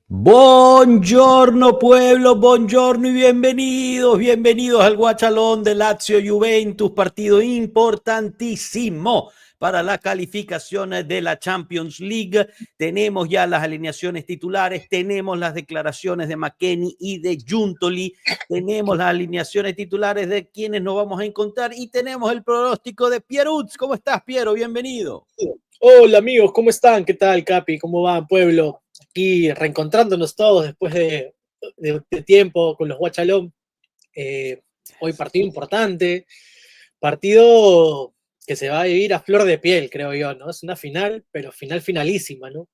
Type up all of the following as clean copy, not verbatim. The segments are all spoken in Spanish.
Buongiorno pueblo, buongiorno y bienvenidos al Guachalón de Lazio Juventus, partido importantísimo para la calificación de la Champions League. Tenemos ya las alineaciones titulares, tenemos las declaraciones de McKennie y de Giuntoli, tenemos las alineaciones titulares de quienes nos vamos a encontrar y tenemos el pronóstico de Pierutz. ¿Cómo estás, Piero? Bienvenido. Hola amigos, ¿cómo están? ¿Qué tal, Capi? ¿Cómo va, pueblo? Aquí reencontrándonos todos después de tiempo con los Guachalón. Hoy partido importante, partido que se va a vivir a flor de piel, creo yo, ¿no? Es una final, pero finalísima, ¿no?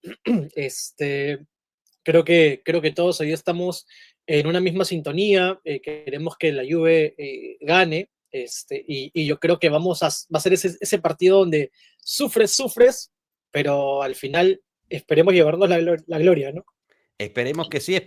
Creo que todos hoy estamos en una misma sintonía, queremos que la Juve gane, y yo creo que va a ser ese partido donde sufres, pero al final esperemos llevarnos la gloria, ¿no? Esperemos que sí,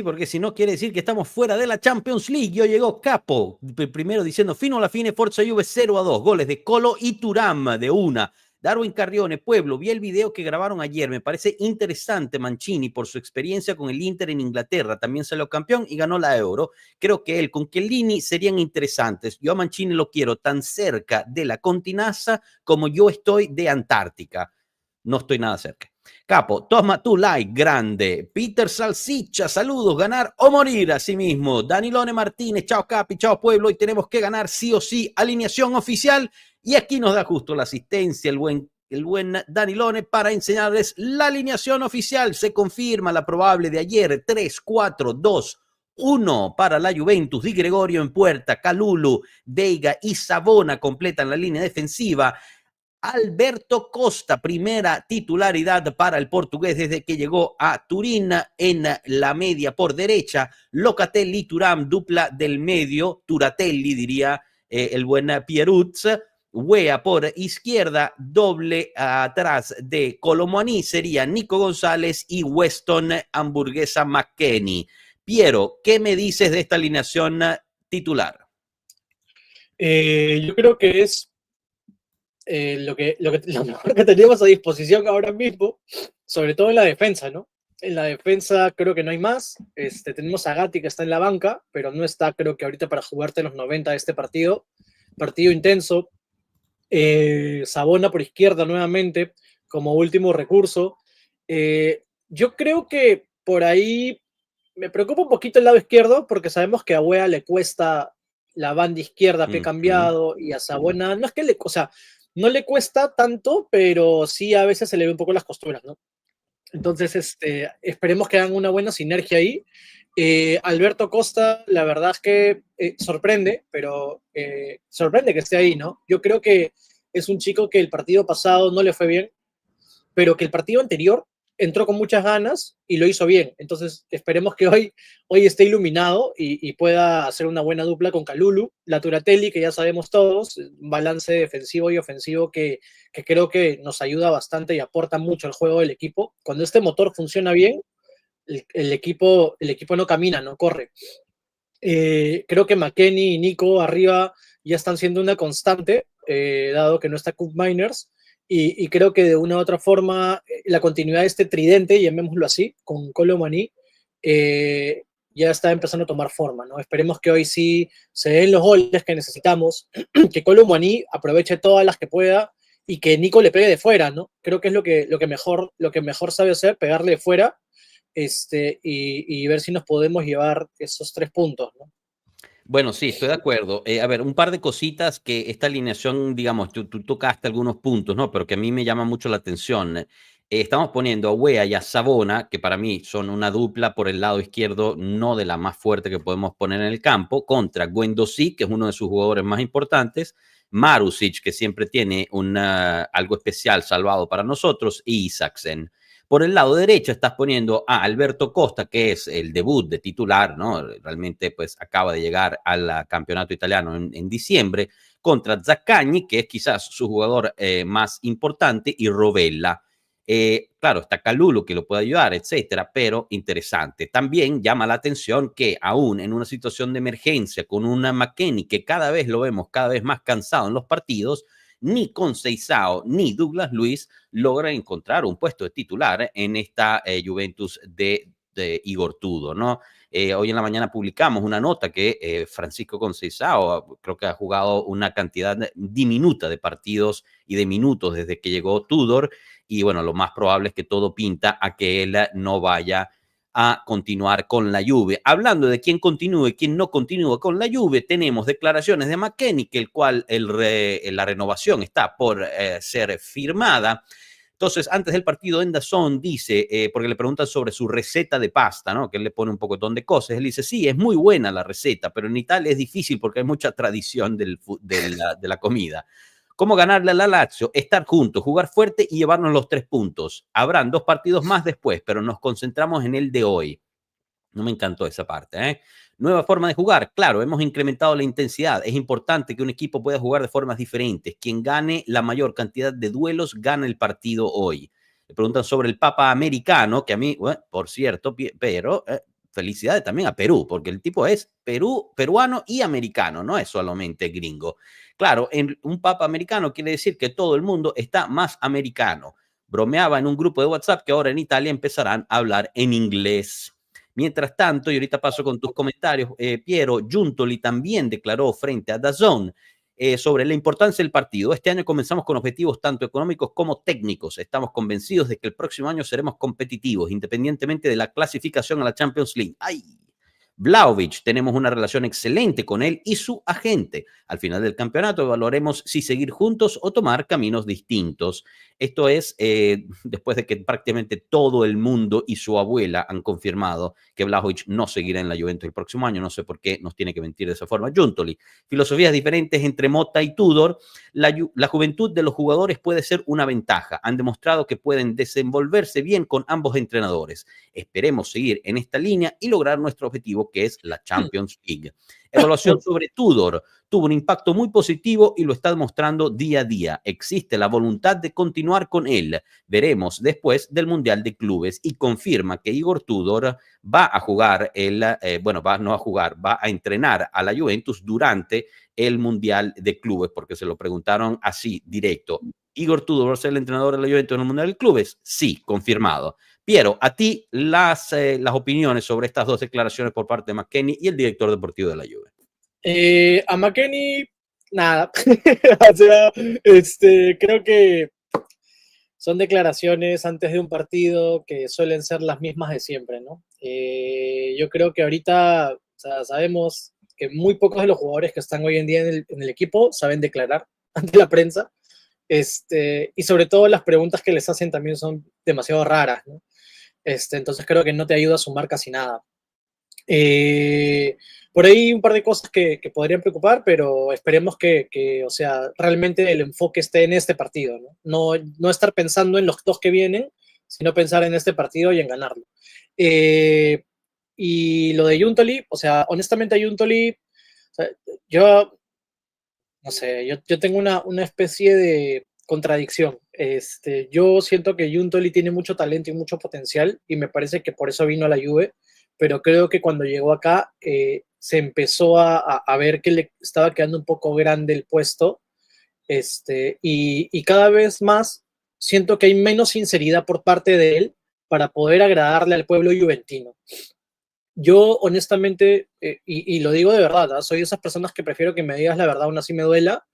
porque si no quiere decir que estamos fuera de la Champions League. Yo llegó Capo, primero diciendo fino alla fine, Forza Juve 0-2, goles de Colo y Turam de una. Darwin Carrione, Pueblo, vi el video que grabaron ayer, me parece interesante Mancini por su experiencia con el Inter en Inglaterra, también salió campeón y ganó la Euro. Creo que él con Chiellini serían interesantes. Yo a Mancini lo quiero tan cerca de la continaza como yo estoy de Antártica. No estoy nada cerca. Capo, toma tu like, grande. Peter Salsicha, saludos, ganar o morir a sí mismo. Danilone Martínez, chao Capi, chao pueblo. Hoy tenemos que ganar sí o sí. Alineación oficial. Y aquí nos da justo la asistencia el buen Danilone para enseñarles la alineación oficial. Se confirma la probable de ayer. 3-4-2-1 para la Juventus. Di Gregorio en puerta. Kalulu, Veiga y Savona completan la línea defensiva. Alberto Costa, primera titularidad para el portugués desde que llegó a Turín en la media por derecha. Locatelli, Thuram, dupla del medio. Turatelli, diría el buen Pierutz. Wea por izquierda, doble atrás de Colomboani sería Nico González y Weston Hamburguesa McKennie. Piero, ¿qué me dices de esta alineación titular? Yo creo que es lo mejor que tenemos a disposición ahora mismo, sobre todo en la defensa, ¿no? En la defensa creo que no hay más. Tenemos a Gatti que está en la banca, pero no está, creo que ahorita para jugarte los 90 de este partido. Partido intenso. Savona por izquierda nuevamente como último recurso. Yo creo que por ahí me preocupa un poquito el lado izquierdo porque sabemos que a Wea le cuesta la banda izquierda a pie cambiado y a Savona no es que o sea, no le cuesta tanto, pero sí a veces se le ve un poco las costuras, ¿no? Entonces, esperemos que hagan una buena sinergia ahí. Alberto Costa, la verdad es que sorprende, pero sorprende que esté ahí, ¿no? Yo creo que es un chico que el partido pasado no le fue bien, pero que el partido anterior entró con muchas ganas y lo hizo bien. Entonces, esperemos que hoy esté iluminado y pueda hacer una buena dupla con Kalulu, la Turatelli, que ya sabemos todos, un balance defensivo y ofensivo que creo que nos ayuda bastante y aporta mucho al juego del equipo. Cuando este motor funciona bien, el equipo no camina, no corre. Creo que McKennie y Nico arriba ya están siendo una constante, dado que no está Cook Miners, y creo que de una u otra forma la continuidad de este tridente, llamémoslo así, con Colomani, ya está empezando a tomar forma, ¿no? Esperemos que hoy sí se den los goles que necesitamos, que Colomani aproveche todas las que pueda y que Nico le pegue de fuera, ¿no? Creo que es lo que mejor sabe hacer, pegarle de fuera, y ver si nos podemos llevar esos 3 puntos, ¿no? Bueno, sí, estoy de acuerdo. A ver, un par de cositas que esta alineación, digamos, tú tocaste algunos puntos, ¿no? Pero que a mí me llama mucho la atención. Estamos poniendo a Wea y a Savona, que para mí son una dupla por el lado izquierdo, no de la más fuerte que podemos poner en el campo, contra Guendouzi, que es uno de sus jugadores más importantes, Marusic, que siempre tiene algo especial salvado para nosotros, y Isaksen. Por el lado derecho estás poniendo a Alberto Costa, que es el debut de titular, ¿no? Realmente pues acaba de llegar al campeonato italiano en diciembre, contra Zaccagni, que es quizás su jugador más importante, y Rovella. Claro, está Kalulu que lo puede ayudar, etcétera, pero interesante. También llama la atención que aún en una situación de emergencia con una McKennie que cada vez lo vemos cada vez más cansado en los partidos, ni Conceição ni Douglas Luiz logran encontrar un puesto de titular en esta Juventus de Igor Tudor, ¿no? Hoy en la mañana publicamos una nota que Francisco Conceição creo que ha jugado una cantidad diminuta de partidos y de minutos desde que llegó Tudor, y bueno, lo más probable es que todo pinta a que él no vaya a continuar con la Juve. Hablando de quién continúe, quién no continúa con la Juve, tenemos declaraciones de McKennie, que la renovación está por ser firmada. Entonces, antes del partido, en DAZN dice, porque le preguntan sobre su receta de pasta, ¿no? Que él le pone un pocotón de cosas. Él dice, sí, es muy buena la receta, pero en Italia es difícil porque hay mucha tradición de la comida. ¿Cómo ganarle a la Lazio? Estar juntos, jugar fuerte y llevarnos los 3 puntos. Habrán 2 partidos más después, pero nos concentramos en el de hoy. No me encantó esa parte, ¿eh? Nueva forma de jugar. Claro, hemos incrementado la intensidad. Es importante que un equipo pueda jugar de formas diferentes. Quien gane la mayor cantidad de duelos gana el partido hoy. Le preguntan sobre el Papa americano, que a mí, bueno, por cierto, pero felicidades también a Perú, porque el tipo es peruano y americano, no es solamente gringo. Claro, un Papa americano quiere decir que todo el mundo está más americano. Bromeaba en un grupo de WhatsApp que ahora en Italia empezarán a hablar en inglés. Mientras tanto, y ahorita paso con tus comentarios, Piero, Giuntoli también declaró frente a DAZN sobre la importancia del partido. Este año comenzamos con objetivos tanto económicos como técnicos. Estamos convencidos de que el próximo año seremos competitivos, independientemente de la clasificación a la Champions League. ¡Ay! Vlahovic, tenemos una relación excelente con él y su agente. Al final del campeonato evaluaremos si seguir juntos o tomar caminos distintos. Esto es después de que prácticamente todo el mundo y su abuela han confirmado que Vlahovic no seguirá en la Juventus el próximo año. No sé por qué nos tiene que mentir de esa forma. Giuntoli, filosofías diferentes entre Motta y Tudor. La juventud de los jugadores puede ser una ventaja. Han demostrado que pueden desenvolverse bien con ambos entrenadores. Esperemos seguir en esta línea y lograr nuestro objetivo, que es la Champions League. Evaluación sobre Tudor. Tuvo un impacto muy positivo y lo está demostrando día a día. Existe la voluntad de continuar con él. Veremos después del Mundial de Clubes, y confirma que Igor Tudor va a jugar, va a entrenar a la Juventus durante el Mundial de Clubes, porque se lo preguntaron así directo. ¿Igor Tudor va a ser el entrenador de la Juventus en el Mundial de Clubes? Sí, confirmado. Piero, a ti las opiniones sobre estas 2 declaraciones por parte de McKennie y el director deportivo de la Juve. A McKennie, nada. O sea, creo que son declaraciones antes de un partido que suelen ser las mismas de siempre, ¿no? Yo creo que ahorita, o sea, sabemos que muy pocos de los jugadores que están hoy en día en el equipo saben declarar ante la prensa. Y sobre todo las preguntas que les hacen también son demasiado raras, ¿no? Entonces creo que no te ayuda a sumar casi nada. Por ahí un par de cosas que podrían preocupar, pero esperemos que, o sea, realmente el enfoque esté en este partido, ¿no? No estar pensando en los 2 que vienen, sino pensar en este partido y en ganarlo. Y lo de Giuntoli, o sea, honestamente a Giuntoli, o sea, yo, no sé, yo tengo una especie de contradicción. Yo siento que Giuntoli tiene mucho talento y mucho potencial, y me parece que por eso vino a la Juve, pero creo que cuando llegó acá se empezó a ver que le estaba quedando un poco grande el puesto, y cada vez más siento que hay menos sinceridad por parte de él para poder agradarle al pueblo juventino. Yo honestamente, y lo digo de verdad, ¿eh? Soy de esas personas que prefiero que me digas la verdad aún así me duela,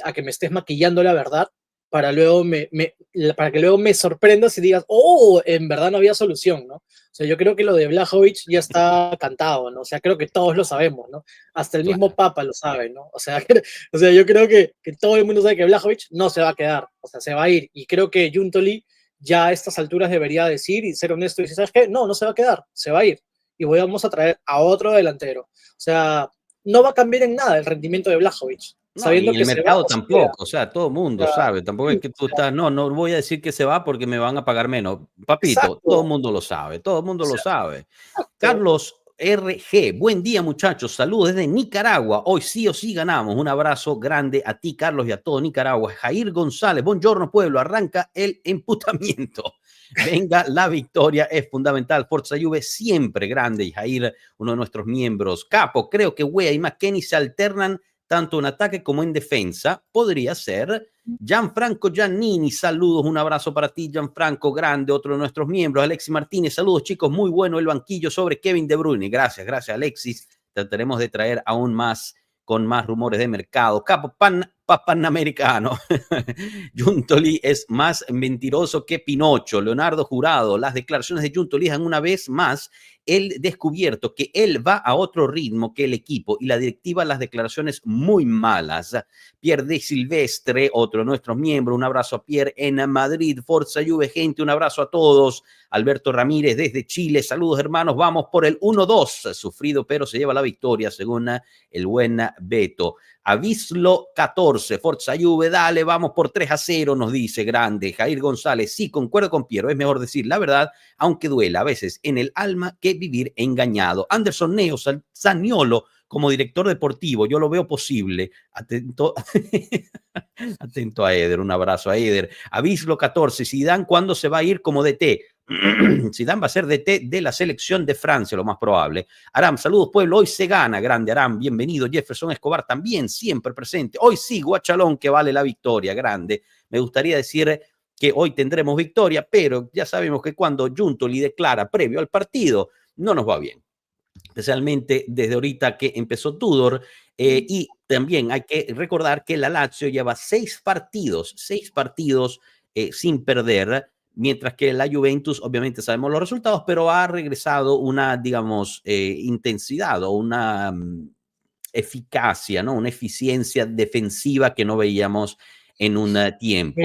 a que me estés maquillando la verdad para que luego me sorprendas y digas, oh, en verdad no había solución, ¿no? O sea, yo creo que lo de Vlahovic ya está cantado, ¿no? O sea, creo que todos lo sabemos, ¿no? Hasta el mismo Papa lo sabe, ¿no? O sea, yo creo que todo el mundo sabe que Vlahovic no se va a quedar, o sea, se va a ir. Y creo que Giuntoli ya a estas alturas debería decir y ser honesto y decir, ¿sabes qué? No se va a quedar, se va a ir. Y vamos a traer a otro delantero. O sea, no va a cambiar en nada el rendimiento de Vlahovic. No, Sabiendo y que el se va mercado o se tampoco, queda. o sea, todo el mundo O sea, sabe, tampoco es que tú estás, no voy a decir que se va porque me van a pagar menos. Papito, todo el exacto, mundo lo sabe, todo el mundo lo sabe. exacto. Carlos RG, buen día muchachos, saludos desde Nicaragua, hoy sí o sí ganamos, un abrazo grande a ti Carlos y a todo Nicaragua. Jair González, buongiorno pueblo, arranca el emputamiento. Venga, la victoria es fundamental. Forza Juve siempre grande. Y Jair, uno de nuestros miembros. Capo, creo que Wea y McKennie se alternan tanto en ataque como en defensa. Podría ser. Gianfranco Giannini, saludos, un abrazo para ti, Gianfranco, grande, otro de nuestros miembros. Alexis Martínez, saludos chicos, muy bueno el banquillo sobre Kevin De Bruyne. Gracias, gracias Alexis. Trataremos de traer aún más con más rumores de mercado. Capo Panamericano. Giuntoli es más mentiroso que Pinocho. Leonardo Jurado, las declaraciones de Giuntoli han una vez más él descubierto que él va a otro ritmo que el equipo y la directiva, las declaraciones muy malas. Pierre de Silvestre, otro de nuestros miembros, un abrazo a Pierre en Madrid, Forza Juve, gente, un abrazo a todos. Alberto Ramírez desde Chile, saludos hermanos, vamos por el 1-2, sufrido pero se lleva la victoria según el buen Beto. Avislo 14, Forza Juve, dale, vamos por 3-0, nos dice grande. Jair González, sí, concuerdo con Piero, es mejor decir la verdad, aunque duela a veces en el alma que vivir engañado. Anderson Neo Zaniolo como director deportivo, yo lo veo posible. Atento, atento a Eder, un abrazo a Eder. Avislo 14, Zidane, ¿cuándo se va a ir como DT? Zidane va a ser DT de la selección de Francia, lo más probable. Aram, saludos pueblo, hoy se gana, grande Aram, bienvenido. Jefferson Escobar también, siempre presente. Hoy sí, Guachalón, que vale la victoria, grande. Me gustaría decir que hoy tendremos victoria, pero ya sabemos que cuando Giuntoli declara previo al partido, no nos va bien. Especialmente desde ahorita que empezó Tudor, y también hay que recordar que la Lazio lleva 6 partidos sin perder, mientras que la Juventus, obviamente sabemos los resultados, pero ha regresado una, digamos, intensidad o una eficacia, ¿no? Una eficiencia defensiva que no veíamos en un tiempo.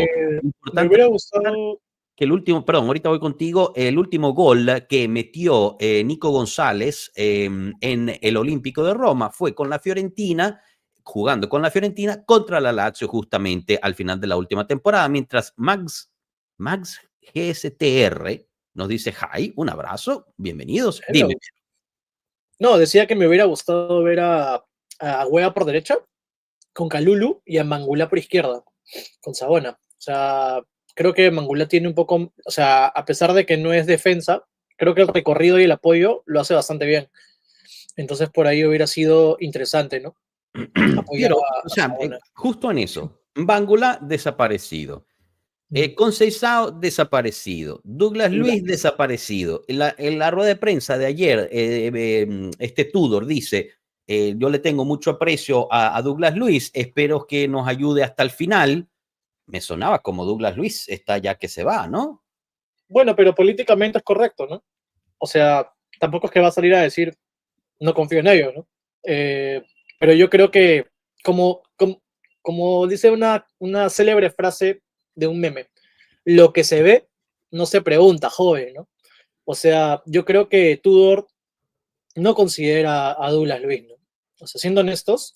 Me hubiera gustado que el último, perdón, ahorita voy contigo, el último gol que metió Nico González en el Olímpico de Roma fue con la Fiorentina, jugando con la Fiorentina contra la Lazio justamente al final de la última temporada, mientras Max GSTR nos dice, hi, un abrazo, bienvenidos. Hello. Dime. No, decía que me hubiera gustado ver a Wea por derecha, con Kalulu, y a Mangula por izquierda, con Sabona. O sea, creo que Mangula tiene un poco, o sea, a pesar de que no es defensa, creo que el recorrido y el apoyo lo hace bastante bien. Entonces por ahí hubiera sido interesante, ¿no? Pero, o sea, justo en eso, Bangula desaparecido. Conceição desaparecido, Douglas Luiz desaparecido. En la rueda de prensa de ayer, este Tudor dice, yo le tengo mucho aprecio a Douglas Luiz, espero que nos ayude hasta el final. Me sonaba como Douglas Luiz está ya que se va, ¿no? Bueno, pero políticamente es correcto, ¿no? O sea, tampoco es que va a salir a decir, no confío en ellos, ¿no? Pero yo creo que, como dice una célebre frase de un meme, lo que se ve no se pregunta, joven, ¿no? O sea, yo creo que Tudor no considera a Douglas Luiz, ¿no? O sea, siendo honestos,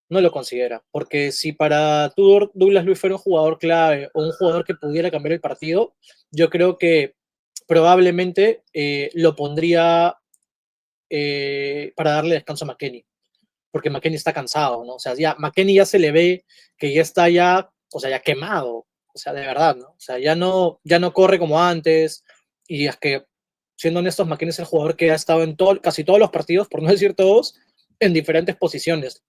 no lo considera, porque si para Tudor Douglas Luiz fuera un jugador clave o un jugador que pudiera cambiar el partido, yo creo que probablemente lo pondría para darle descanso a McKennie, porque McKennie está cansado, ¿no? O sea, ya McKennie ya se le ve que ya está ya, o sea, ya quemado, o sea, de verdad, ¿no? O sea, ya no corre como antes, y es que, siendo honestos, McKennie es el jugador que ha estado en casi todos los partidos, por no decir todos, en diferentes posiciones.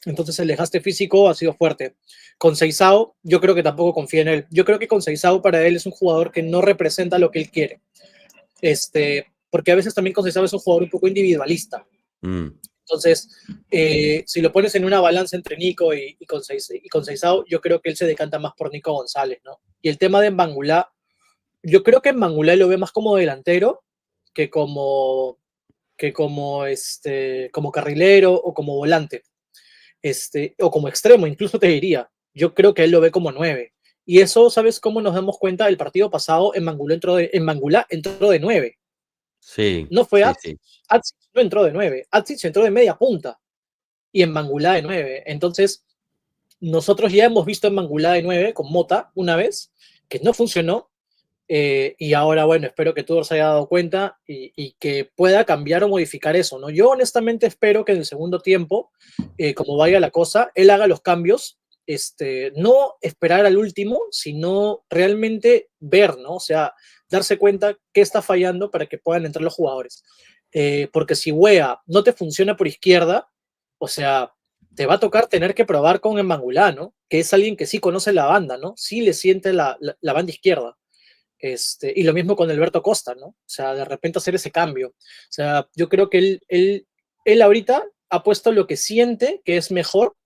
Entonces el desgaste físico ha sido fuerte. Conceição, yo creo que tampoco confía en él. Yo creo que Conceição para él es un jugador que no representa lo que él quiere. Porque a veces también Conceição es un jugador un poco individualista. Entonces, si lo pones en una balanza entre Nico y Conceição, yo creo que él se decanta más por Nico González, ¿no? Y el tema de Mangulá, yo creo que Mangulá lo ve más como delantero que como carrilero o como volante. O como extremo, incluso te diría. Yo creo que él lo ve como 9. Y eso, ¿sabes cómo nos damos cuenta? El partido pasado en Mangulá entró de 9. Sí. No fue sí. Atsic no entró de 9. Atsic entró de media punta. Y en Mangulá de 9. Entonces, nosotros ya hemos visto en Mangulá de 9 con Mota una vez, que no funcionó. Y ahora, bueno, espero que Tudor se haya dado cuenta y que pueda cambiar o modificar eso, ¿no? Yo honestamente espero que en el segundo tiempo, como vaya la cosa, él haga los cambios, no esperar al último, sino realmente ver, ¿no? O sea, darse cuenta qué está fallando para que puedan entrar los jugadores. Porque si Wea no te funciona por izquierda, o sea, te va a tocar tener que probar con Mangulá, ¿no? que es alguien que sí conoce la banda, ¿no? Sí le siente la banda izquierda. Y lo mismo con Alberto Costa, ¿no? O sea, de repente hacer ese cambio. O sea, yo creo que él ahorita ha puesto lo que siente que es mejor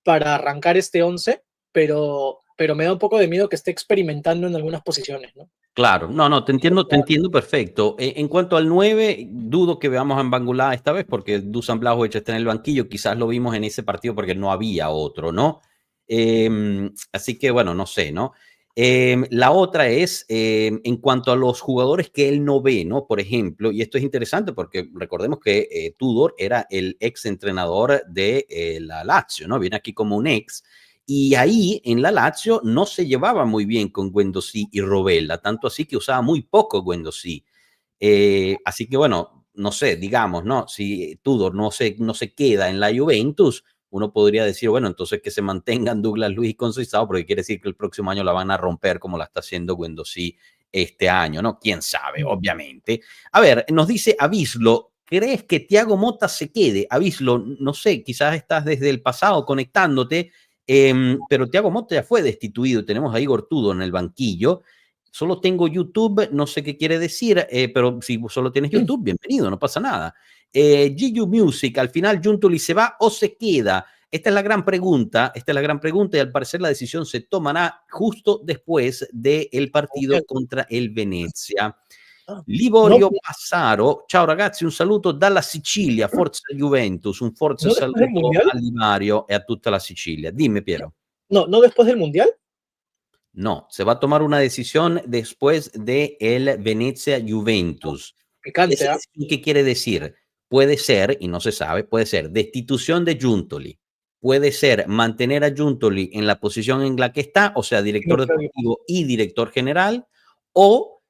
para arrancar este 11, pero me da un poco de miedo que esté experimentando en algunas posiciones, ¿no? Claro, no, no, te entiendo perfecto. En cuanto al 9, dudo que veamos a Mbangula esta vez porque Dusan Blajovic está en el banquillo, quizás lo vimos en ese partido porque no había otro, ¿no? Así que bueno, no sé, ¿no? La otra es en cuanto a los jugadores que él no ve, ¿no? Por ejemplo, y esto es interesante porque recordemos que Tudor era el ex entrenador de la Lazio, ¿no? Viene aquí como un ex. Y ahí en la Lazio no se llevaba muy bien con Guendouzi y Robella, tanto así que usaba muy poco Guendouzi. Así que bueno, no sé, digamos, ¿no? Si Tudor no se queda en la Juventus, uno podría decir, bueno, entonces que se mantengan Douglas Luiz y Conceição, porque quiere decir que el próximo año la van a romper como la está haciendo Guendouzi este año, ¿no? ¿Quién sabe? Obviamente. A ver, nos dice Avislo, ¿crees que Thiago Motta se quede? Avislo, no sé, quizás estás desde el pasado conectándote, pero Thiago Motta ya fue destituido. Tenemos a Igor Tudor en el banquillo. Solo tengo YouTube, no sé qué quiere decir, pero si solo tienes YouTube, bienvenido, no pasa nada. GU Music, al final Giuntoli se va o se queda. Esta es la gran pregunta, y al parecer la decisión se tomará justo después del partido contra il Venezia. Liborio Passaro, ciao ragazzi, un saluto dalla Sicilia, forza Juventus, un forza ¿No después del saluto Mundial? a Limario e a tutta la Sicilia. Dimmi Piero. No después del Mundial. No, se va a tomar una decisión después de el Venezia Juventus. Picante, ¿Esa ¿ah? decisión qué quiere decir? Puede ser, y no se sabe, puede ser destitución de Giuntoli, puede ser mantener a Giuntoli en la posición en la que está, o sea, director deportivo y director general, o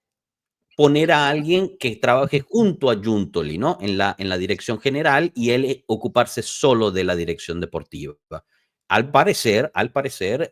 poner a alguien que trabaje junto a Giuntoli, ¿no? En la dirección general y él ocuparse solo de la dirección deportiva. Al parecer,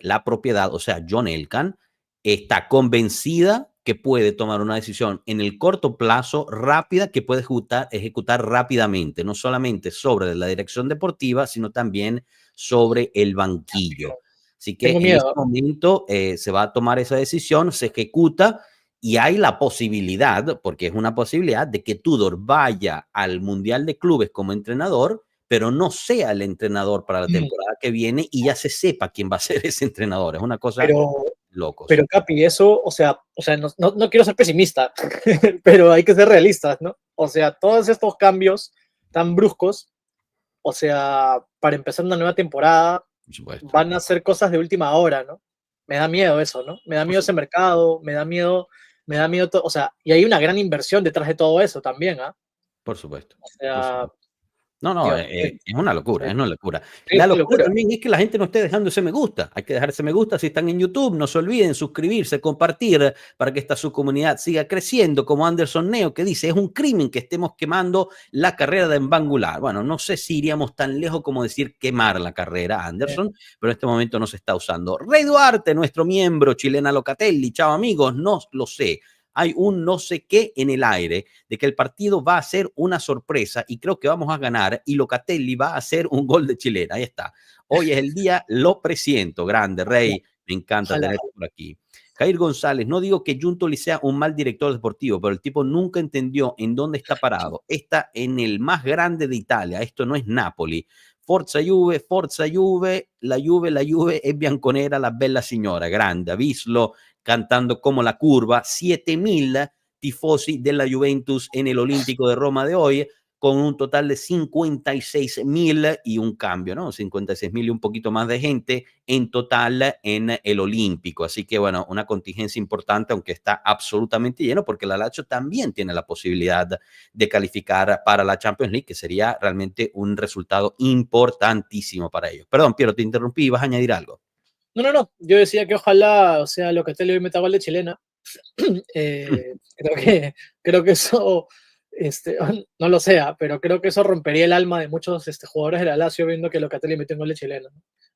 la propiedad, o sea, John Elkann, está convencida que puede tomar una decisión en el corto plazo rápida que puede ejecutar rápidamente, no solamente sobre la dirección deportiva, sino también sobre el banquillo. Así que Tengo en este miedo. momento se va a tomar esa decisión, se ejecuta y hay la posibilidad, porque es una posibilidad, de que Tudor vaya al Mundial de Clubes como entrenador, pero no sea el entrenador para la temporada que viene y ya se sepa quién va a ser ese entrenador. Es una cosa Pero, locos. pero Capi, eso, o sea no quiero ser pesimista, pero hay que ser realistas, ¿no? O sea, todos estos cambios tan bruscos, o sea, para empezar una nueva temporada, Por supuesto. van a ser cosas de última hora, ¿no? Me da miedo eso, ¿no? Me da miedo ese mercado, me da miedo todo, o sea, y hay una gran inversión detrás de todo eso también, ¿ah? Por supuesto. O Por sea, supuesto. No, no, Dios, es una locura, sí, es una locura. sí, La es una locura locura. también es que la gente no esté dejando ese me gusta. Hay que dejar ese me gusta si están en YouTube. No se olviden suscribirse, compartir para que esta subcomunidad siga creciendo, como Anderson Neo, que dice, es un crimen que estemos quemando la carrera de Mbangular. Bueno, no sé si iríamos tan lejos como decir quemar la carrera, Anderson, pero en este momento no se está usando. Rey Duarte, nuestro miembro, Chilena Locatelli, chao amigos, no lo sé. Hay un no sé qué en el aire de que el partido va a ser una sorpresa y creo que vamos a ganar y Locatelli va a hacer un gol de chilena. Ahí está. Hoy es el día, lo presiento. Grande, Rey. Me encanta Ojalá. tenerte por aquí. Jair González, no digo que Giuntoli sea un mal director deportivo, pero el tipo nunca entendió en dónde está parado. Está en el más grande de Italia. Esto no es Napoli. Forza Juve, Forza Juve, la Juve è bianconera, la bella signora. Grande, Avislo, cantando como la curva, 7.000 tifosi della Juventus en el Olímpico de Roma de hoy, con un total de 56.000 y un cambio, ¿no? 56.000 y un poquito más de gente en total en el Olímpico. Así que, bueno, una contingencia importante, aunque está absolutamente lleno, porque la Lazio también tiene la posibilidad de calificar para la Champions League, que sería realmente un resultado importantísimo para ellos. Perdón, Piero, te interrumpí, ¿vas a añadir algo? No. Yo decía que ojalá, o sea, Locatelli hoy meta gol de chilena. Creo que eso no lo sea, pero creo que eso rompería el alma de muchos jugadores de la Lazio viendo que Locatelli metió un gol de chileno.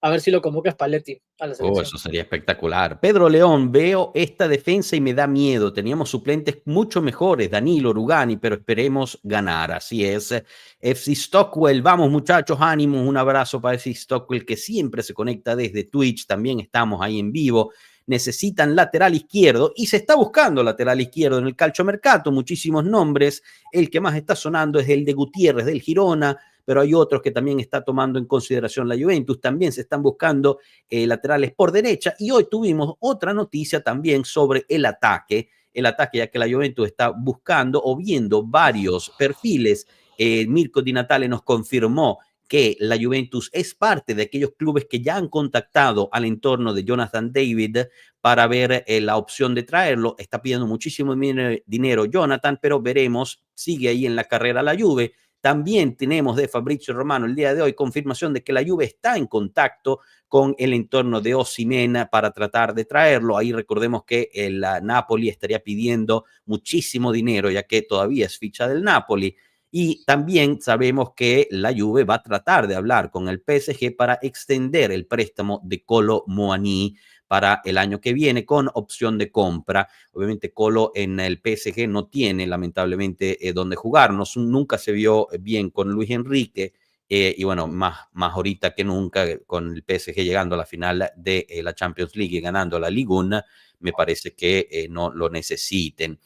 A ver si lo convoca Spalletti a la Oh, selección. eso sería espectacular. Pedro León, veo esta defensa y me da miedo. Teníamos suplentes mucho mejores, Danilo, Rugani, pero esperemos ganar. Así es. FC Stockwell, vamos muchachos, ánimos. Un abrazo para FC Stockwell que siempre se conecta desde Twitch. También estamos ahí en vivo. Necesitan lateral izquierdo y se está buscando lateral izquierdo en el calciomercato. Muchísimos nombres. El que más está sonando es el de Gutiérrez del Girona, pero hay otros que también está tomando en consideración la Juventus. También se están buscando laterales por derecha. Y hoy tuvimos otra noticia también sobre el ataque, ya que la Juventus está buscando o viendo varios perfiles. Mirko Di Natale nos confirmó que la Juventus es parte de aquellos clubes que ya han contactado al entorno de Jonathan David para ver la opción de traerlo. Está pidiendo muchísimo dinero Jonathan, pero veremos, sigue ahí en la carrera la Juve. También tenemos de Fabrizio Romano el día de hoy confirmación de que la Juve está en contacto con el entorno de Osimhen para tratar de traerlo. Ahí recordemos que el Napoli estaría pidiendo muchísimo dinero, ya que todavía es ficha del Napoli. Y también sabemos que la Juve va a tratar de hablar con el PSG para extender el préstamo de Kolo Muani para el año que viene con opción de compra. Obviamente Colo en el PSG no tiene lamentablemente donde jugar, nunca se vio bien con Luis Enrique y bueno, más ahorita que nunca con el PSG llegando a la final de la Champions League y ganando la Ligue 1, me parece que no lo necesiten.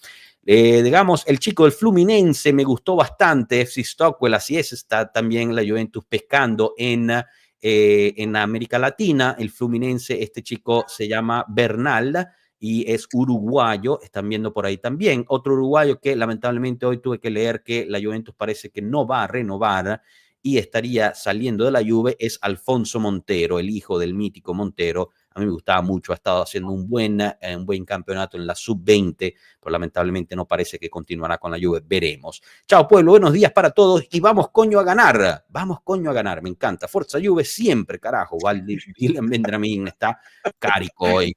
Digamos, el chico del Fluminense me gustó bastante, FC Stockwell, así es, está también la Juventus pescando en América Latina. El Fluminense, este chico se llama Bernal y es uruguayo, están viendo por ahí también. Otro uruguayo que lamentablemente hoy tuve que leer que la Juventus parece que no va a renovar y estaría saliendo de la Juve es Alfonso Montero, el hijo del mítico Montero. A mí me gustaba mucho, ha estado haciendo un buen campeonato en la sub-20, pero lamentablemente no parece que continuará con la Juve, veremos. Chao pueblo, buenos días para todos y vamos coño a ganar, me encanta. Forza Juve siempre, carajo, William Benjamin está carico hoy.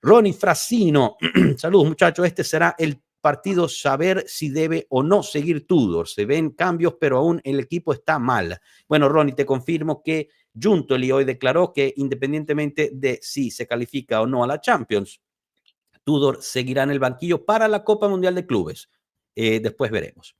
Ronnie Frassino, saludos muchachos, este será el partido saber si debe o no seguir Tudor. Se ven cambios, pero aún el equipo está mal. Bueno, Ronnie, te confirmo que Giuntoli hoy declaró que independientemente de si se califica o no a la Champions, Tudor seguirá en el banquillo para la Copa Mundial de Clubes. Después veremos.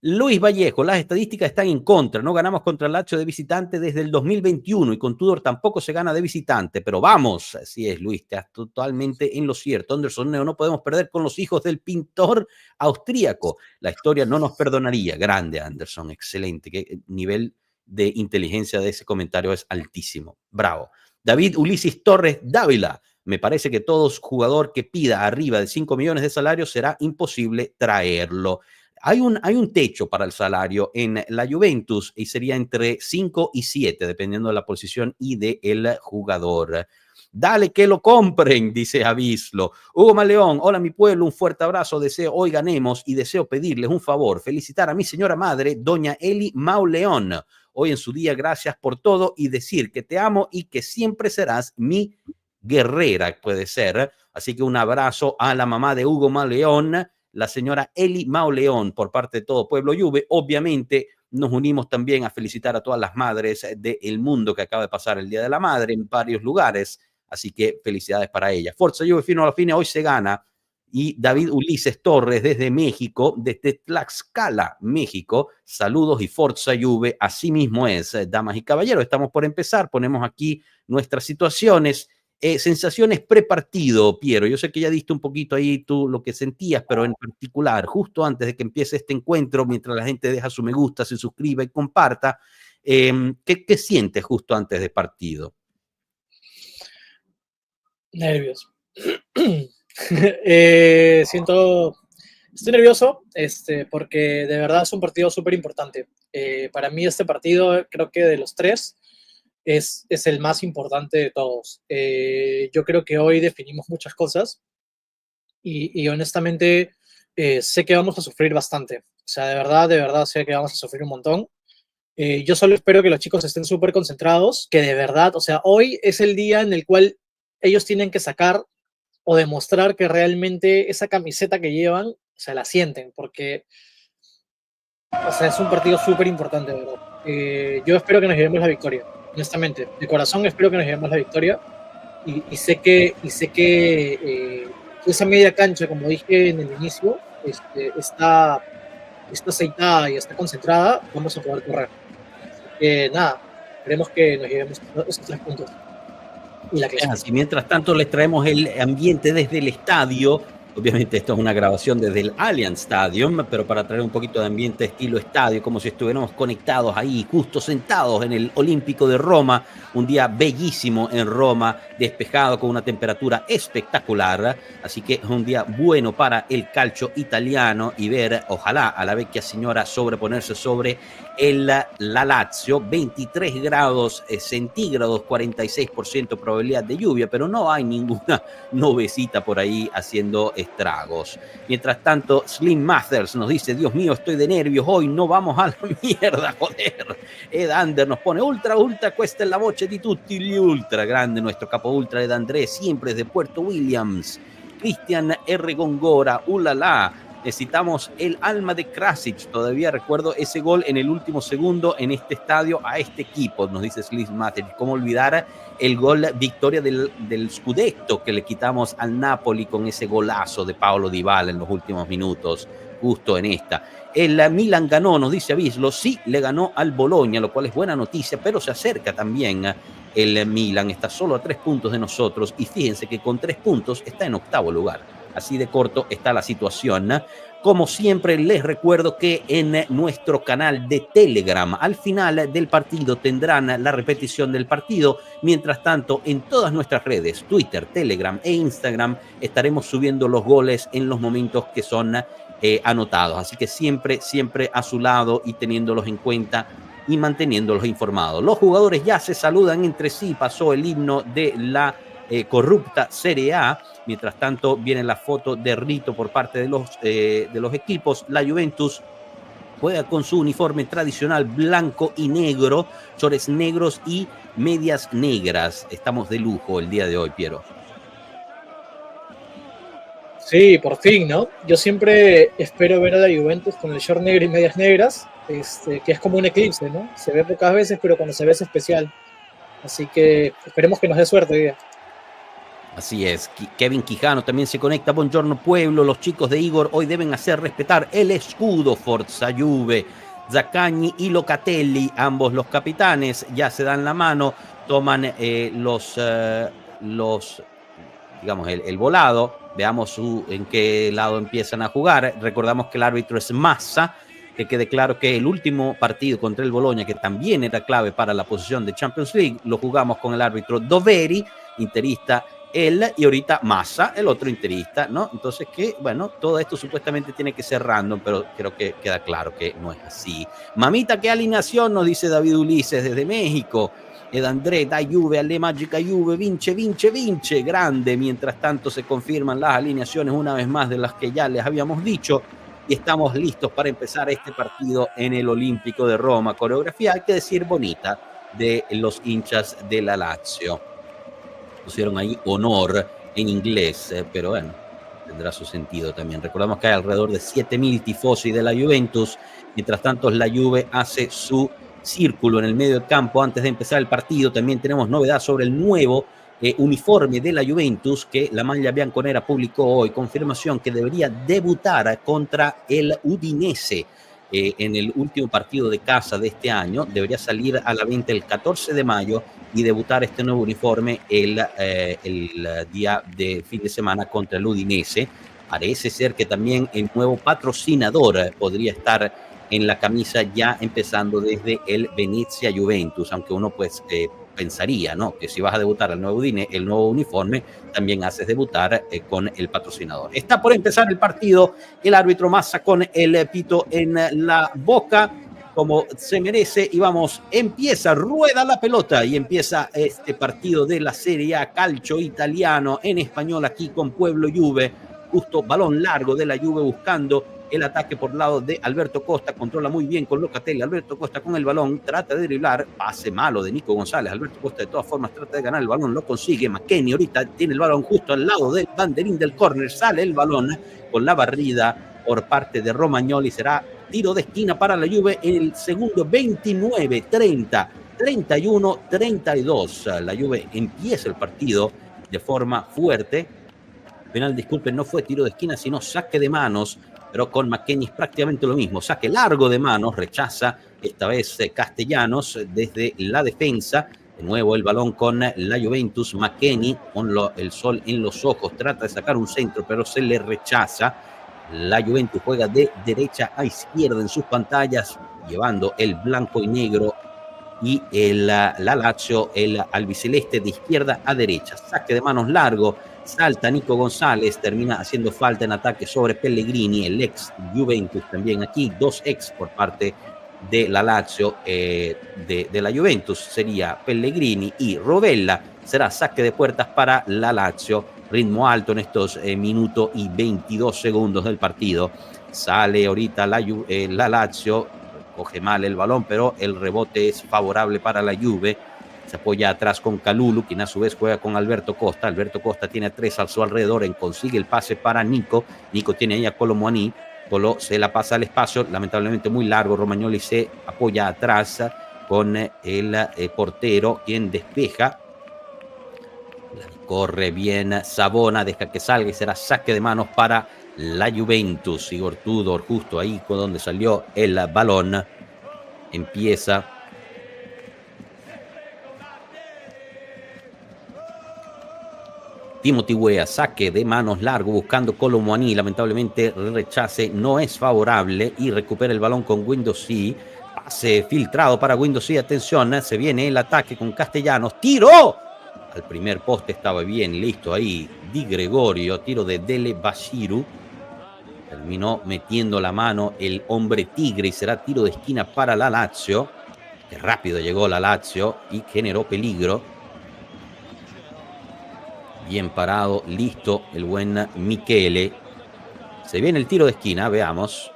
Luis Vallejo, las estadísticas están en contra. No ganamos contra el Lazio de visitante desde el 2021 y con Tudor tampoco se gana de visitante. Pero vamos, así es, Luis, estás totalmente en lo cierto. Anderson Neo, no podemos perder con los hijos del pintor austríaco. La historia no nos perdonaría. Grande, Anderson, excelente. Qué nivel de inteligencia de ese comentario es altísimo. Bravo. David Ulises Torres Dávila. Me parece que todo jugador que pida arriba de 5 millones de salario será imposible traerlo. Hay un techo para el salario en la Juventus y sería entre 5 y 7, dependiendo de la posición y del jugador. Dale que lo compren, dice Avislo. Hugo Maleón, hola mi pueblo, un fuerte abrazo, deseo hoy ganemos y deseo pedirles un favor, felicitar a mi señora madre, doña Eli Mauleón, hoy en su día, gracias por todo y decir que te amo y que siempre serás mi guerrera, puede ser. Así que un abrazo a la mamá de Hugo Mauleón, la señora Eli Mauleón, por parte de todo Pueblo Juve. Obviamente nos unimos también a felicitar a todas las madres del mundo que acaba de pasar el Día de la Madre en varios lugares, así que felicidades para ellas. Forza Juve fino a la fine, hoy se gana. Y David Ulises Torres desde México, desde Tlaxcala, México, saludos y Forza Juve, así mismo es, damas y caballeros, estamos por empezar, ponemos aquí nuestras situaciones. Sensaciones prepartido, Piero. Yo sé que ya diste un poquito ahí tú lo que sentías, pero en particular, justo antes de que empiece este encuentro, mientras la gente deja su me gusta, se suscriba y comparta, ¿qué sientes justo antes de partido? Nervios. Estoy nervioso porque de verdad es un partido súper importante. Para mí este partido, creo que de los tres, es el más importante de todos. Yo creo que hoy definimos muchas cosas y honestamente sé que vamos a sufrir bastante. O sea, de verdad sé que vamos a sufrir un montón. Yo solo espero que los chicos estén súper concentrados, que de verdad, o sea, hoy es el día en el cual ellos tienen que sacar o demostrar que realmente esa camiseta que llevan, o sea, la sienten, porque O sea, es un partido súper importante, ¿verdad? Yo espero que nos llevemos la victoria, honestamente. De corazón espero que nos llevemos la victoria. Y sé que esa media cancha, como dije en el inicio, está aceitada y está concentrada, vamos a poder correr. Así que nada, esperemos que nos llevemos esos 3 puntos. Y la Así, mientras tanto, les traemos el ambiente desde el estadio. Obviamente esto es una grabación desde el Allianz Stadium, pero para traer un poquito de ambiente estilo estadio, como si estuviéramos conectados ahí, justo sentados en el Olímpico de Roma, un día bellísimo en Roma, despejado con una temperatura espectacular, así que es un día bueno para el calcio italiano y ver, ojalá, a la vecchia señora sobreponerse sobre la Lazio, 23 grados centígrados, 46% probabilidad de lluvia, pero no hay ninguna nubecita por ahí haciendo estragos. Mientras tanto, Slim Mathers nos dice, Dios mío, estoy de nervios, hoy no vamos a la mierda, joder. Ed Ander nos pone, ultra, questa è la voce di tutti gli ultra, grande nuestro capo ultra Ed André, siempre desde Puerto Williams. Cristian R. Gongora, ulala, necesitamos el alma de Krasic, todavía recuerdo ese gol en el último segundo en este estadio a este equipo, nos dice Slim Mathers, cómo olvidar el gol victoria del Scudetto que le quitamos al Napoli con ese golazo de Paulo Dybala en los últimos minutos, justo en esta. El Milan ganó, nos dice Avislo, sí, le ganó al Bologna, lo cual es buena noticia, pero se acerca también el Milan, está solo a 3 puntos de nosotros y fíjense que con 3 puntos está en 8º lugar. Así de corto está la situación. Como siempre, les recuerdo que en nuestro canal de Telegram, al final del partido, tendrán la repetición del partido. Mientras tanto, en todas nuestras redes, Twitter, Telegram e Instagram, estaremos subiendo los goles en los momentos que son anotados. Así que siempre a su lado y teniéndolos en cuenta y manteniéndolos informados. Los jugadores ya se saludan entre sí. Pasó el himno de la corrupta Serie A. Mientras tanto, viene la foto de rito por parte de los equipos. La Juventus juega con su uniforme tradicional blanco y negro, shorts negros y medias negras. Estamos de lujo el día de hoy, Piero. Sí, por fin, ¿no? Yo siempre espero ver a la Juventus con el short negro y medias negras, que es como un eclipse, ¿no? Se ve pocas veces, pero cuando se ve es especial. Así que esperemos que nos dé suerte hoy día. Así es, Kevin Quijano también se conecta. Buongiorno Pueblo, los chicos de Igor hoy deben hacer respetar el escudo. Forza Juve, Zaccagni y Locatelli, ambos los capitanes, ya se dan la mano, toman digamos, el volado. Veamos en qué lado empiezan a jugar. Recordamos que el árbitro es Massa, que quede claro que el último partido contra el Bologna, que también era clave para la posición de Champions League, lo jugamos con el árbitro Doveri, interista él, y ahorita Massa, el otro interista, ¿no? Entonces, bueno, todo esto supuestamente tiene que ser random, pero creo que queda claro que no es así. Mamita, qué alineación, nos dice David Ulises desde México. Ed André, da Juve, alle magica Juve, vince, grande. Mientras tanto se confirman las alineaciones una vez más de las que ya les habíamos dicho y estamos listos para empezar este partido en el Olímpico de Roma. Coreografía, hay que decir, bonita, de los hinchas de la Lazio. Pusieron ahí honor en inglés, pero bueno, tendrá su sentido también. Recordamos que hay alrededor de 7.000 tifosi de la Juventus. Mientras tanto, la Juve hace su círculo en el medio del campo antes de empezar el partido. También tenemos novedad sobre el nuevo uniforme de la Juventus que la maglia bianconera publicó hoy. Confirmación que debería debutar contra el Udinese en el último partido de casa de este año. Debería salir a la venta el 14 de mayo y debutar este nuevo uniforme el día de fin de semana contra el Udinese. Parece ser que también el nuevo patrocinador podría estar en la camisa ya empezando desde el Venezia Juventus, aunque uno pues pensaría, ¿no?, que si vas a debutar el nuevo uniforme, también haces debutar con el patrocinador. Está por empezar el partido, el árbitro Massa con el pito en la boca, como se merece, y vamos, empieza, rueda la pelota y empieza este partido de la Serie A Calcio Italiano en español aquí con Pueblo Juve. Justo balón largo de la Juve buscando el ataque por lado de Alberto Costa, controla muy bien con Locatelli. Alberto Costa con el balón, trata de driblar, pase malo de Nico González. Alberto Costa de todas formas trata de ganar el balón, lo consigue. McKennie ahorita tiene el balón justo al lado del banderín del córner, sale el balón con la barrida por parte de Romagnoli. Será tiro de esquina para la Juve, el segundo 29-30, 31-32. La Juve empieza el partido de forma fuerte. Penal, disculpen, no fue tiro de esquina, sino saque de manos, pero con McKennie es prácticamente lo mismo. Saque largo de manos, rechaza esta vez Castellanos desde la defensa. De nuevo el balón con la Juventus. McKennie con el sol en los ojos trata de sacar un centro, pero se le rechaza. La Juventus juega de derecha a izquierda en sus pantallas, llevando el blanco y negro, y la Lazio, el albiceleste, de izquierda a derecha. Saque de manos largo, salta Nico González, termina haciendo falta en ataque sobre Pellegrini, el ex Juventus también aquí, dos ex por parte de la Lazio, de la Juventus, sería Pellegrini y Rovella. Será saque de puertas para la Lazio. Ritmo alto en estos minuto y 22 segundos del partido. Sale ahorita la Lazio, coge mal el balón, pero el rebote es favorable para la Juve. Se apoya atrás con Kalulu, quien a su vez juega con Alberto Costa. Alberto Costa tiene tres a su alrededor, consigue el pase para Nico. Nico tiene ahí a Kolo Muani. Kolo se la pasa al espacio, lamentablemente muy largo. Romagnoli se apoya atrás con el portero, quien despeja. Corre bien Savona, deja que salga y será saque de manos para la Juventus. Igor Tudor, justo ahí con donde salió el balón, empieza Timothy Weah, saque de manos largo buscando Kolo Muani. Lamentablemente el rechace no es favorable y recupera el balón con Guendouzi. Pase filtrado para Guendouzi. Atención, se viene el ataque con Castellanos. ¡Tiro! Al primer poste, estaba bien listo ahí Di Gregorio. Tiro de Dele Bashiru. Terminó metiendo la mano el hombre tigre y será tiro de esquina para la Lazio. Que rápido llegó la Lazio y generó peligro. Bien parado, listo el buen Michele. Se viene el tiro de esquina, veamos.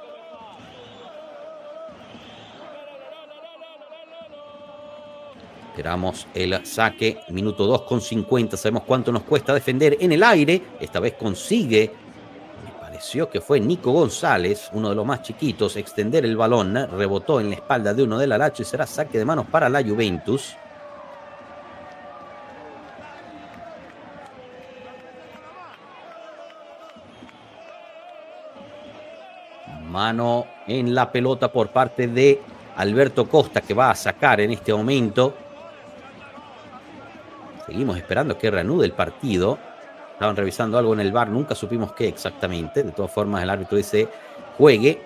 Esperamos el saque, minuto 2:50. Sabemos cuánto nos cuesta defender en el aire. Esta vez consigue, me pareció que fue Nico González, uno de los más chiquitos, extender el balón. Rebotó en la espalda de uno de la Lazio y será saque de manos para la Juventus. Mano en la pelota por parte de Alberto Costa, que va a sacar en este momento. Seguimos esperando que reanude el partido. Estaban revisando algo en el VAR, nunca supimos qué exactamente. De todas formas, el árbitro dice juegue.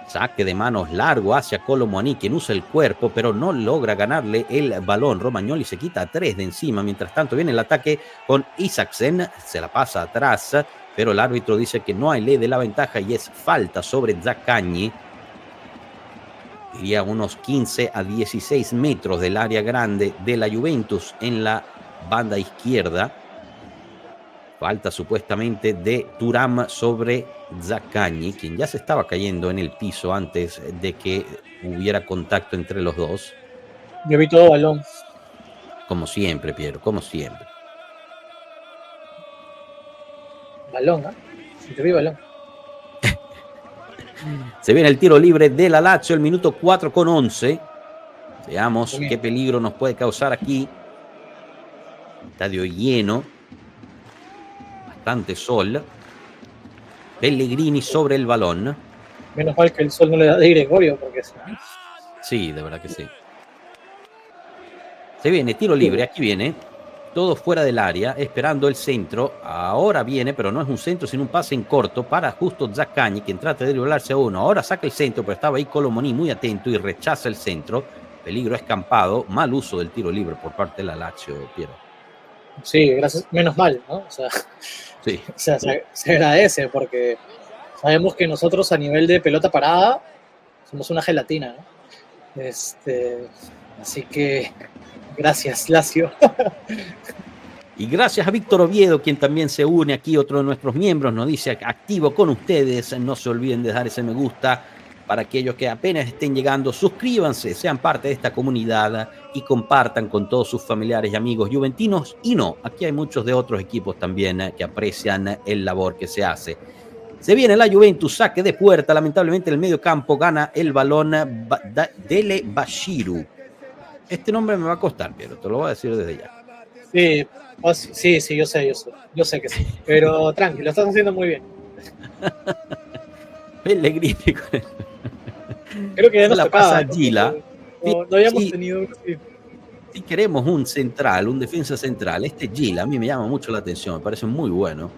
Saque de manos largo hacia Kolo Muani, quien usa el cuerpo, pero no logra ganarle el balón. Romagnoli se quita a 3 de encima. Mientras tanto viene el ataque con Isaksen. Se la pasa atrás, pero el árbitro dice que no hay ley de la ventaja y es falta sobre Zaccagni. Diría unos 15 a 16 metros del área grande de la Juventus en la banda izquierda. Falta supuestamente de Thuram sobre Zaccagni, quien ya se estaba cayendo en el piso antes de que hubiera contacto entre los dos. Yo vi todo balón. Como siempre, Piero, como siempre. Balón, ¿eh? Yo vi balón. Se viene el tiro libre de la Lazio, el minuto 4:11. Veamos qué peligro nos puede causar aquí. Estadio lleno. Bastante sol. Pellegrini sobre el balón. Menos mal que el sol no le da de Gregorio, porque sí, de verdad que sí. Se viene tiro libre, aquí viene. Todo fuera del área, esperando el centro. Ahora viene, pero no es un centro, sino un pase en corto para justo Zaccagni, quien trata de driblarse a uno. Ahora saca el centro, pero estaba ahí Kolo Muani muy atento y rechaza el centro. Peligro escampado. Mal uso del tiro libre por parte de la Lazio, Piero. Sí, gracias. Menos mal, ¿no? O sea, sí. O sea, se agradece porque sabemos que nosotros a nivel de pelota parada somos una gelatina, ¿no? Así que gracias, Lazio. Y gracias a Víctor Oviedo, quien también se une aquí, otro de nuestros miembros, nos dice activo con ustedes. No se olviden de dar ese me gusta. Para aquellos que apenas estén llegando, suscríbanse, sean parte de esta comunidad y compartan con todos sus familiares y amigos juventinos. Y no, aquí hay muchos de otros equipos también que aprecian el labor que se hace. Se viene la Juventus, saque de puerta, lamentablemente en el medio campo gana el balón Dele Bashiru. Este nombre me va a costar, Piero, te lo voy a decir desde ya. Sí, yo sé que sí, pero tranquilo, lo estás haciendo muy bien. Pellegrini. Creo que ya nos la tocaba, pasa Gila. no habíamos tenido uno así. Si queremos un central, un defensa central, este Gila a mí me llama mucho la atención, me parece muy bueno,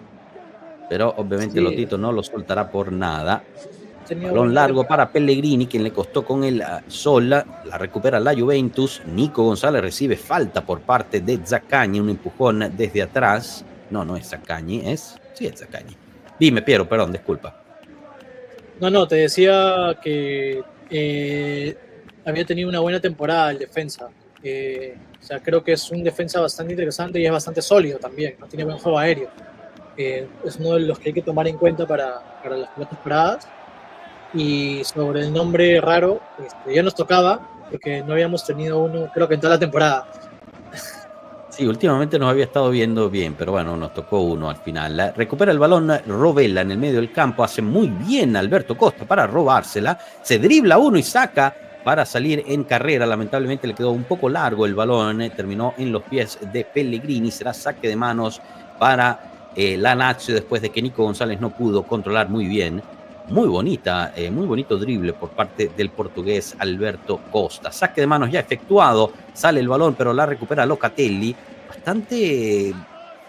pero obviamente Lotito no lo soltará por nada. Balón largo para Pellegrini, quien le costó con el Sol, la recupera la Juventus. Nico González recibe falta por parte de Zaccagni, un empujón desde atrás. No es Zaccagni, sí es Zaccagni. Dime, Piero, perdón, disculpa. No, te decía que había tenido una buena temporada el defensa. O sea, creo que es un defensa bastante interesante y es bastante sólido también, ¿no? Tiene buen juego aéreo. Es uno de los que hay que tomar en cuenta para las pelotas paradas. Y sobre el nombre raro, ya nos tocaba, porque no habíamos tenido uno, creo que en toda la temporada. Sí, últimamente nos había estado viendo bien, pero bueno, nos tocó uno al final. Recupera el balón Rovella en el medio del campo, hace muy bien Alberto Costa para robársela, se dribla uno y saca para salir en carrera. Lamentablemente le quedó un poco largo el balón, terminó en los pies de Pellegrini, será saque de manos para la Lazio después de que Nico González no pudo controlar muy bien. Muy bonita, muy bonito drible por parte del portugués Alberto Costa. Saque de manos ya efectuado, sale el balón, pero la recupera Locatelli. Bastante,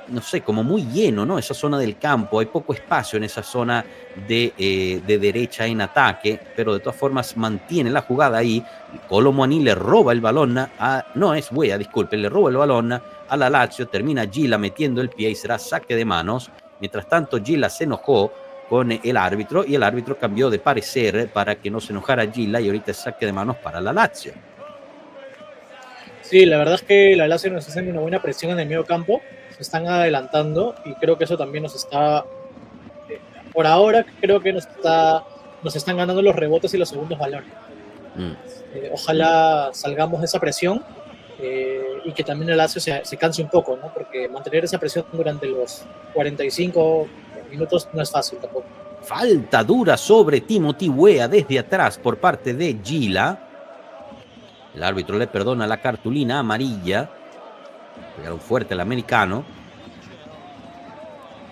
no sé, como muy lleno, ¿no? Esa zona del campo, hay poco espacio en esa zona de derecha en ataque, pero de todas formas mantiene la jugada ahí. Kolo Muani le roba el balón le roba el balón a la Lazio, termina Gila metiendo el pie y será saque de manos. Mientras tanto, Gila se enojó con el árbitro y el árbitro cambió de parecer para que no se enojara Gila y ahorita es saque de manos para la Lazio. Sí, la verdad es que la Lazio nos está haciendo una buena presión en el medio campo, se están adelantando y creo que eso también nos está, por ahora creo que nos están ganando los rebotes y los segundos balones. Ojalá salgamos de esa presión y que también el Lazio se canse un poco, ¿no? Porque mantener esa presión durante los 45 minutos no es fácil tampoco. Falta dura sobre Timothy Weah desde atrás por parte de Gila. El árbitro le perdona la cartulina amarilla. Pegaron fuerte el americano.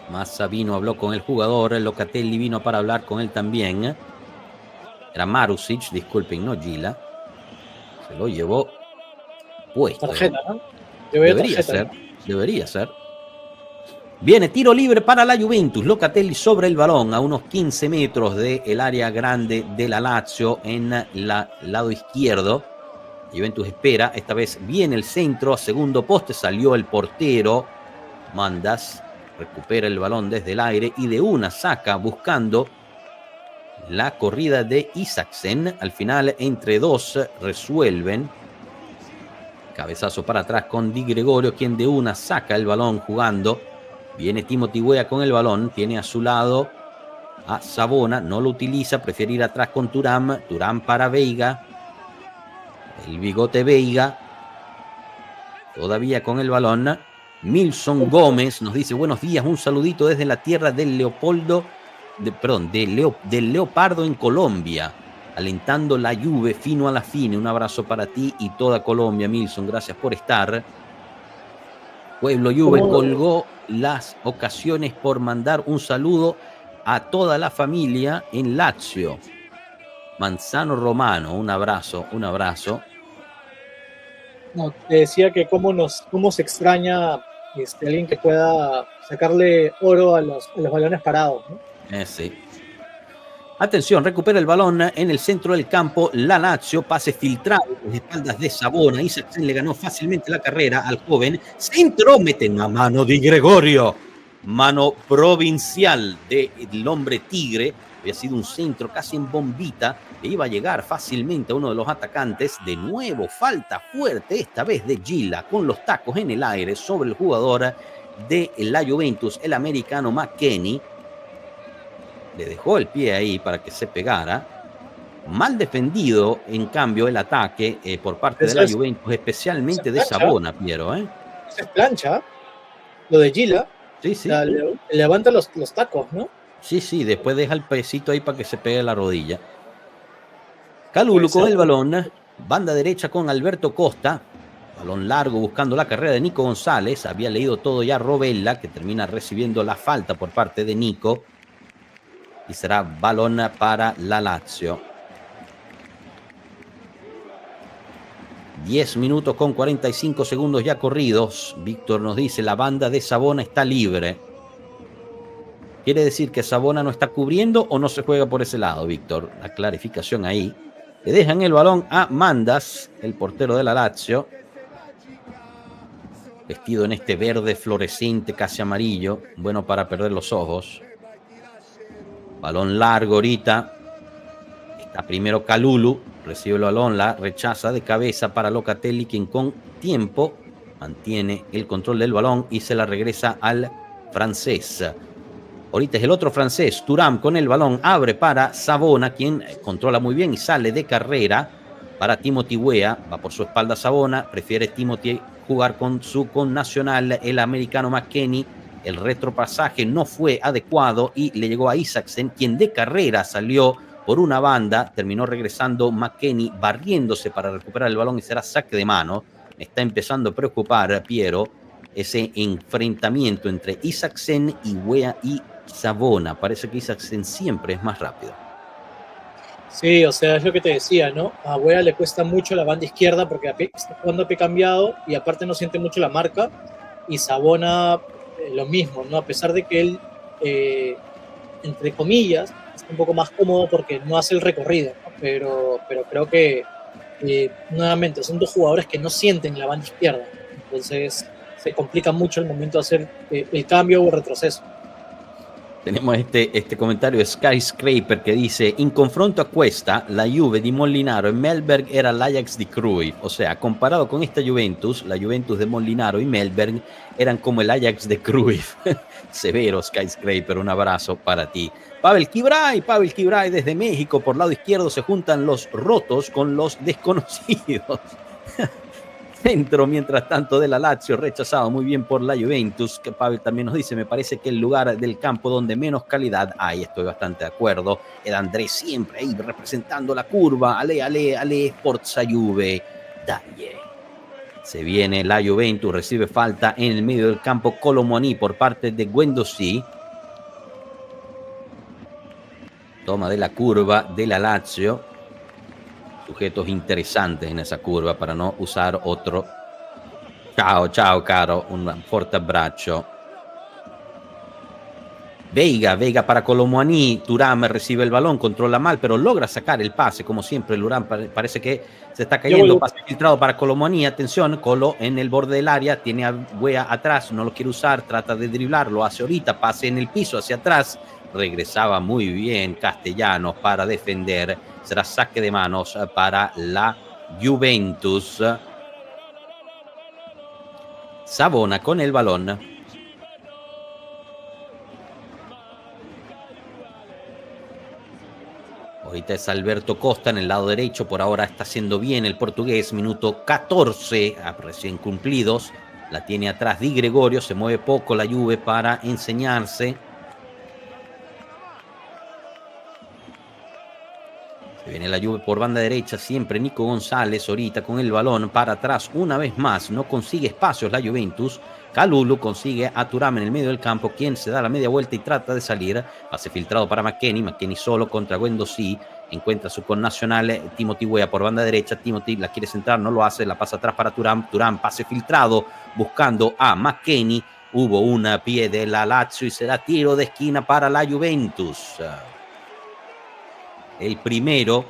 Massa vino, habló con el jugador. Locatelli vino para hablar con él también. Era Marusic, disculpen, no Gila. Se lo llevó puesto. Tarjeta, ¿no? Debería ser. Viene tiro libre para la Juventus. Locatelli sobre el balón a unos 15 metros del área grande de la Lazio en el lado izquierdo. Juventus espera, esta vez viene el centro, a segundo poste, salió el portero. Mandas recupera el balón desde el aire y de una saca buscando la corrida de Isaksen. Al final, entre dos, resuelven. Cabezazo para atrás con Di Gregorio, quien de una saca el balón jugando. Viene Timothy Weah con el balón, tiene a su lado a Savona, no lo utiliza, prefiere ir atrás con Thuram. Thuram para Veiga. El bigote Veiga. Todavía con el balón. Milson Gómez nos dice buenos días, un saludito desde la tierra del del Leopardo en Colombia. Alentando la Juve fino a la fine. Un abrazo para ti y toda Colombia, Milson. Gracias por estar. Pueblo Juve colgó las ocasiones por mandar un saludo a toda la familia en Lazio. Manzano Romano, un abrazo. No, te decía que cómo se extraña alguien que pueda sacarle oro a los balones parados, ¿no? Sí. Atención, recupera el balón en el centro del campo. La Lazio, pase filtrado de espaldas de Savona. Isaksen le ganó fácilmente la carrera al joven. Centro, mete una mano Di Gregorio. Mano provincial del hombre tigre. Había sido un centro casi en bombita. E iba a llegar fácilmente a uno de los atacantes. De nuevo, falta fuerte, esta vez de Gila, con los tacos en el aire sobre el jugador de la Juventus, el americano McKennie. Le dejó el pie ahí para que se pegara. Mal defendido, en cambio, el ataque por parte de la Juventus, especialmente de Savona, Piero. Esa es plancha, lo de Gila. Sí. Levanta los tacos, ¿no? Sí, después deja el pesito ahí para que se pegue la rodilla. Puede Kalulu con ser. el balón, banda derecha con Alberto Costa, balón largo buscando la carrera de Nico González, había leído todo ya Robella, que termina recibiendo la falta por parte de Nico, y será balón para la Lazio. 10 minutos con 45 segundos ya corridos. Víctor nos dice, la banda de Savona está libre. ¿Quiere decir que Savona no está cubriendo o no se juega por ese lado, Víctor? La clarificación ahí. Le dejan el balón a Mandas, el portero de la Lazio, vestido en este verde fluorescente, casi amarillo, bueno para perder los ojos. Balón largo ahorita. Está primero Kalulu, recibe el balón, la rechaza de cabeza para Locatelli, quien con tiempo mantiene el control del balón y se la regresa al francés. Ahorita es el otro francés, Thuram con el balón, abre para Savona, quien controla muy bien y sale de carrera para Timothy Weah. Va por su espalda Savona, prefiere Timothy jugar con su connacional, el americano McKennie. El retropasaje no fue adecuado y le llegó a Isaksen, quien de carrera salió por una banda, terminó regresando McKennie, barriéndose para recuperar el balón y será saque de mano. Me está empezando a preocupar, Piero, ese enfrentamiento entre Isaksen y Weah y Savona. Parece que Isaksen siempre es más rápido. Sí, o sea, es lo que te decía, ¿no? A Weah le cuesta mucho la banda izquierda porque está jugando a pie cambiado y aparte no siente mucho la marca. Y Savona, lo mismo, ¿no? A pesar de que él, entre comillas, está un poco más cómodo porque no hace el recorrido, ¿no? Pero creo que, nuevamente, son dos jugadores que no sienten la banda izquierda. Entonces, se complica mucho el momento de hacer el cambio o el retroceso. Tenemos este comentario de Skyscraper que dice: in confronto a questa, la Juve di Molinaro e Mellberg era l'Ajax di Cruyff. O sea, comparado con esta Juventus, la Juventus de Molinaro y Mellberg eran como el Ajax de Cruyff. Severo, Skyscraper, un abrazo para ti. Pavel Kibray desde México, por lado izquierdo se juntan los rotos con los desconocidos. Centro, mientras tanto, de la Lazio, rechazado muy bien por la Juventus. Que Pavel también nos dice, me parece que el lugar del campo donde menos calidad hay, estoy bastante de acuerdo. El Andrés siempre ahí representando la curva. Ale, Forza Juve. Dale. Se viene la Juventus, recibe falta en el medio del campo Colomoni por parte de Guendouzi. Toma de la curva de la Lazio. Sujetos interesantes en esa curva para no usar otro. Ciao caro, un forte abbraccio. Veiga para Colomboani. Thuram recibe el balón, controla mal, pero logra sacar el pase, como siempre. Thuram parece que se está cayendo. Pase filtrado para Colomboani. Atención, Colo en el borde del área, tiene a Weah atrás, no lo quiere usar, trata de driblar, lo hace ahorita, pase en el piso hacia atrás. Regresaba muy bien Castellanos para defender. Será saque de manos para la Juventus. Savona con el balón. Ahorita es Alberto Costa en el lado derecho. Por ahora está haciendo bien el portugués. Minuto 14, recién cumplidos. La tiene atrás Di Gregorio. Se mueve poco la Juve para enseñarse. Se viene la Juve por banda derecha. Siempre Nico González ahorita con el balón para atrás. Una vez más no consigue espacios la Juventus. Kalulu consigue a Thuram en el medio del campo, quien se da la media vuelta y trata de salir. Pase filtrado para McKennie solo contra Guendouzi. Encuentra su connacional Timothy Weah por banda derecha. Timothy la quiere centrar, no lo hace, la pasa atrás para Thuram. Thuram, pase filtrado buscando a McKennie. Hubo una pie de la Lazio y será tiro de esquina para la Juventus. El primero,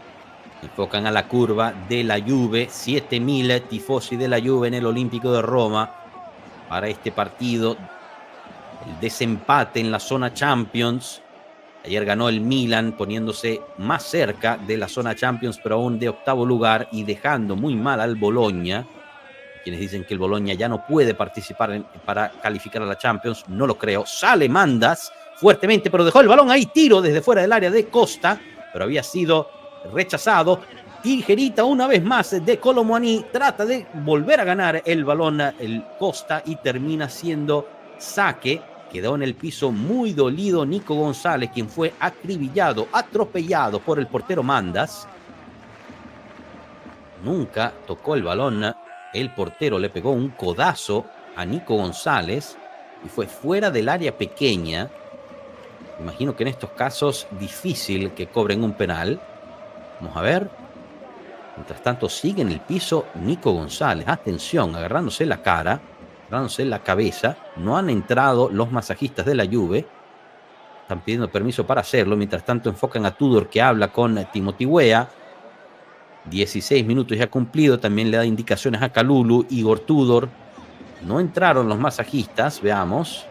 enfocan a la curva de la Juve, 7.000 tifosi de la Juve en el Olímpico de Roma para este partido. El desempate en la zona Champions. Ayer ganó el Milan poniéndose más cerca de la zona Champions, pero aún de octavo lugar y dejando muy mal al Bologna. Quienes dicen que el Bologna ya no puede participar para calificar a la Champions, no lo creo. Sale Mandas fuertemente, pero dejó el balón ahí, tiro desde fuera del área de Costa, pero había sido rechazado. Tijerita una vez más de Colomboani, trata de volver a ganar el balón el Costa y termina siendo saque Quedó en el piso muy dolido Nico González, quien fue acribillado, atropellado por el portero Mandas. Nunca tocó el balón. El portero le pegó un codazo a Nico González y fue fuera del área pequeña. Imagino que en estos casos difícil que cobren un penal. Vamos a ver. Mientras tanto sigue en el piso Nico González. Atención, agarrándose la cara, agarrándose la cabeza. No han entrado los masajistas de la Juve. Están pidiendo permiso para hacerlo. Mientras tanto enfocan a Tudor, que habla con Timothy Weah. 16 minutos ya cumplido. También le da indicaciones a Kalulu. Igor Tudor. No entraron los masajistas. Veamos.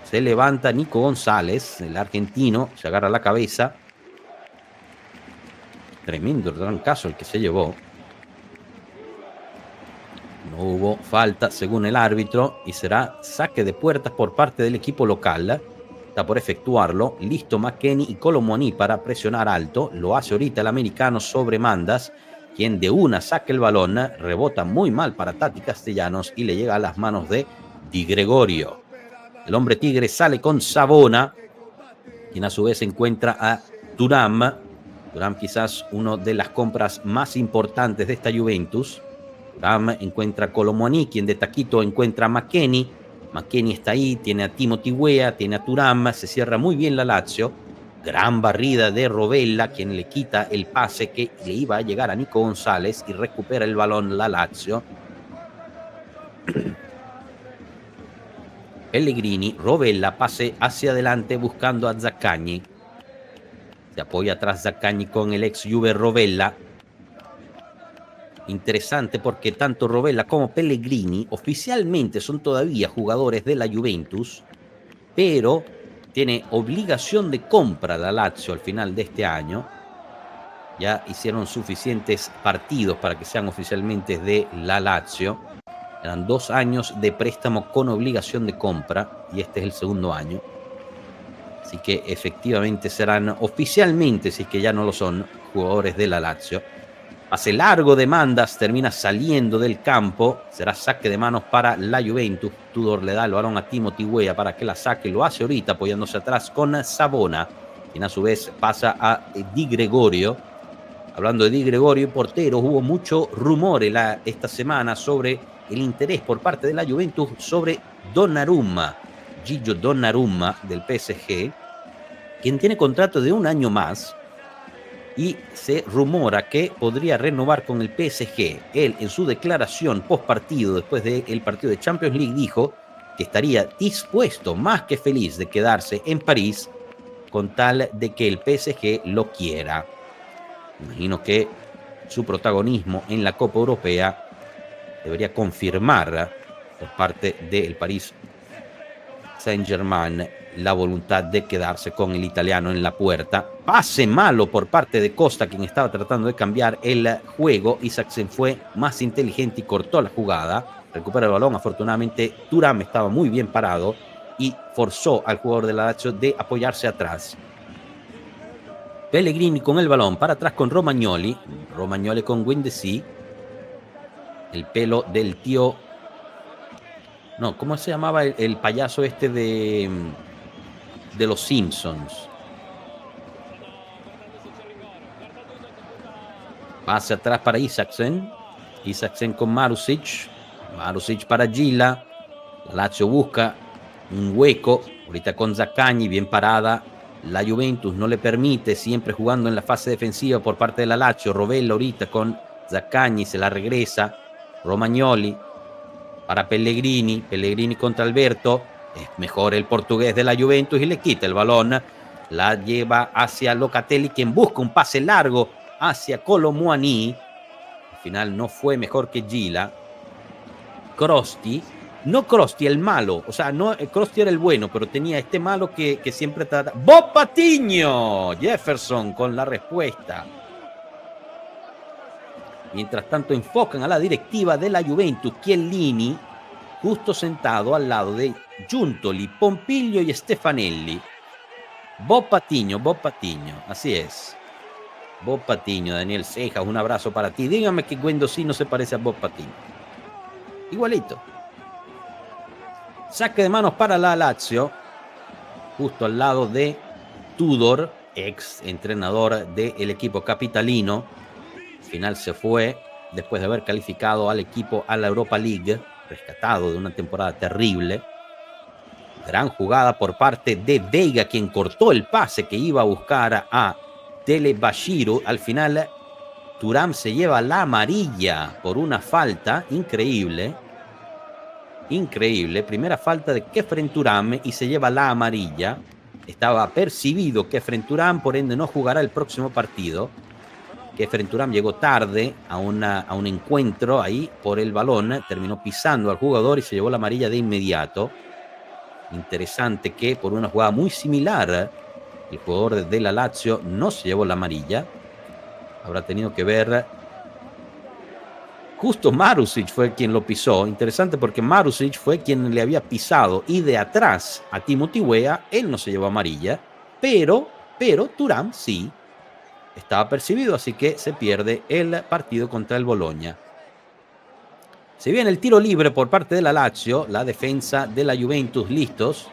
Se levanta Nico González, el argentino. Se agarra la cabeza. Tremendo trancazo el que se llevó. No hubo falta según el árbitro y será saque de puertas por parte del equipo local. Está por efectuarlo. Listo McKennie y Kolo Muani para presionar alto. Lo hace ahorita el americano sobre Mandas, quien de una saca el balón. Rebota muy mal para Tati Castellanos y le llega a las manos de Di Gregorio. El hombre tigre sale con Savona, quien a su vez encuentra a Thuram. Thuram quizás una de las compras más importantes de esta Juventus. Thuram encuentra a Kolo Muani, quien de taquito encuentra a McKennie. McKennie está ahí, tiene a Timothy Weah, tiene a Thuram, se cierra muy bien la Lazio. Gran barrida de Rovella, quien le quita el pase que le iba a llegar a Nico González y recupera el balón la Lazio. Pellegrini, Rovella, pase hacia adelante buscando a Zaccagni. Se apoya atrás Zaccagni con el ex Juve Rovella. Interesante porque tanto Rovella como Pellegrini oficialmente son todavía jugadores de la Juventus, pero tiene obligación de compra la Lazio al final de este año. Ya hicieron suficientes partidos para que sean oficialmente de la Lazio. Eran 2 años de préstamo con obligación de compra y este es el segundo año. Así que efectivamente serán oficialmente, si es que ya no lo son, jugadores de la Lazio. Pase largo de Mandas, termina saliendo del campo. Será saque de manos para la Juventus. Tudor le da el balón a Timothy Weah para que la saque. Lo hace ahorita apoyándose atrás con Savona, quien a su vez pasa a Di Gregorio. Hablando de Di Gregorio y porteros, hubo mucho rumor esta semana sobre el interés por parte de la Juventus sobre Donnarumma, Gigio Donnarumma del PSG, quien tiene contrato de 1 año más y se rumora que podría renovar con el PSG. Él, en su declaración post partido, después del partido de Champions League, dijo que estaría dispuesto, más que feliz, de quedarse en París con tal de que el PSG lo quiera. Imagino que su protagonismo en la Copa Europea debería confirmar por parte del Paris Saint-Germain la voluntad de quedarse con el italiano en la puerta. Pase malo por parte de Costa, quien estaba tratando de cambiar el juego. Isaksen fue más inteligente y cortó la jugada. Recupera el balón. Afortunadamente, Thuram estaba muy bien parado y forzó al jugador de la Lazio de apoyarse atrás. Pellegrini con el balón para atrás con Romagnoli. Romagnoli con Guendouzi. El pelo del tío... No, ¿cómo se llamaba el payaso este de los Simpsons? Pase atrás para Isaksen. Isaksen con Marusic. Marusic para Gila. La Lazio busca un hueco. Ahorita con Zaccagni, bien parada. La Juventus no le permite, siempre jugando en la fase defensiva por parte de la Lazio. Rovella ahorita con Zaccagni, se la regresa. Romagnoli para Pellegrini. Pellegrini contra Alberto. Es mejor el portugués de la Juventus y le quita el balón. La lleva hacia Locatelli, quien busca un pase largo hacia Kolo Muani. Al final no fue mejor que Gila. Crosti. No Crosti, el malo. O sea, no, Crosti era el bueno, pero tenía este malo que siempre trata. ¡Bob Patiño! Jefferson con la respuesta. Mientras tanto enfocan a la directiva de la Juventus, Chiellini, justo sentado al lado de Giuntoli, Pompilio y Stefanelli. Bob Patiño, así es. Bob Patiño, Daniel Cejas, un abrazo para ti. Dígame que Guendouzi no se parece a Bob Patiño. Igualito. Saque de manos para la Lazio. justo al lado de Tudor, ex entrenador del equipo capitalino. Al final se fue después de haber calificado al equipo a la Europa League, rescatado de una temporada terrible. Gran jugada por parte de Veiga, quien cortó el pase que iba a buscar a Delebashiru. Al final, Thuram se lleva la amarilla por una falta increíble. Increíble. Primera falta de Khéphren Thuram y se lleva la amarilla. Estaba percibido Khéphren Thuram, por ende no jugará el próximo partido. Khéphren Thuram llegó tarde a un encuentro ahí por el balón, terminó pisando al jugador y se llevó la amarilla de inmediato. Interesante que por una jugada muy similar el jugador de la Lazio no se llevó la amarilla. Habrá tenido que ver. Justo Marusic fue quien lo pisó. Interesante porque Marusic fue quien le había pisado y de atrás a Timothy Weah. Él no se llevó amarilla, pero Thuram sí estaba percibido, así que se pierde el partido contra el Bologna. Se viene el tiro libre por parte de la Lazio, la defensa de la Juventus, listos.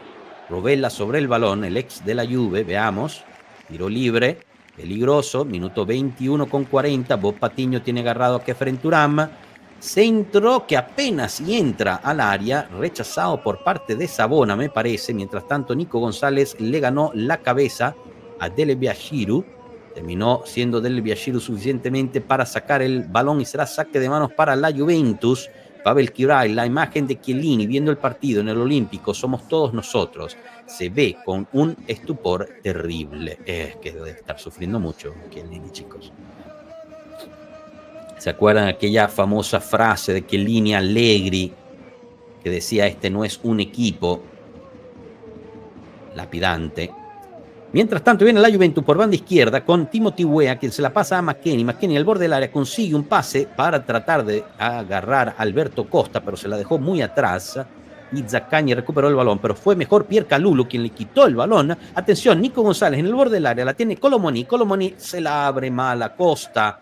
Rovella sobre el balón, el ex de la Juve, veamos. Tiro libre, peligroso, minuto 21 con 40. Bob Patiño tiene agarrado a Khéphren Thuram. Centro que apenas entra al área, rechazado por parte de Savona, me parece. Mientras tanto, Nico González le ganó la cabeza a Delebashiru. Terminó siendo Delebashiru suficientemente para sacar el balón y será saque de manos para la Juventus. Pavel Kirai, la imagen de Chiellini viendo el partido en el Olímpico, somos todos nosotros. Se ve con un estupor terrible. Es que debe estar sufriendo mucho Chiellini, chicos. ¿Se acuerdan aquella famosa frase de Chiellini Allegri que decía: este no es un equipo? Lapidante. Mientras tanto viene la Juventus por banda izquierda con Timothy Weah, quien se la pasa a McKennie. McKennie al borde del área consigue un pase para tratar de agarrar a Alberto Costa, pero se la dejó muy atrás. Y Zaccagni recuperó el balón, pero fue mejor Pierre Kalulu quien le quitó el balón. Atención, Nico González en el borde del área, la tiene Colomoni. Colomoni se la abre mal a Costa,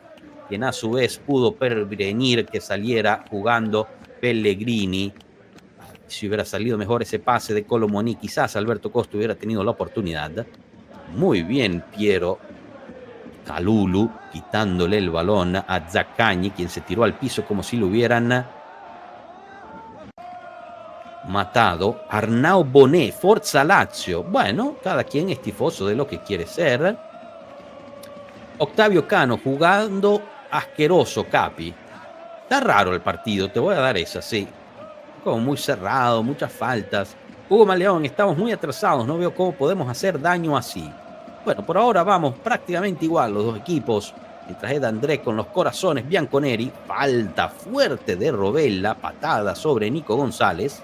quien a su vez pudo prevenir que saliera jugando Pellegrini. Si hubiera salido mejor ese pase de Colomoni, quizás Alberto Costa hubiera tenido la oportunidad. Muy bien Piero Kalulu quitándole el balón a Zaccagni, quien se tiró al piso como si lo hubieran matado. Arnau Bonet, Forza Lazio. Bueno, cada quien es tifoso de lo que quiere ser. Octavio Cano jugando asqueroso, Capi. Está raro el partido, te voy a dar esa, sí. Como muy cerrado, muchas faltas. Hugo Maleón, estamos muy atrasados, no veo cómo podemos hacer daño así. Bueno, por ahora vamos prácticamente igual los dos equipos. Mientras Ed André con los corazones bianconeri. Falta fuerte de Rovella, patada sobre Nico González.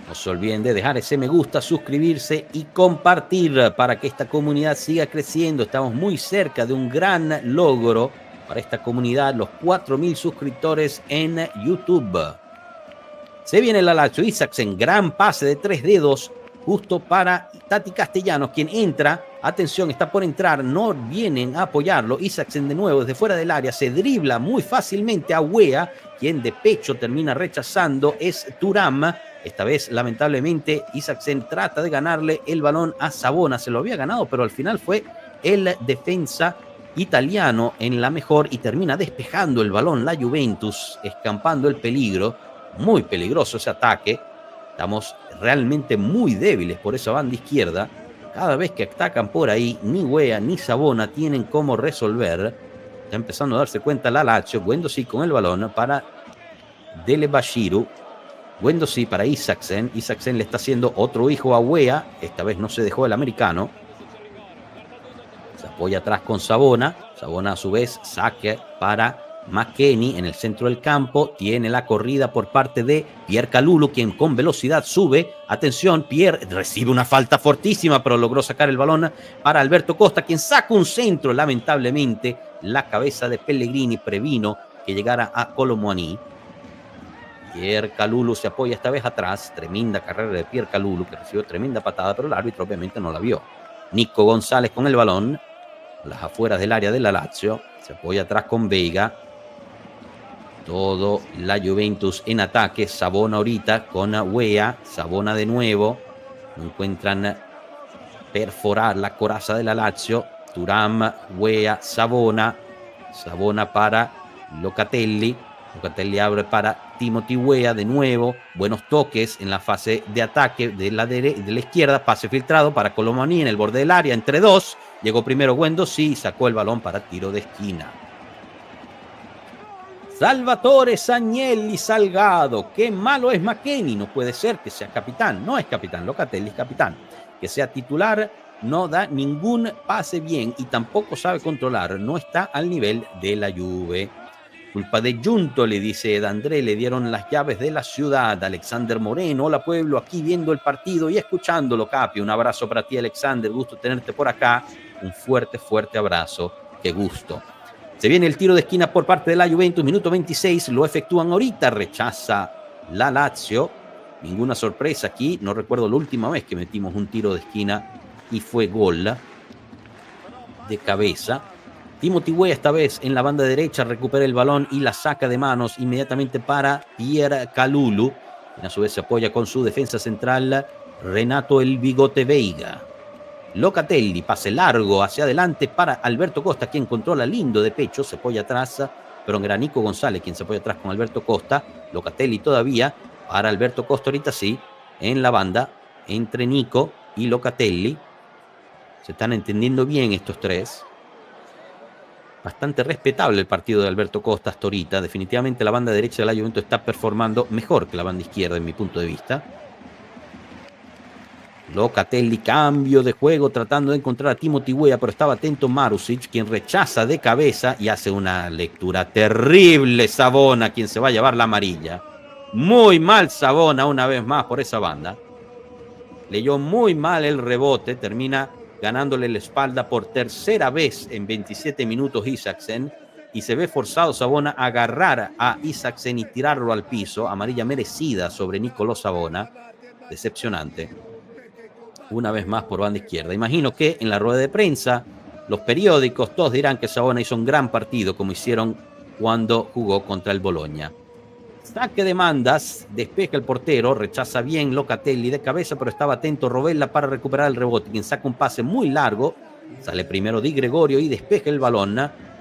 No se olviden de dejar ese me gusta, suscribirse y compartir para que esta comunidad siga creciendo. Estamos muy cerca de un gran logro para esta comunidad, los 4.000 suscriptores en YouTube. Se viene la Lazio. Isaksen, gran pase de 3 dedos justo para Tati Castellanos, quien entra. Atención, está por entrar, no vienen a apoyarlo. Isaksen de nuevo desde fuera del área, se dribla muy fácilmente a Weah, quien de pecho termina rechazando. Es Thuram. Esta vez, lamentablemente, Isaksen trata de ganarle el balón a Savona. Se lo había ganado, pero al final fue el defensa italiano en la mejor y termina despejando el balón la Juventus, escampando el peligro. Muy peligroso ese ataque. Estamos realmente muy débiles por esa banda izquierda. Cada vez que atacan por ahí, ni Weah ni Savona tienen cómo resolver. Está empezando a darse cuenta la Lazio. Guendouzi con el balón para Delebashiru. Guendouzi para Isaksen. Isaksen le está haciendo otro hijo a Weah. Esta vez no se dejó el americano. Se apoya atrás con Savona. Savona a su vez saque para McKennie en el centro del campo. Tiene la corrida por parte de Pierre Kalulu, quien con velocidad sube. Atención, Pierre recibe una falta fortísima, pero logró sacar el balón para Alberto Costa, quien saca un centro. Lamentablemente, la cabeza de Pellegrini previno que llegara a Colomoni. Pierre Kalulu se apoya esta vez atrás. Tremenda carrera de Pierre Kalulu, que recibió tremenda patada, pero el árbitro obviamente no la vio. Nico González con el balón. A las afueras del área de la Lazio. Se apoya atrás con Veiga. Todo la Juventus en ataque. Savona ahorita con Weah. Savona de nuevo. No encuentran perforar la coraza de la Lazio. Thuram, Weah, Savona. Savona para Locatelli. Locatelli abre para Timothy Weah de nuevo. Buenos toques en la fase de ataque de la izquierda. Pase filtrado para Colomani en el borde del área. Entre dos. Llegó primero Guendouzi y sacó el balón para tiro de esquina. Salvatore Agnelli Salgado. Qué malo es McKennie. No puede ser que sea capitán. No es capitán. Locatelli es capitán. Que sea titular no da ningún pase bien y tampoco sabe controlar. No está al nivel de la Juve. Culpa de Giunto, le dice D'André. Le dieron las llaves de la ciudad. Alexander Moreno. Hola pueblo, aquí viendo el partido y escuchándolo, Capi. Un abrazo para ti, Alexander. Gusto tenerte por acá. Un fuerte, fuerte abrazo. Qué gusto. Se viene el tiro de esquina por parte de la Juventus, minuto 26, lo efectúan ahorita, rechaza la Lazio. Ninguna sorpresa aquí, no recuerdo la última vez que metimos un tiro de esquina y fue gol de cabeza. Timothy Weah esta vez en la banda derecha recupera el balón y la saca de manos inmediatamente para Pierre Kalulu. Y a su vez se apoya con su defensa central Renato El Bigote Veiga. Locatelli, pase largo hacia adelante para Alberto Costa, quien controla lindo de pecho, se apoya atrás, pero era Nico González quien se apoya atrás con Alberto Costa. Locatelli todavía para Alberto Costa, ahorita sí, en la banda, entre Nico y Locatelli. Se están entendiendo bien estos tres. Bastante respetable el partido de Alberto Costa hasta ahorita. Definitivamente la banda derecha de la Juventus está performando mejor que la banda izquierda en mi punto de vista. Locatelli, cambio de juego, tratando de encontrar a Timothy Weah, pero estaba atento Marusic, quien rechaza de cabeza y hace una lectura terrible. Savona, quien se va a llevar la amarilla. Muy mal Savona una vez más por esa banda. Leyó muy mal el rebote, termina ganándole la espalda por tercera vez en 27 minutos Isaksen, y se ve forzado Savona a agarrar a Isaksen y tirarlo al piso. Amarilla merecida sobre Nicolò Savona. Decepcionante. Una vez más por banda izquierda. Imagino que en la rueda de prensa, los periódicos, todos dirán que Savona hizo un gran partido, como hicieron cuando jugó contra el Bologna. Saque de mandas, despeja el portero, rechaza bien Locatelli de cabeza, pero estaba atento Rovella para recuperar el rebote, quien saca un pase muy largo. Sale primero Di Gregorio y despeja el balón,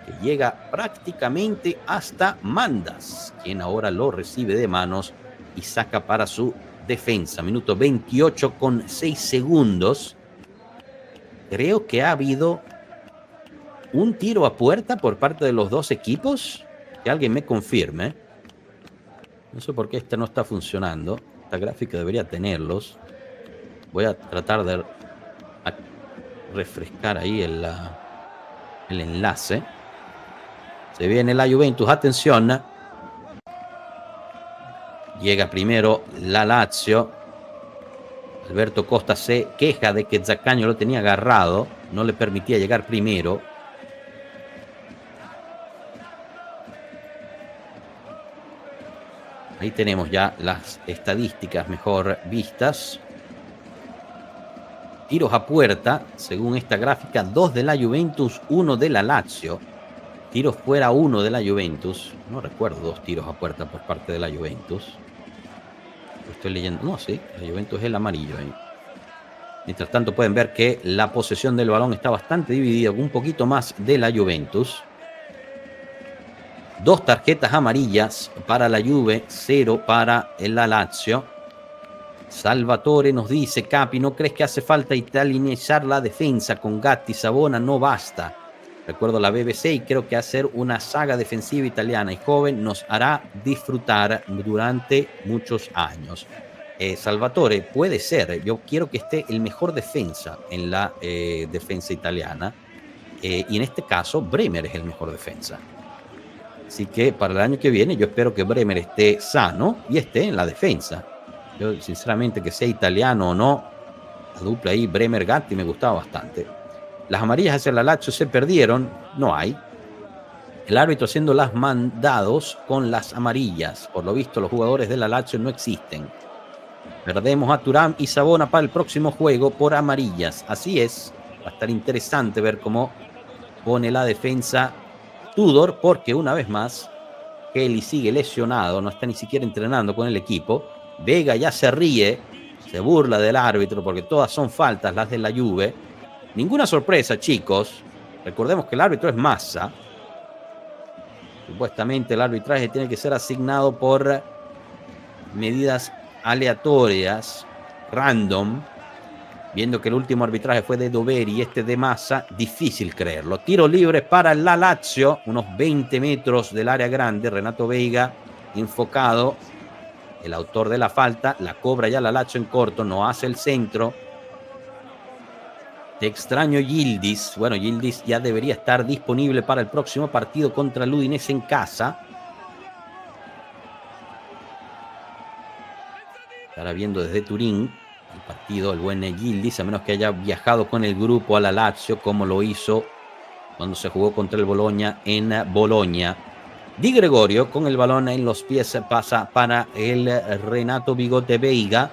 que llega prácticamente hasta Mandas, quien ahora lo recibe de manos y saca para su defensa. Minuto 28 con 6 segundos. Creo que ha habido un tiro a puerta por parte de los dos equipos. Que alguien me confirme. No sé por qué esta no está funcionando. Esta gráfica debería tenerlos. Voy a tratar de refrescar ahí el enlace. Se viene la Juventus. Atención. Llega primero la Lazio. Alberto Costa se queja de que Zaccagno lo tenía agarrado. No le permitía llegar primero. Ahí tenemos ya las estadísticas mejor vistas. Tiros a puerta, según esta gráfica, 2 de la Juventus, 1 de la Lazio. Tiros fuera, 1 de la Juventus. No recuerdo 2 tiros a puerta por parte de la Juventus. Estoy leyendo. No, sí, la Juventus es el amarillo ahí. Mientras tanto pueden ver que la posesión del balón está bastante dividida, un poquito más de la Juventus. 2 tarjetas amarillas para la Juve, 0 para la Lazio. Salvatore nos dice: Capi, ¿no crees que hace falta italianizar la defensa? Con Gatti, Savona no basta. Recuerdo la BBC y creo que hacer una saga defensiva italiana y joven nos hará disfrutar durante muchos años. Salvatore, puede ser. Yo quiero que esté el mejor defensa en la defensa italiana. Y en este caso, Bremer es el mejor defensa. Así que para el año que viene yo espero que Bremer esté sano y esté en la defensa. Yo sinceramente, que sea italiano o no, la dupla ahí Bremer-Gatti me gustaba bastante. Las amarillas hacia la Lazio se perdieron, no hay. El árbitro haciendo las mandados con las amarillas. Por lo visto los jugadores de la Lazio no existen. Perdemos a Thuram y Savona para el próximo juego por amarillas. Así es, va a estar interesante ver cómo pone la defensa Tudor, porque una vez más Kelly sigue lesionado, no está ni siquiera entrenando con el equipo. Vega ya se ríe, se burla del árbitro porque todas son faltas las de la Juve. Ninguna sorpresa, chicos. Recordemos que el árbitro es Massa. Supuestamente el arbitraje tiene que ser asignado por medidas aleatorias, random. Viendo que el último arbitraje fue de Doveri y este de Massa, difícil creerlo. Tiro libre para la Lazio, unos 20 metros del área grande. Renato Veiga enfocado, el autor de la falta, la cobra ya la Lazio en corto, no hace el centro. Te extraño, Yildiz. Bueno, Yildiz ya debería estar disponible para el próximo partido contra el Udinese en casa. Estará viendo desde Turín el partido el buen Yildiz, a menos que haya viajado con el grupo a la Lazio, como lo hizo cuando se jugó contra el Bologna en Bologna. Di Gregorio con el balón en los pies pasa para el Renato Bigote Veiga.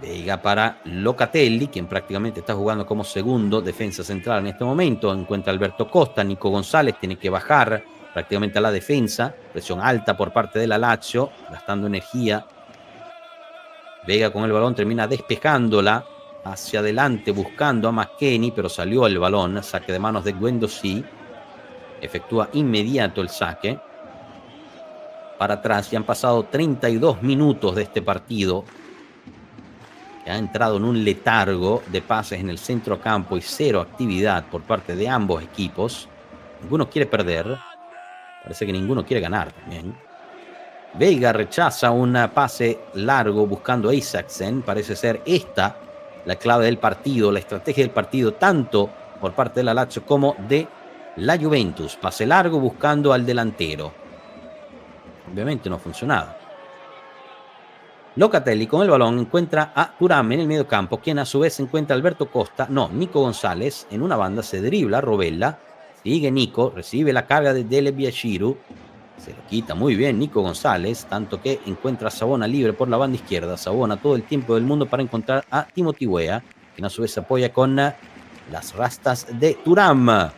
Veiga para Locatelli, quien prácticamente está jugando como segundo defensa central en este momento. Encuentra Alberto Costa, Nico González tiene que bajar prácticamente a la defensa. Presión alta por parte de la Lazio, gastando energía. Veiga con el balón termina despejándola hacia adelante, buscando a McKennie, pero salió el balón. Saque de manos de Guendouzi. Efectúa inmediato el saque. Para atrás, ya han pasado 32 minutos de este partido, que ha entrado en un letargo de pases en el centro campo y cero actividad por parte de ambos equipos. Ninguno quiere perder. Parece que ninguno quiere ganar también. Veiga rechaza un pase largo buscando a Isaksen. Parece ser esta la clave del partido, la estrategia del partido, tanto por parte de la Lazio como de la Juventus. Pase largo buscando al delantero. Obviamente no ha funcionado. Locatelli con el balón encuentra a Thuram en el medio campo, quien a su vez encuentra a Alberto Costa. No, Nico González en una banda se dribla a Rovella. Sigue Nico, recibe la carga de Dele Biashiru. Se lo quita muy bien Nico González, tanto que encuentra a Savona libre por la banda izquierda. Savona todo el tiempo del mundo para encontrar a Timothy Weah, quien a su vez se apoya con las rastas de Thuram.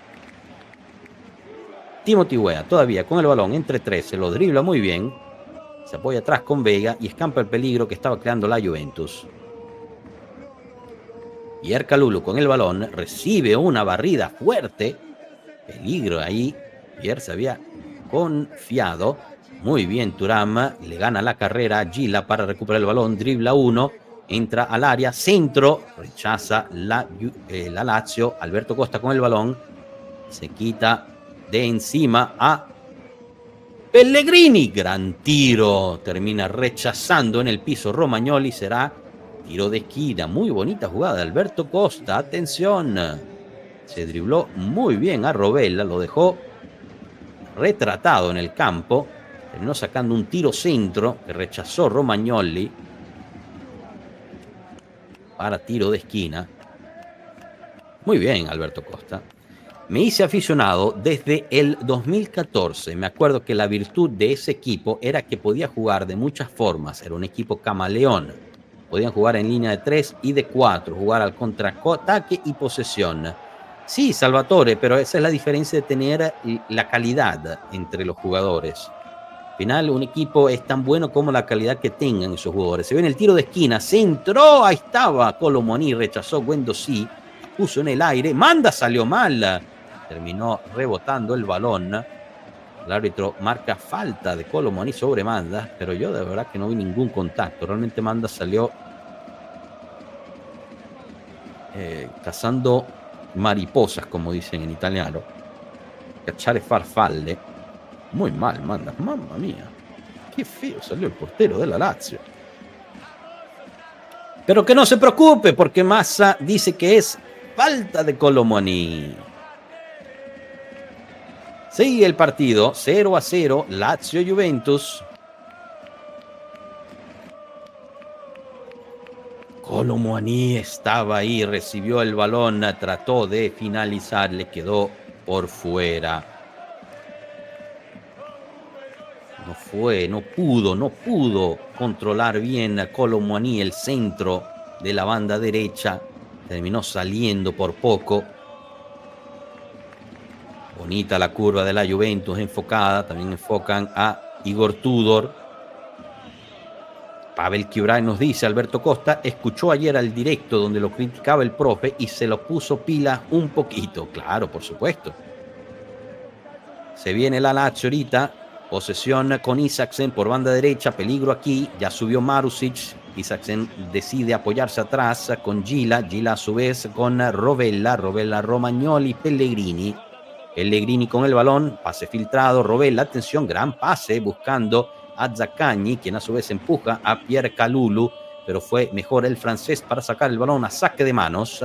Timothy Weah todavía con el balón entre tres, se lo dribla muy bien. Se apoya atrás con Vega y escampa el peligro que estaba creando la Juventus. Pierre Kalulu con el balón recibe una barrida fuerte. Peligro ahí. Pierre se había confiado. Muy bien Thuram. Le gana la carrera a Gila para recuperar el balón. Dribla uno. Entra al área. Centro. Rechaza la Lazio. Alberto Costa con el balón. Se quita de encima a Pellegrini. Gran tiro. Termina rechazando en el piso Romagnoli. Será tiro de esquina. Muy bonita jugada de Alberto Costa. Atención. Se dribló muy bien a Rovella. Lo dejó retratado en el campo. Terminó sacando un tiro centro que rechazó Romagnoli para tiro de esquina. Muy bien Alberto Costa. Me hice aficionado desde el 2014. Me acuerdo que la virtud de ese equipo era que podía jugar de muchas formas. Era un equipo camaleón. Podían jugar en línea de 3 y de 4. Jugar al contraataque y posesión. Sí, Salvatore, pero esa es la diferencia de tener la calidad entre los jugadores. Al final, un equipo es tan bueno como la calidad que tengan esos jugadores. Se ve en el tiro de esquina. Centró. Ahí estaba Kolo Muani. Rechazó Guendouzi. Puso en el aire. Manda salió mal. Terminó rebotando el balón. El árbitro marca falta de Kolo Muani sobre Manda, pero yo de verdad que no vi ningún contacto. Realmente Manda salió cazando mariposas, como dicen en italiano. Cacciare farfalle. Muy mal Manda. Mamma mía. Qué feo salió el portero de la Lazio. Pero que no se preocupe, porque Massa dice que es falta de Kolo Muani. Sigue el partido 0-0, Lazio-Juventus. Kolo Muani estaba ahí, recibió el balón, trató de finalizar, le quedó por fuera. No pudo controlar bien a Kolo Muani el centro de la banda derecha. Terminó saliendo por poco. Bonita la curva de la Juventus enfocada. También enfocan a Igor Tudor. Pavel Kibray nos dice, Alberto Costa escuchó ayer al directo donde lo criticaba el profe y se lo puso pila un poquito. Claro, por supuesto. Se viene la Lazio ahorita. Posesión con Isaksen por banda derecha. Peligro aquí. Ya subió Marusic. Isaksen decide apoyarse atrás con Gila. Gila a su vez con Rovella. Rovella, Romagnoli, Pellegrini. Pellegrini con el balón. Pase filtrado. Rovella, atención, gran pase buscando a Zaccagni, quien a su vez empuja a Pierre Kalulu, pero fue mejor el francés para sacar el balón a saque de manos.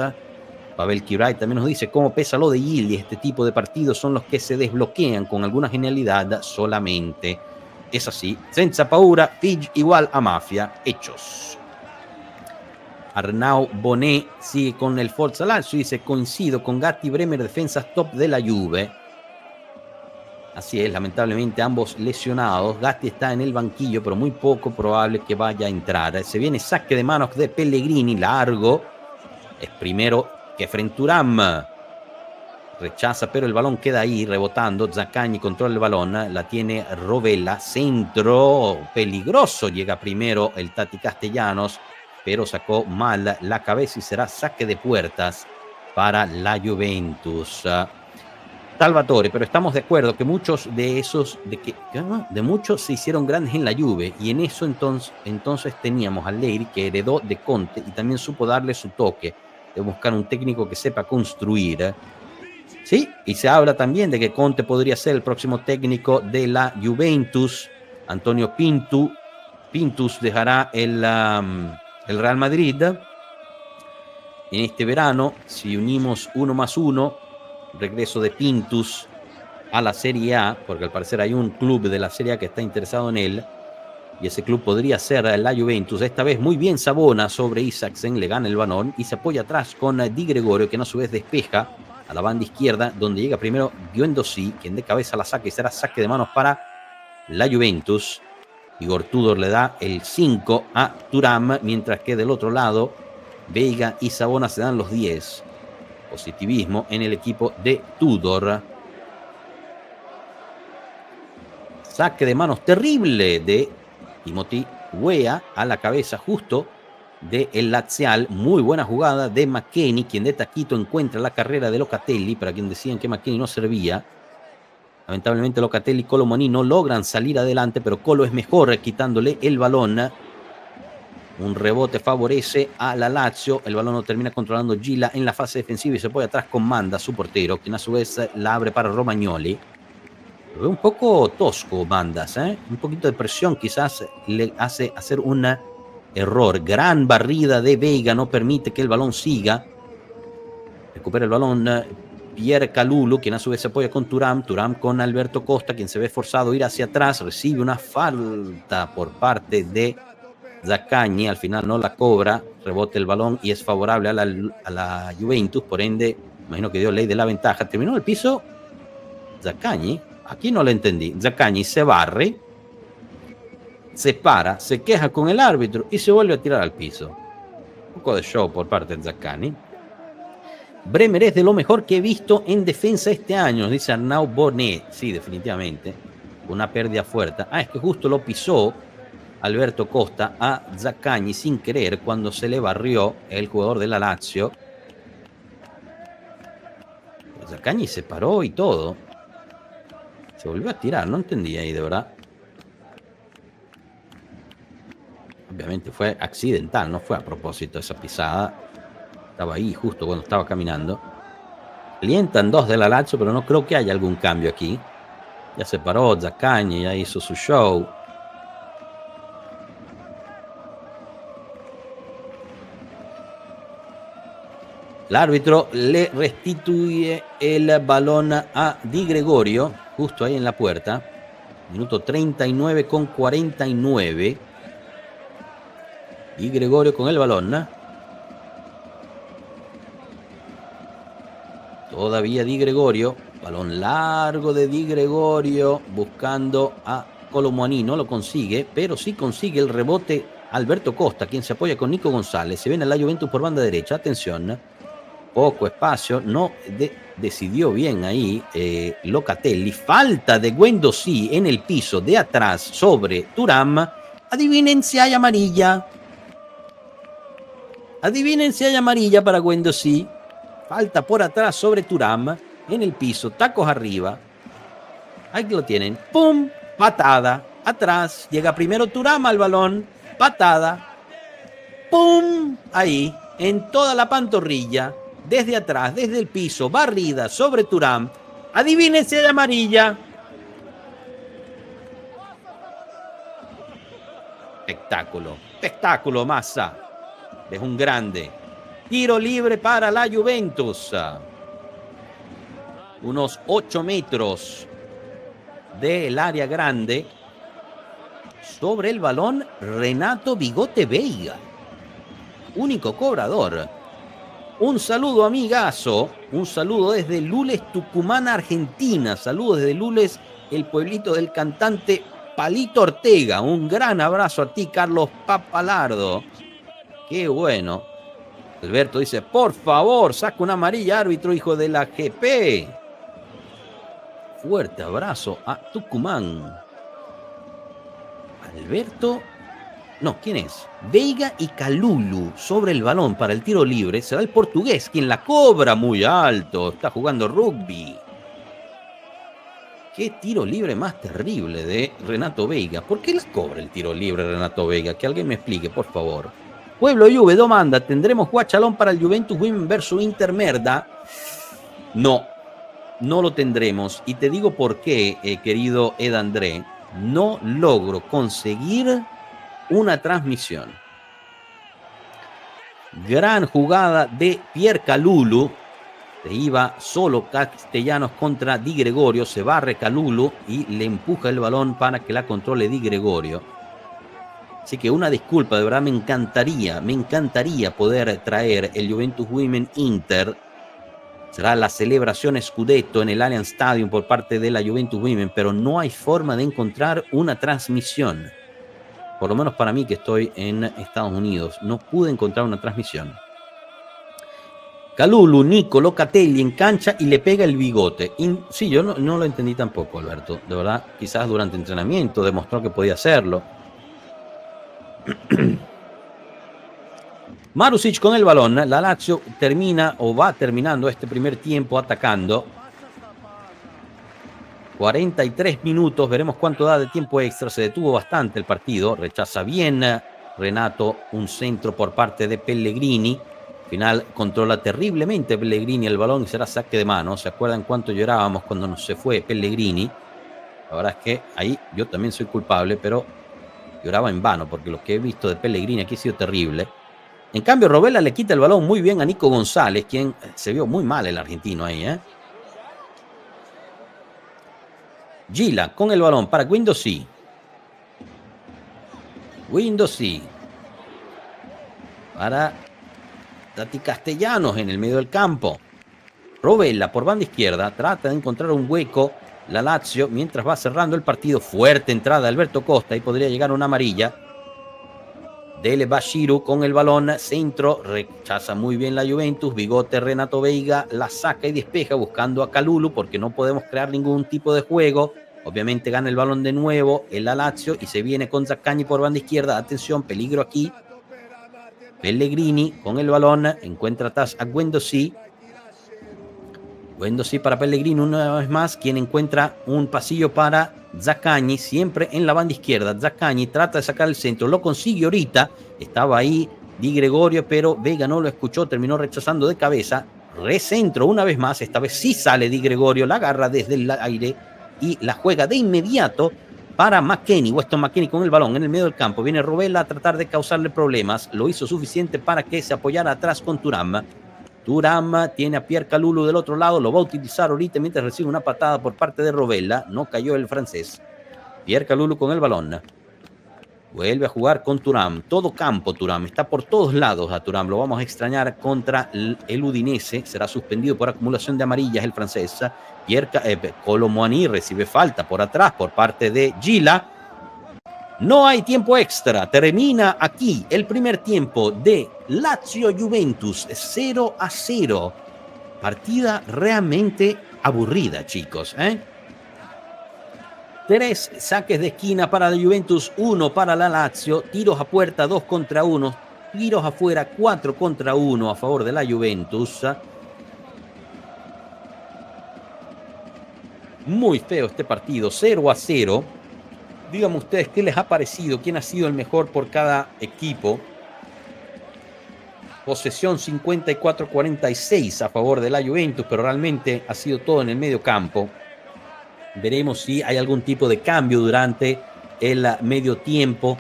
Pavel Kibray también nos dice cómo pesa lo de Gili. Este tipo de partidos son los que se desbloquean con alguna genialidad solamente. Es así, senza paura, Fig igual a mafia, hechos. Arnau Bonet sigue con el Forza Lazio y dice, coincido con Gatti, Bremer, defensas top de la Juve. Así es, lamentablemente ambos lesionados. Gatti está en el banquillo, pero muy poco probable que vaya a entrar. Se viene saque de manos de Pellegrini, largo. Es primero que Thuram. Rechaza, pero el balón queda ahí rebotando. Zaccagni controla el balón. La tiene Rovella. Centro peligroso. Llega primero el Tati Castellanos, pero sacó mal la cabeza y será saque de puertas para la Juventus. Salvatore, pero estamos de acuerdo que muchos de esos, de muchos se hicieron grandes en la Juve, y en eso entonces teníamos a Allegri, que heredó de Conte y también supo darle su toque, de buscar un técnico que sepa construir. Sí, y se habla también de que Conte podría ser el próximo técnico de la Juventus. Antonio Pintus dejará el Real Madrid en este verano. Si unimos 1 más 1, regreso de Pintus a la Serie A, porque al parecer hay un club de la Serie A que está interesado en él, y ese club podría ser la Juventus. Esta vez muy bien Savona sobre Isaksen, le gana el balón y se apoya atrás con Di Gregorio, que a su vez despeja a la banda izquierda, donde llega primero Guendouzi, quien de cabeza la saca y será saque de manos para la Juventus. Igor Tudor le da el 5 a Thuram, mientras que del otro lado Veiga y Savona se dan los 10. Positivismo en el equipo de Tudor. Saque de manos terrible de Timothy Weah a la cabeza justo de el Lazial. Muy buena jugada de McKennie, quien de taquito encuentra la carrera de Locatelli, para quien decían que McKennie no servía. Lamentablemente Locatelli y Kolo Muani no logran salir adelante, pero Kolo es mejor quitándole el balón. Un rebote favorece a la Lazio. El balón lo termina controlando Gila en la fase defensiva y se pone atrás con Manda, su portero, quien a su vez la abre para Romagnoli. Lo veo un poco tosco Mandas, un poquito de presión quizás le hace hacer un error. Gran barrida de Veiga, no permite que el balón siga. Recupera el balón Pierre Kalulu, quien a su vez se apoya con Thuram con Alberto Costa, quien se ve forzado a ir hacia atrás. Recibe una falta por parte de Zaccagni, al final no la cobra, rebote el balón y es favorable a la Juventus, por ende, imagino que dio ley de la ventaja. Terminó el piso Zaccagni, aquí no lo entendí. Zaccagni se barre, se para, se queja con el árbitro y se vuelve a tirar al piso. Un poco de show por parte de Zaccagni. Bremer es de lo mejor que he visto en defensa este año, dice Arnau Bonet. Sí, definitivamente, una pérdida fuerte. Es que justo lo pisó Alberto Costa a Zaccagni sin querer cuando se le barrió el jugador de la Lazio. Zaccagni se paró y todo. Se volvió a tirar, no entendí ahí de verdad. Obviamente fue accidental, no fue a propósito esa pisada. Estaba ahí justo cuando estaba caminando. Alientan 2 de la Lazio, pero no creo que haya algún cambio aquí. Ya se paró Zaccagni, ya hizo su show. El árbitro le restituye el balón a Di Gregorio, justo ahí en la puerta. Minuto 39 con 49. Di Gregorio con el balón. Todavía Di Gregorio. Balón largo de Di Gregorio buscando a Kolo Muani. No lo consigue, pero sí consigue el rebote Alberto Costa, quien se apoya con Nico González. Se viene la Juventus por banda derecha. Atención. poco espacio, no decidió bien ahí Locatelli. Falta de Guendouzi en el piso de atrás sobre Thuram. Adivinen si hay amarilla. Adivinen si hay amarilla para Guendouzi. Falta por atrás sobre Thuram. En el piso, tacos arriba. Ahí lo tienen. ¡Pum! Patada. Atrás. Llega primero Thuram al balón. Patada. ¡Pum! Ahí. En toda la pantorrilla. Desde atrás, desde el piso. Barrida sobre Thuram. Adivinen si hay amarilla. Espectáculo. Espectáculo, Massa. Es un grande. Tiro libre para la Juventus. Unos 8 metros del área grande. Sobre el balón, Renato Bigote Veiga. Único cobrador. Un saludo, amigazo. Un saludo desde Lules, Tucumán, Argentina. Saludos desde Lules, el pueblito del cantante Palito Ortega. Un gran abrazo a ti, Carlos Papalardo. Qué bueno. Alberto dice, por favor, saca una amarilla, árbitro, hijo de la GP. Fuerte abrazo a Tucumán. Alberto, no, ¿quién es? Veiga y Kalulu sobre el balón para el tiro libre. Será el portugués quien la cobra muy alto. Está jugando rugby. Qué tiro libre más terrible de Renato Veiga. ¿Por qué la cobra el tiro libre Renato Veiga? Que alguien me explique, por favor. Pueblo Juve domanda, ¿tendremos guachalón para el Juventus Women versus Inter Merda? No, no lo tendremos. Y te digo por qué, querido Ed André. No logro conseguir una transmisión. Gran jugada de Pierre Kalulu. Se iba solo Castellanos contra Di Gregorio. Se barre Kalulu y le empuja el balón para que la controle Di Gregorio. Así que una disculpa, de verdad me encantaría poder traer el Juventus Women Inter. Será la celebración Scudetto en el Allianz Stadium por parte de la Juventus Women, pero no hay forma de encontrar una transmisión. Por lo menos para mí, que estoy en Estados Unidos, no pude encontrar una transmisión. Kalulu, Nico, Locatelli en cancha y le pega el bigote. Sí, yo no lo entendí tampoco, Alberto. De verdad, quizás durante entrenamiento demostró que podía hacerlo. Marusic con el balón. La Lazio termina o va terminando este primer tiempo atacando. 43 minutos. Veremos cuánto da de tiempo extra. Se detuvo bastante el partido. Rechaza bien Renato un centro por parte de Pellegrini. Al final controla terriblemente Pellegrini el balón y será saque de mano. ¿Se acuerdan cuánto llorábamos cuando nos se fue Pellegrini? La verdad es que ahí yo también soy culpable, pero lloraba en vano porque lo que he visto de Pellegrini aquí ha sido terrible. En cambio, Robela le quita el balón muy bien a Nico González, quien se vio muy mal el argentino ahí. Gila con el balón para Guendouzi. Guendouzi. Para Tati Castellanos en el medio del campo. Robela por banda izquierda. Trata de encontrar un hueco la Lazio mientras va cerrando el partido. Fuerte entrada de Alberto Costa y podría llegar una amarilla. Dele Bashiru con el balón, centro, rechaza muy bien la Juventus, bigote Renato Veiga, la saca y despeja buscando a Kalulu porque no podemos crear ningún tipo de juego. Obviamente gana el balón de nuevo el Lazio y se viene con Zaccagni por banda izquierda. Atención, peligro aquí. Pellegrini con el balón, encuentra atrás a Guendouzi. Guendouzi para Pellegrini una vez más, quien encuentra un pasillo para Zaccagni, siempre en la banda izquierda. Zaccagni trata de sacar el centro, lo consigue ahorita. Estaba ahí Di Gregorio, pero Veiga no lo escuchó, terminó rechazando de cabeza. Recentro una vez más, esta vez sí sale Di Gregorio, la agarra desde el aire y la juega de inmediato para McKennie. Weston McKennie con el balón en el medio del campo. Viene Robela a tratar de causarle problemas. Lo hizo suficiente para que se apoyara atrás con Thuram. Thuram tiene a Pierre Kalulu del otro lado, lo va a utilizar ahorita mientras recibe una patada por parte de Robela. No cayó el francés. Pierre Kalulu con el balón. Vuelve a jugar con Thuram. Todo campo Thuram. Está por todos lados a Thuram. Lo vamos a extrañar contra el Udinese. Será suspendido por acumulación de amarillas el francés. Kolo Muani recibe falta por atrás por parte de Gila. No hay tiempo extra. Termina aquí el primer tiempo de Lazio Juventus 0-0. Partida realmente aburrida, chicos, ¿eh? 3 saques de esquina para la Juventus, 1 para la Lazio, tiros a puerta 2 contra 1, tiros afuera 4 contra 1 a favor de la Juventus. Muy feo este partido, 0-0. Díganme ustedes qué les ha parecido, quién ha sido el mejor por cada equipo. Posesión 54-46 a favor de la Juventus, pero realmente ha sido todo en el medio campo. Veremos si hay algún tipo de cambio durante el medio tiempo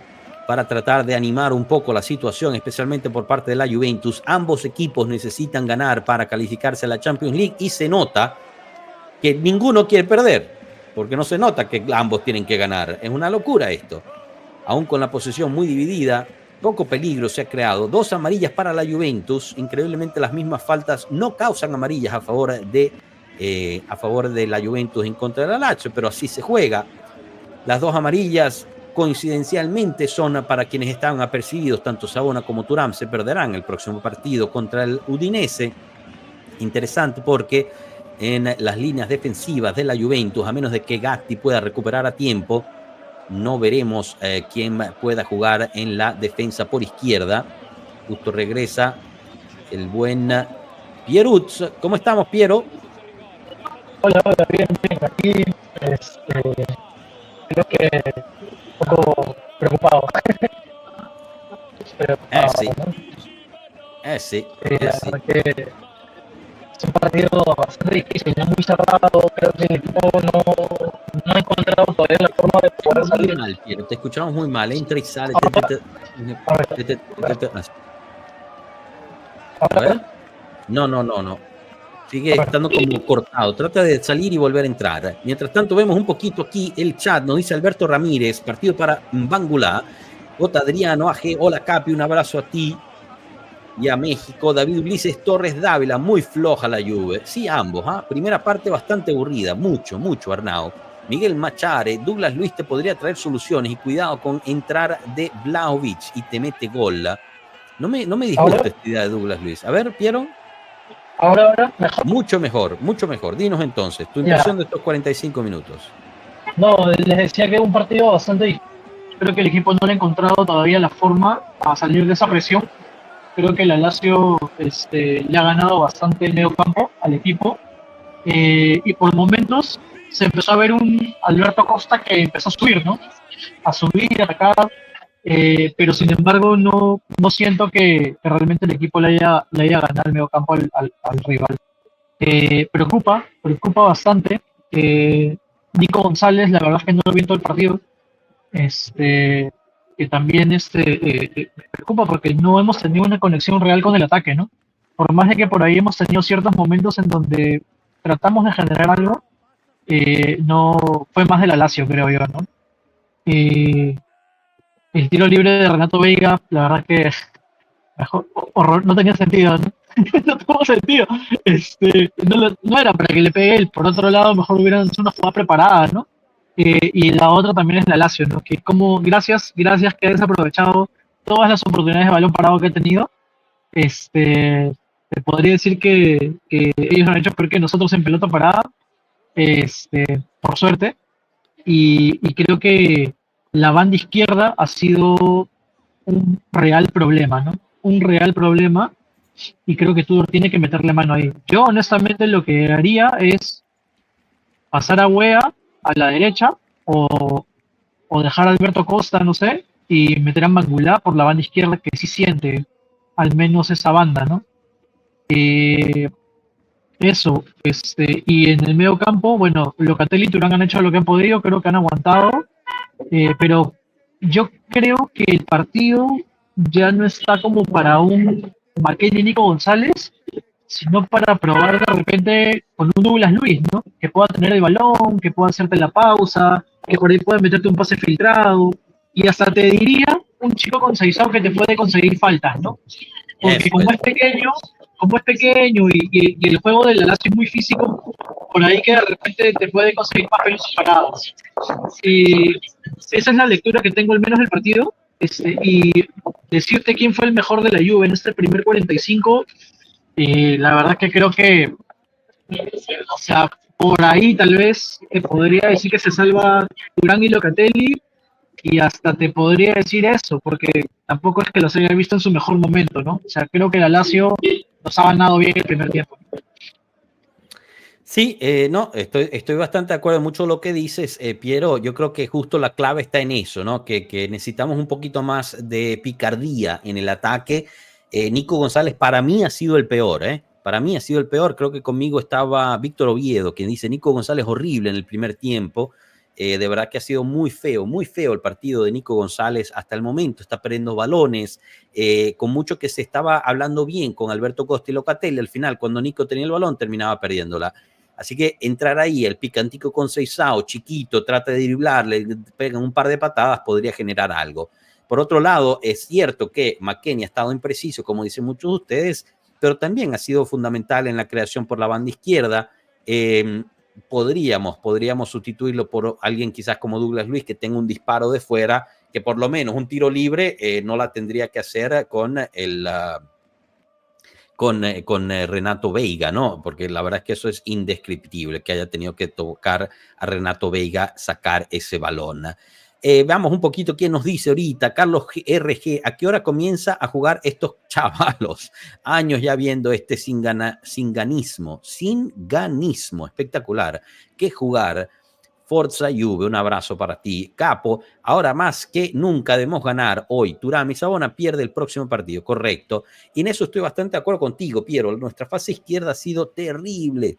para tratar de animar un poco la situación, especialmente por parte de la Juventus. Ambos equipos necesitan ganar para calificarse a la Champions League y se nota que ninguno quiere perder, porque no se nota que ambos tienen que ganar. Es una locura esto. Aún con la posesión muy dividida, poco peligro se ha creado. 2 amarillas para la Juventus. Increíblemente las mismas faltas no causan amarillas a favor de la Juventus en contra de la Lazio, pero así se juega. Las 2 amarillas coincidencialmente son para quienes estaban apercibidos, tanto Savona como Thuram se perderán el próximo partido contra el Udinese. Interesante porque en las líneas defensivas de la Juventus, a menos de que Gatti pueda recuperar a tiempo, no veremos quién pueda jugar en la defensa por izquierda. Justo regresa el buen Pierutz. ¿Cómo estamos, Piero? Hola, bien, aquí creo que un poco preocupado. Sí. ¿No? Sí. Que es un partido bastante difícil, no muy cerrado, creo que el equipo no ha encontrado todavía la forma de poder salir. Muy mal, Piero, te escuchamos muy mal, entra y sale. A ver. No. Sigue estando como cortado. Trata de salir y volver a entrar. Mientras tanto, vemos un poquito aquí el chat. Nos dice Alberto Ramírez, partido para Bangula. J. Adriano, AG, hola Capi, un abrazo a ti y a México. David Ulises Torres Dávila, muy floja la Juve. Sí, ambos. Primera parte bastante aburrida. Mucho, Arnao. Miguel Machare, Douglas Luiz te podría traer soluciones y cuidado con entrar de Vlahovic y te mete gol. No me disgusta esta idea de Douglas Luiz. A ver, Piero. Ahora, mejor. Mucho mejor. Dinos entonces, tu impresión de estos 45 minutos. No, les decía que es un partido bastante difícil. Creo que el equipo no le ha encontrado todavía la forma a salir de esa presión. Creo que la Lazio le ha ganado bastante el medio campo al equipo. Y por momentos se empezó a ver un Alberto Costa que empezó a subir, ¿no? A subir, a atacar. Pero sin embargo no siento que realmente el equipo le haya ganado el medio campo al rival. Preocupa bastante. Nico González, la verdad es que no lo vi en todo el partido. Que también me preocupa porque no hemos tenido una conexión real con el ataque, ¿no? Por más de que por ahí hemos tenido ciertos momentos en donde tratamos de generar algo, no fue más de la Lazio, creo yo, ¿no? El tiro libre de Renato Veiga, la verdad que mejor, horror, no tenía sentido, ¿no? No tuvo sentido. No era para que le pegue él. Por otro lado, mejor hubieran hecho una jugada preparada, ¿no? Y la otra también es la Lazio, ¿no? Que como gracias que ha desaprovechado todas las oportunidades de balón parado que ha tenido, te podría decir que ellos han hecho peor que nosotros en pelota parada, por suerte, y creo que la banda izquierda ha sido un real problema, ¿no? Un real problema, y creo que Tudor tiene que meterle mano ahí. Yo honestamente lo que haría es pasar a Wea a la derecha o dejar a Alberto Costa, no sé, y meter a Mangulá por la banda izquierda, que sí siente al menos esa banda, ¿no? Eso, y en el medio campo, bueno, Locatelli y Thuram han hecho lo que han podido, creo que han aguantado, pero yo creo que el partido ya no está como para un Marqués y Nico González, sino para probar de repente con un Douglas Luiz, ¿no? Que pueda tener el balón, que pueda hacerte la pausa, que por ahí pueda meterte un pase filtrado, y hasta te diría un chico con Seizao que te puede conseguir faltas, ¿no? Porque como es pequeño y el juego de la Lazio es muy físico, por ahí que de repente te puede conseguir más pelotas paradas. Esa es la lectura que tengo al menos del partido, y decirte quién fue el mejor de la Juve en este primer 45, la verdad que creo que O sea, por ahí tal vez te podría decir que se salva Durán y Locatelli, y hasta te podría decir eso, porque tampoco es que los haya visto en su mejor momento, ¿no? O sea, creo que la Lazio los ha ganado bien el primer tiempo. Sí, no, estoy bastante de acuerdo en mucho lo que dices, Piero. Yo creo que justo la clave está en eso, ¿no? Que necesitamos un poquito más de picardía en el ataque. Nico González para mí ha sido el peor, ¿eh? Para mí ha sido el peor. Creo que conmigo estaba Víctor Oviedo, quien dice Nico González horrible en el primer tiempo. De verdad que ha sido muy feo el partido de Nico González hasta el momento. Está perdiendo balones, con mucho que se estaba hablando bien con Alberto Costa y Locatelli. Al final, cuando Nico tenía el balón, terminaba perdiéndola. Así que entrar ahí, el picantico con Seisao, chiquito, trata de driblarle, pegan un par de patadas, podría generar algo. Por otro lado, es cierto que McKennie ha estado impreciso, como dicen muchos de ustedes, pero también ha sido fundamental en la creación por la banda izquierda. Podríamos sustituirlo por alguien quizás como Douglas Luiz, que tenga un disparo de fuera, que por lo menos un tiro libre no la tendría que hacer con Renato Veiga, ¿no? Porque la verdad es que eso es indescriptible, que haya tenido que tocar a Renato Veiga sacar ese balón. Veamos un poquito quién nos dice ahorita. Carlos RG, ¿a qué hora comienza a jugar estos chavalos? Años ya viendo este singanismo, espectacular. ¿Qué jugar? Forza Juve, un abrazo para ti. Capo, ahora más que nunca debemos ganar hoy. Turán y Savona pierde el próximo partido, correcto. Y en eso estoy bastante de acuerdo contigo, Piero. Nuestra fase izquierda ha sido terrible.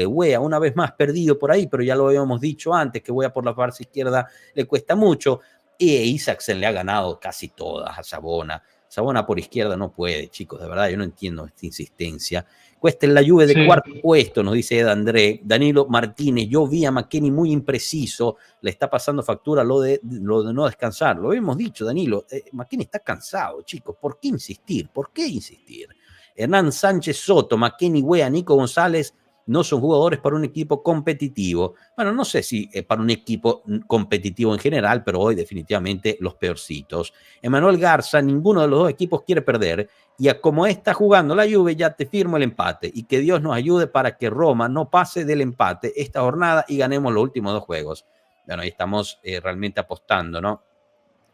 Wea, una vez más perdido por ahí, pero ya lo habíamos dicho antes, que Wea por la fase izquierda le cuesta mucho. Y Isaksen le ha ganado casi todas a Savona. Savona por izquierda no puede, chicos, de verdad, yo no entiendo esta insistencia. Cuesta en la Juve de cuarto puesto, nos dice Ed André. Danilo Martínez, yo vi a McKennie muy impreciso, le está pasando factura lo de no descansar. Lo habíamos dicho, Danilo, McKennie está cansado, chicos, ¿por qué insistir? Hernán Sánchez Soto, McKennie, Wea, Nico González, no son jugadores para un equipo competitivo. Bueno, no sé si para un equipo competitivo en general, pero hoy definitivamente los peorcitos. Emanuel Garza, ninguno de los dos equipos quiere perder, y a como está jugando la Juve, ya te firmo el empate, y que Dios nos ayude para que Roma no pase del empate esta jornada y ganemos los últimos 2 juegos. Bueno, ahí estamos realmente apostando, ¿no?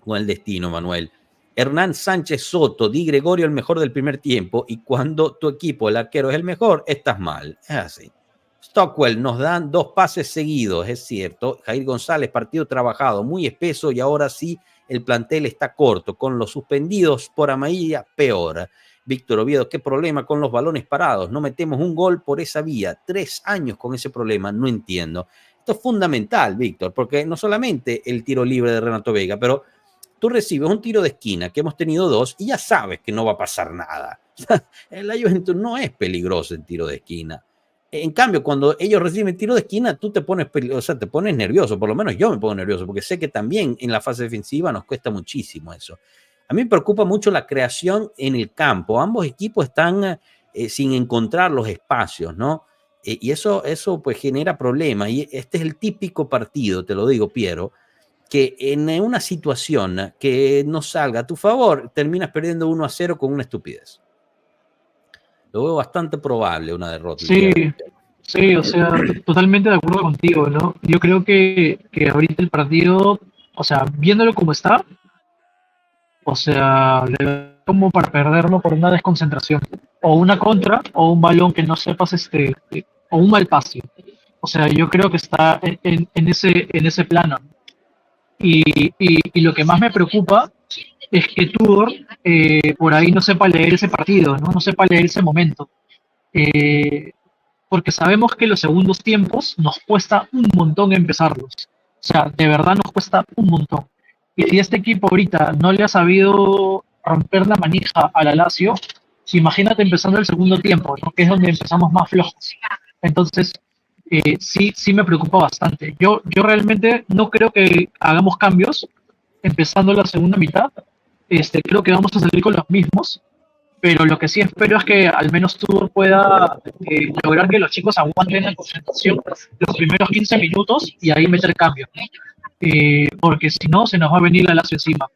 Con el destino, Manuel. Hernán Sánchez Soto, Di Gregorio el mejor del primer tiempo, y cuando tu equipo, el arquero, es el mejor, estás mal. Es así. Stockwell, nos dan 2 pases seguidos, es cierto. Jair González, partido trabajado, muy espeso, y ahora sí el plantel está corto. Con los suspendidos por amarilla, peor. Víctor Oviedo, qué problema con los balones parados. No metemos un gol por esa vía. 3 años con ese problema, no entiendo. Esto es fundamental, Víctor, porque no solamente el tiro libre de Renato Veiga, pero tú recibes un tiro de esquina, que hemos tenido 2, y ya sabes que no va a pasar nada. La Juventus no es peligrosa en tiro de esquina. En cambio, cuando ellos reciben tiro de esquina, tú te pones nervioso. Por lo menos yo me pongo nervioso, porque sé que también en la fase defensiva nos cuesta muchísimo eso. A mí me preocupa mucho la creación en el campo. Ambos equipos están sin encontrar los espacios, ¿no? Y eso pues genera problemas. Y este es el típico partido, te lo digo, Piero, que en una situación que no salga a tu favor, terminas perdiendo 1-0 con una estupidez. Lo veo bastante probable, una derrota. Sí, o sea, totalmente de acuerdo contigo, ¿no? Yo creo que ahorita el partido, o sea, viéndolo como está, o sea, como para perderlo por una desconcentración, o una contra, o un balón que no sepas, o un mal pase. O sea, yo creo que está en ese plano. Y lo que más me preocupa es que Tudor por ahí no sepa leer ese partido, no sepa leer ese momento. Porque sabemos que los segundos tiempos nos cuesta un montón empezarlos. O sea, de verdad nos cuesta un montón. Y si este equipo ahorita no le ha sabido romper la manija a la Lazio, imagínate empezando el segundo tiempo, ¿no? Que es donde empezamos más flojos. Entonces, sí me preocupa bastante. Yo realmente no creo que hagamos cambios empezando la segunda mitad. Creo que vamos a salir con los mismos, pero lo que sí espero es que al menos tú pueda lograr que los chicos aguanten la concentración los primeros 15 minutos y ahí meter cambios, ¿no? Porque si no, se nos va a venir la Lazio encima.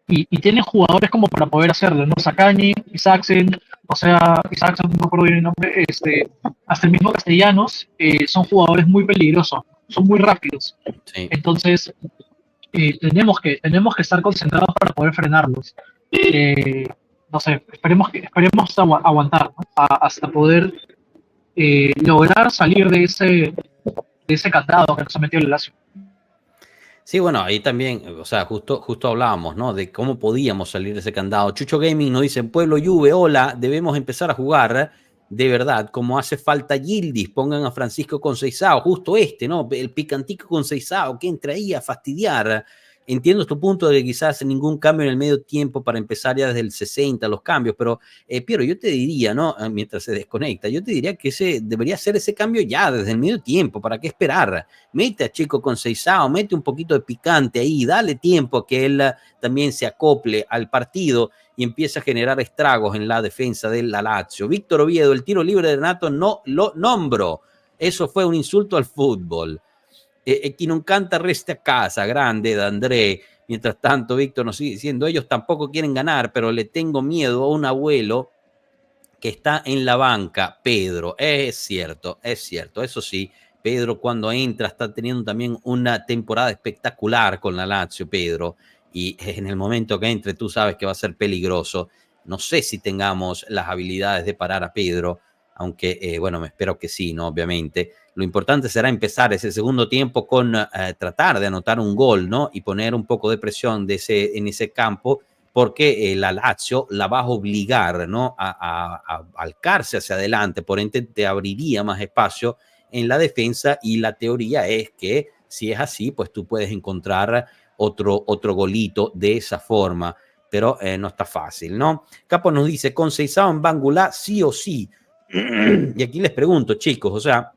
y tiene jugadores como para poder hacerlo, ¿no? Sakani, Isaksen, o sea, Isaksen, no me acuerdo bien el nombre, hasta el mismo Castellanos, son jugadores muy peligrosos, son muy rápidos. Sí. Entonces, tenemos que estar concentrados para poder frenarlos. No sé, esperemos aguantar, ¿no? Hasta poder lograr salir de ese candado que nos ha metido el Lazio. Sí, bueno, ahí también, o sea, justo hablábamos, ¿no? De cómo podíamos salir de ese candado. Chucho Gaming nos dice, Pueblo Juve, hola, debemos empezar a jugar de verdad, como hace falta Yildiz, pongan a Francisco Conceição, justo ¿no? El picantico Conceição, que entra ahí a fastidiar. Entiendo tu punto de que quizás ningún cambio en el medio tiempo para empezar ya desde el 60 los cambios, pero Piero, yo te diría, ¿no? Mientras se desconecta, yo te diría que debería ser ese cambio ya desde el medio tiempo, ¿para qué esperar? Mete a Chico Conceição, mete un poquito de picante ahí, dale tiempo a que él también se acople al partido y empiece a generar estragos en la defensa del Lazio. Víctor Oviedo, el tiro libre de Renato no lo nombro. Eso fue un insulto al fútbol. Chi non canta reste a casa, grande de André. Mientras tanto, Víctor nos sigue diciendo, ellos tampoco quieren ganar, pero le tengo miedo a un abuelo que está en la banca, Pedro. Es cierto, eso sí. Pedro cuando entra está teniendo también una temporada espectacular con la Lazio, Pedro, y en el momento que entre tú sabes que va a ser peligroso. No sé si tengamos las habilidades de parar a Pedro, aunque, bueno, me espero que sí, ¿no? Obviamente. Lo importante será empezar ese segundo tiempo con tratar de anotar un gol, ¿no? Y poner un poco de presión en ese campo, porque la Lazio la va a obligar, ¿no? a alcarse hacia adelante, por ende te abriría más espacio en la defensa, y la teoría es que si es así, pues tú puedes encontrar otro golito de esa forma, pero no está fácil, ¿no? Capo nos dice, Conceição en Bangula sí o sí. Y aquí les pregunto, chicos, o sea,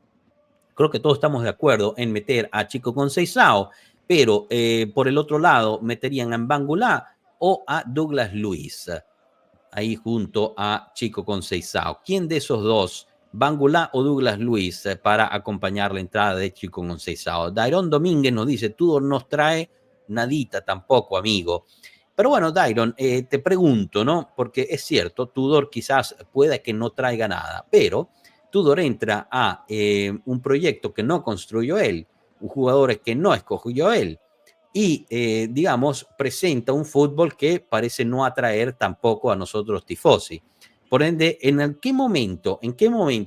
creo que todos estamos de acuerdo en meter a Chico Conceição, pero por el otro lado, ¿meterían a Bangula o a Douglas Luiz ahí junto a Chico Conceição? ¿Quién de esos dos, Bangula o Douglas Luiz, para acompañar la entrada de Chico Conceição? Dairon Domínguez nos dice, Tudor nos trae nadita tampoco, amigo. Pero bueno, Dairon, te pregunto, ¿no? Porque es cierto, Tudor quizás pueda que no traiga nada, pero Tudor entra a un proyecto que no construyó él, un jugador que no escogió él, y digamos presenta un fútbol que parece no atraer tampoco a nosotros tifosi. Por ende, ¿en qué momento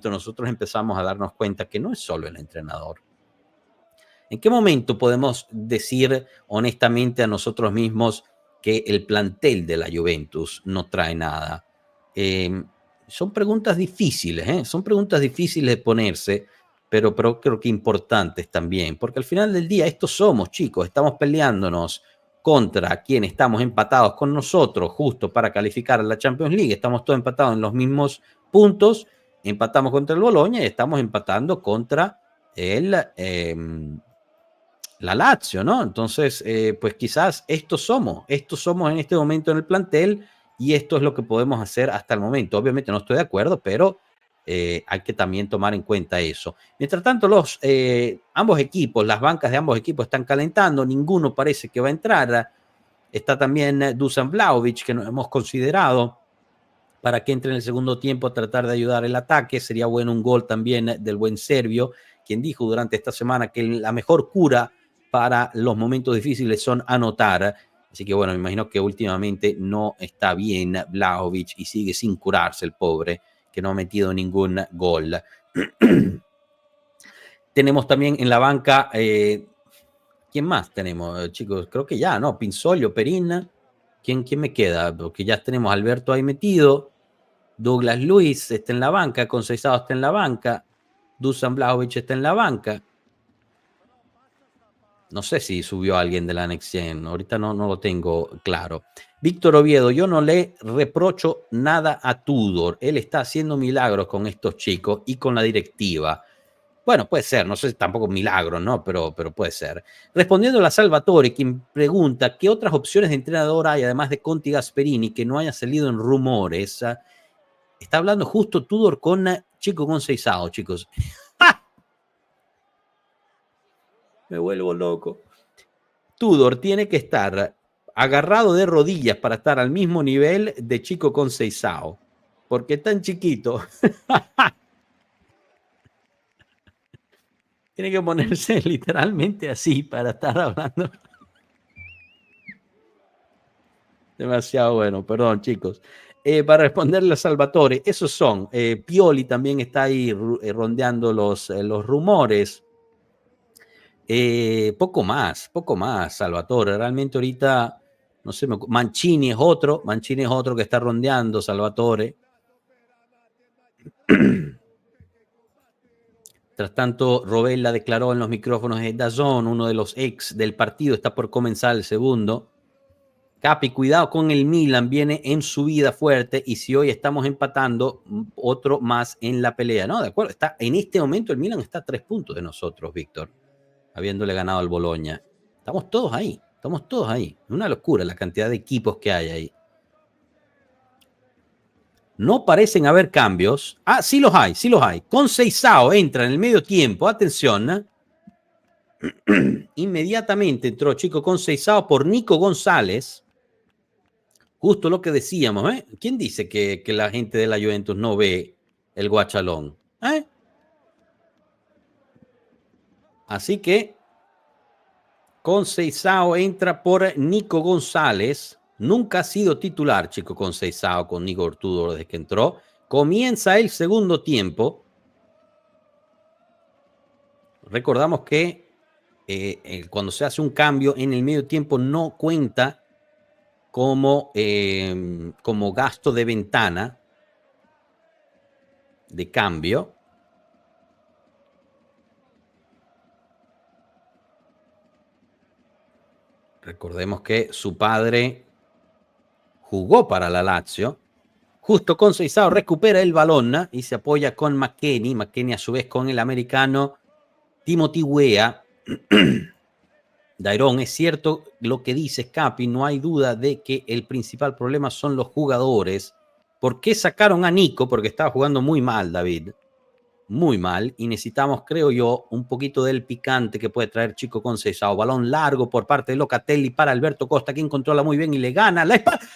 nosotros empezamos a darnos cuenta que no es solo el entrenador? ¿En qué momento podemos decir honestamente a nosotros mismos que el plantel de la Juventus no trae nada? Son preguntas difíciles, son preguntas difíciles de ponerse, pero creo que importantes también, porque al final del día estos somos, chicos, estamos peleándonos contra quien estamos empatados con nosotros justo para calificar a la Champions League, estamos todos empatados en los mismos puntos, empatamos contra el Bologna y estamos empatando contra la Lazio, ¿no? Entonces, pues quizás estos somos en este momento en el plantel, y esto es lo que podemos hacer hasta el momento. Obviamente no estoy de acuerdo, pero hay que también tomar en cuenta eso. Mientras tanto, ambos equipos, las bancas de ambos equipos están calentando, ninguno parece que va a entrar. Está también Dusan Vlahovic, que nos hemos considerado para que entre en el segundo tiempo a tratar de ayudar el ataque. Sería bueno un gol también del buen serbio, quien dijo durante esta semana que la mejor cura para los momentos difíciles son anotar. Así que bueno, me imagino que últimamente no está bien Vlahovic y sigue sin curarse el pobre, que no ha metido ningún gol. Tenemos también en la banca, ¿quién más tenemos, chicos? Creo que ya, ¿no? Pinzolio, Perín. ¿Quién me queda? Porque ya tenemos a Alberto ahí metido. Douglas Luiz está en la banca. Conceição está en la banca. Dusan Vlahovic está en la banca. No sé si subió alguien de la Next Gen. Ahorita no lo tengo claro. Víctor Oviedo, yo no le reprocho nada a Tudor. Él está haciendo milagros con estos chicos y con la directiva. Bueno, puede ser, no sé, tampoco milagros, ¿no? Pero puede ser. Respondiendo a Salvatore, quien pregunta, ¿qué otras opciones de entrenador hay, además de Conti y Gasperini, que no hayan salido en rumores? Está hablando justo Tudor con Chico Conceição, chicos. Me vuelvo loco. Tudor tiene que estar agarrado de rodillas para estar al mismo nivel de Chico Conceizao, porque es tan chiquito. Tiene que ponerse literalmente así para estar hablando. Demasiado bueno, perdón, chicos. Para responderle a Salvatore, esos son. Pioli también está ahí rondeando los rumores. Poco más, Salvatore. Realmente ahorita, no sé, Mancini es otro que está rondeando, Salvatore. Tras tanto, Rovella declaró en los micrófonos de DAZN, uno de los ex del partido, está por comenzar el segundo. Capi, cuidado con el Milan, viene en subida fuerte y si hoy estamos empatando, otro más en la pelea. No, de acuerdo, está, en este momento el Milan está a 3 puntos de nosotros, Víctor, habiéndole ganado al Bologna. Estamos todos ahí. Es una locura la cantidad de equipos que hay ahí. No parecen haber cambios. Ah, sí los hay. Conceizao entra en el medio tiempo, atención. Inmediatamente entró Chico Conceizao por Nico González. Justo lo que decíamos, ¿eh? ¿Quién dice que la gente de la Juventus no ve el guachalón? Así que Conceizao entra por Nico González. Nunca ha sido titular, Chico Conceizao, con Nico Ortudo desde que entró. Comienza el segundo tiempo. Recordamos que cuando se hace un cambio en el medio tiempo no cuenta como gasto de ventana de cambio. Recordemos que su padre jugó para la Lazio. Justo Conceizao recupera el balón y se apoya con McKennie. McKennie a su vez con el americano Timothy Weah. Dairon, es cierto lo que dices, Capi, no hay duda de que el principal problema son los jugadores. ¿Por qué sacaron a Nico? Porque estaba jugando muy mal, David. Muy mal. Y necesitamos, creo yo, un poquito del picante que puede traer Chico Conceizao. Balón largo por parte de Locatelli para Alberto Costa, quien controla muy bien y le gana.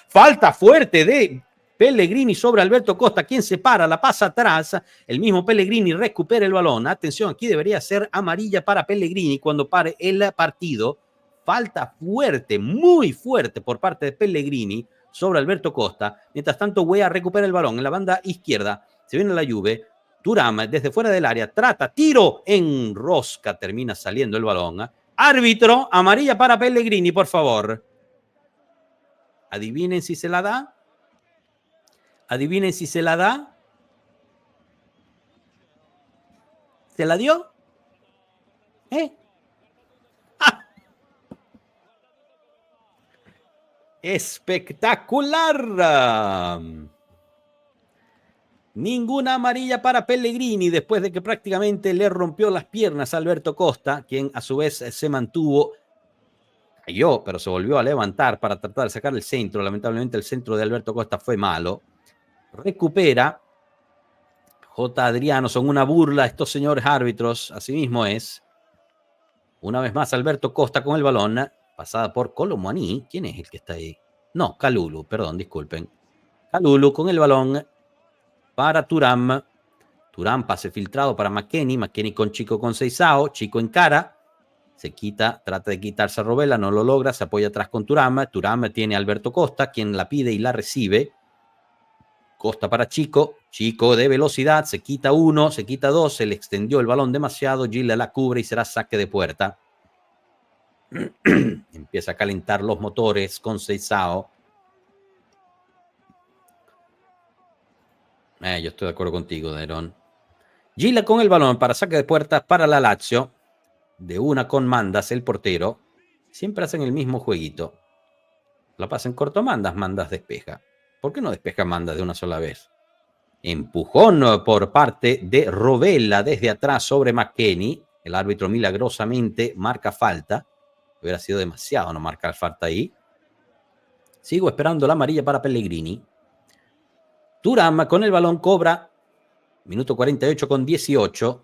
Falta fuerte de Pellegrini sobre Alberto Costa, quien se para, la pasa atrás. El mismo Pellegrini recupera el balón. Atención, aquí debería ser amarilla para Pellegrini cuando pare el partido. Falta fuerte, muy fuerte por parte de Pellegrini sobre Alberto Costa. Mientras tanto, Weah recupera el balón en la banda izquierda. Se viene la Juve. Thuram desde fuera del área trata, tiro en rosca, termina saliendo el balón. Árbitro, amarilla para Pellegrini, por favor. Adivinen si se la da. ¿Se la dio? Espectacular. Ninguna amarilla para Pellegrini después de que prácticamente le rompió las piernas a Alberto Costa, quien a su vez se mantuvo, cayó, pero se volvió a levantar para tratar de sacar el centro. Lamentablemente el centro de Alberto Costa fue malo. Recupera J. Adriano, son una burla estos señores árbitros, así mismo es. Una vez más Alberto Costa con el balón, pasada por Colomani. ¿Quién es el que está ahí? No, Kalulu, perdón, disculpen. Kalulu con el balón para Thuram. Thuram, pase filtrado para McKennie. McKennie con Chico Conceizao. Chico en cara. Se quita, trata de quitarse a Rovella, no lo logra. Se apoya atrás con Thuram. Thuram tiene a Alberto Costa, quien la pide y la recibe. Costa para Chico. Chico de velocidad. Se quita uno, se quita dos. Se le extendió el balón demasiado. Gila la cubre y será saque de puerta. Empieza a calentar los motores Conceizao. Yo estoy de acuerdo contigo, Dairon. Gila con el balón para saque de puertas para la Lazio. De una con Mandas, el portero. Siempre hacen el mismo jueguito. La pasan corto Mandas despeja. ¿Por qué no despeja Mandas de una sola vez? Empujón por parte de Rovella desde atrás sobre McKennie. El árbitro milagrosamente marca falta. Hubiera sido demasiado no marcar falta ahí. Sigo esperando la amarilla para Pellegrini. Thuram con el balón cobra. Minuto 48 con 18.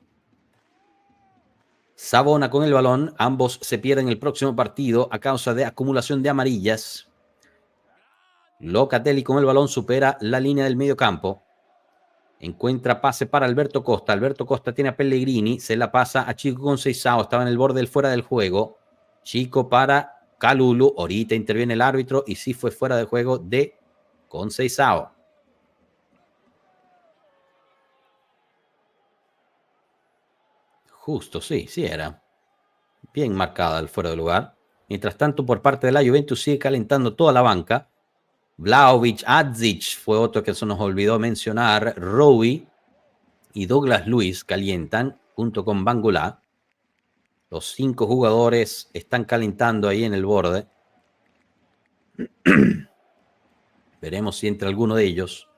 Savona con el balón. Ambos se pierden el próximo partido a causa de acumulación de amarillas. Locatelli con el balón supera la línea del medio campo. Encuentra pase para Alberto Costa. Alberto Costa tiene a Pellegrini. Se la pasa a Chico Conceição. Estaba en el borde del fuera del juego. Chico para Kalulu. Ahorita interviene el árbitro y sí fue fuera de juego de Conceição. Justo, sí era. Bien marcada el fuera de lugar. Mientras tanto, por parte de la Juventus sigue calentando toda la banca. Vlahovic, Adzic fue otro que se nos olvidó mencionar. Rowe y Douglas Luiz calientan junto con Bangula. Los 5 jugadores están calentando ahí en el borde. Veremos si entra alguno de ellos.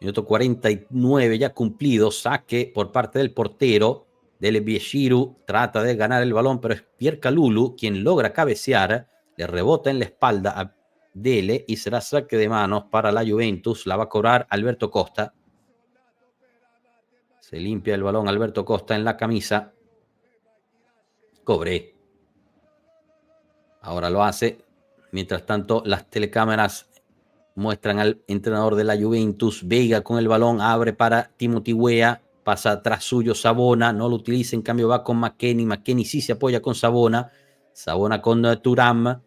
Minuto 49 ya cumplido. Saque por parte del portero. Dele Bieshiru trata de ganar el balón, pero es Pierre Kalulu quien logra cabecear. Le rebota en la espalda a Dele y será saque de manos para la Juventus. La va a cobrar Alberto Costa. Se limpia el balón Alberto Costa en la camisa. Cobré. Ahora lo hace. Mientras tanto, las telecámaras muestran al entrenador de la Juventus. Veiga con el balón. Abre para Timothy Weah. Pasa tras suyo Savona. No lo utiliza. En cambio va con McKennie. McKennie sí se apoya con Savona. Savona con Thuram.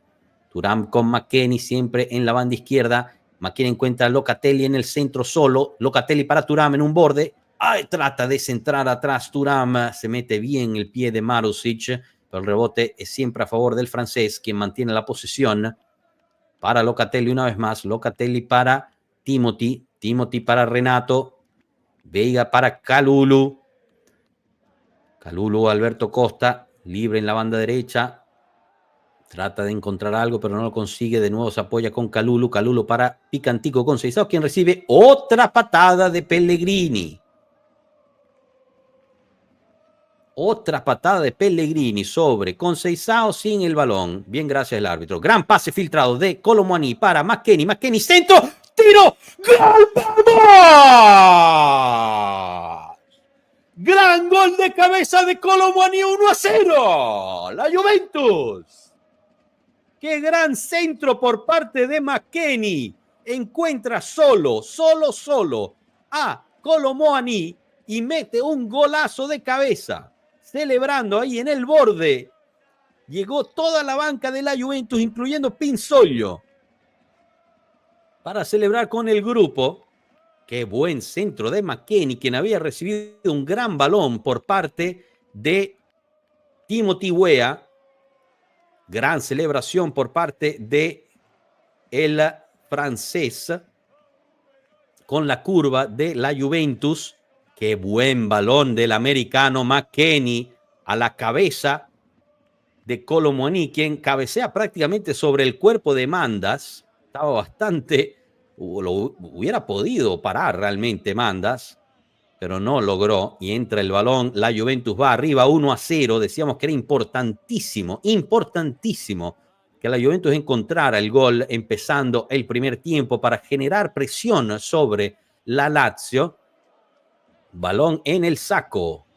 Thuram con McKennie. Siempre en la banda izquierda. McKennie encuentra a Locatelli en el centro solo. Locatelli para Thuram en un borde. Ay, trata de centrar atrás Thuram. Se mete bien el pie de Marusic. Pero el rebote es siempre a favor del francés, quien mantiene la posesión. Para Locatelli una vez más. Locatelli para Timothy. Timothy para Renato. Veiga para Kalulu. Kalulu, Alberto Costa. Libre en la banda derecha. Trata de encontrar algo, pero no lo consigue. De nuevo se apoya con Kalulu. Kalulu para Picantico Conceição, quien recibe otra patada de Pellegrini. Otra patada de Pellegrini sobre Conceição sin el balón. Bien, gracias al árbitro. Gran pase filtrado de Kolo Muani para McKennie. McKennie, centro, tiro, ¡gol! ¡Vamos! Gran gol de cabeza de Kolo Muani, 1-0. La Juventus. Qué gran centro por parte de McKennie. Encuentra solo a Kolo Muani y mete un golazo de cabeza. Celebrando ahí en el borde. Llegó toda la banca de la Juventus, incluyendo Pinsoglio, para celebrar con el grupo. Qué buen centro de McKennie, quien había recibido un gran balón por parte de Timothy Weah. Gran celebración por parte de el francés con la curva de la Juventus. Qué buen balón del americano McKennie a la cabeza de Kolo Muani, quien cabecea prácticamente sobre el cuerpo de Mandas. Estaba bastante... Lo hubiera podido parar realmente Mandas, pero no logró. Y entra el balón. La Juventus va arriba 1-0. Decíamos que era importantísimo que la Juventus encontrara el gol empezando el primer tiempo para generar presión sobre la Lazio. Balón en el saco.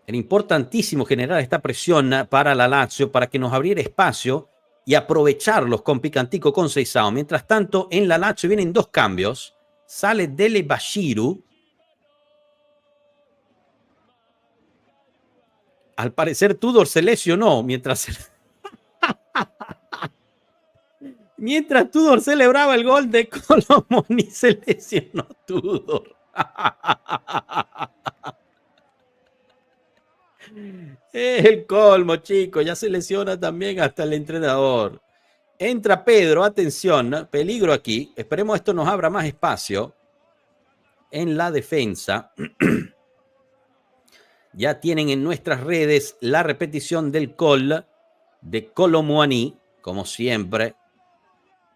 Era importantísimo generar esta presión para la Lazio, para que nos abriera espacio y aprovecharlos con Picantico Conceição. Mientras tanto, en la Lazio vienen 2 cambios. Sale Dele Bashiru. Al parecer Tudor se lesionó mientras Tudor celebraba el gol de Kolo Muani, se lesionó Tudor. El colmo, chicos, ya se lesiona también hasta el entrenador. Entra Pedro, atención, peligro aquí. Esperemos esto nos abra más espacio en la defensa. Ya tienen en nuestras redes la repetición del gol de Kolo Muani, como siempre,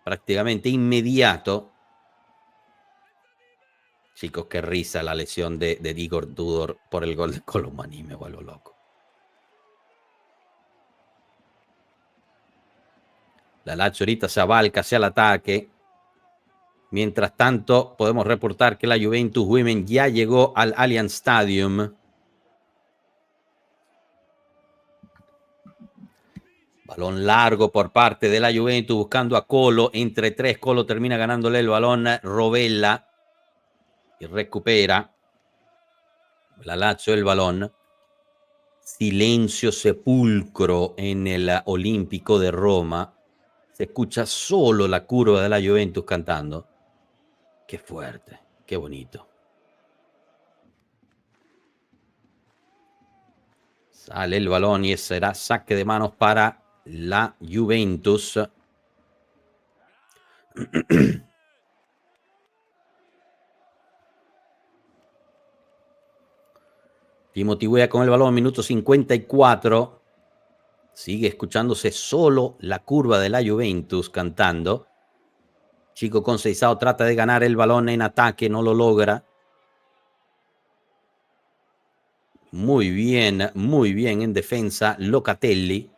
prácticamente inmediato. Chicos, qué risa la lesión de Igor Tudor por el gol de Kolo Muani, me vuelvo loco. La Lazio ahorita se abalca hacia el ataque. Mientras tanto, podemos reportar que la Juventus Women ya llegó al Allianz Stadium. Balón largo por parte de la Juventus buscando a Colo. Entre tres, Colo termina ganándole el balón. Rovella y recupera la Lazio el balón. Silencio sepulcro en el Olímpico de Roma. Se escucha solo la curva de la Juventus cantando. Qué fuerte, qué bonito. Sale el balón y será saque de manos para la Juventus. Timothy Weah con el balón, minuto 54. Sigue escuchándose solo la curva de la Juventus cantando. Chico Conceição trata de ganar el balón en ataque, no lo logra. Muy bien en defensa Locatelli.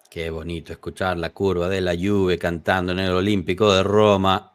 Qué bonito escuchar la curva de la Juve cantando en el Olímpico de Roma.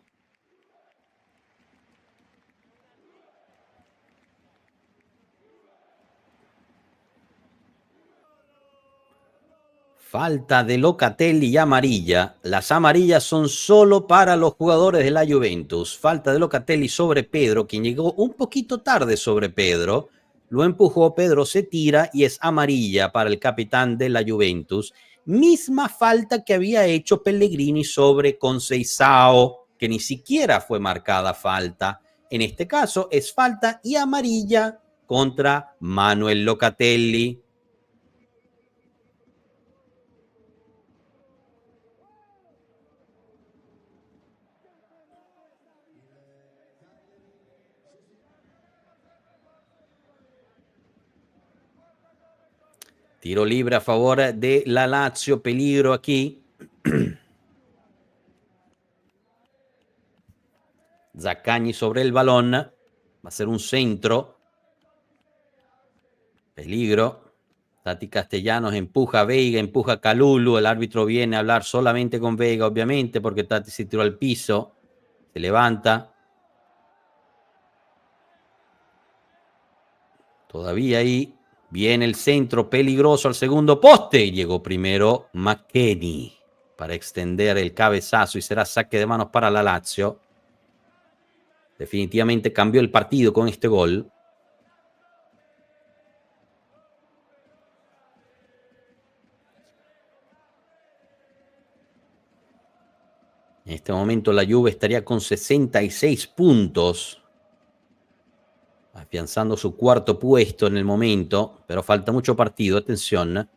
Falta de Locatelli y amarilla. Las amarillas son solo para los jugadores de la Juventus. Falta de Locatelli sobre Pedro, quien llegó un poquito tarde sobre Pedro. Lo empujó, Pedro se tira y es amarilla para el capitán de la Juventus. Misma falta que había hecho Pellegrini sobre Conceição, que ni siquiera fue marcada falta. En este caso es falta y amarilla contra Manuel Locatelli. Tiro libre a favor de la Lazio, peligro aquí. Zaccagni sobre el balón, va a ser un centro. Peligro. Tati Castellanos empuja a Veiga, empuja a Kalulu. El árbitro viene a hablar solamente con Veiga, obviamente, porque Tati se tiró al piso. Se levanta. Todavía ahí. Viene el centro peligroso al segundo poste. Llegó primero McKennie para extender el cabezazo y será saque de manos para la Lazio. Definitivamente cambió el partido con este gol. En este momento la Juve estaría con 66 puntos. Afianzando su cuarto puesto en el momento, pero falta mucho partido, atención.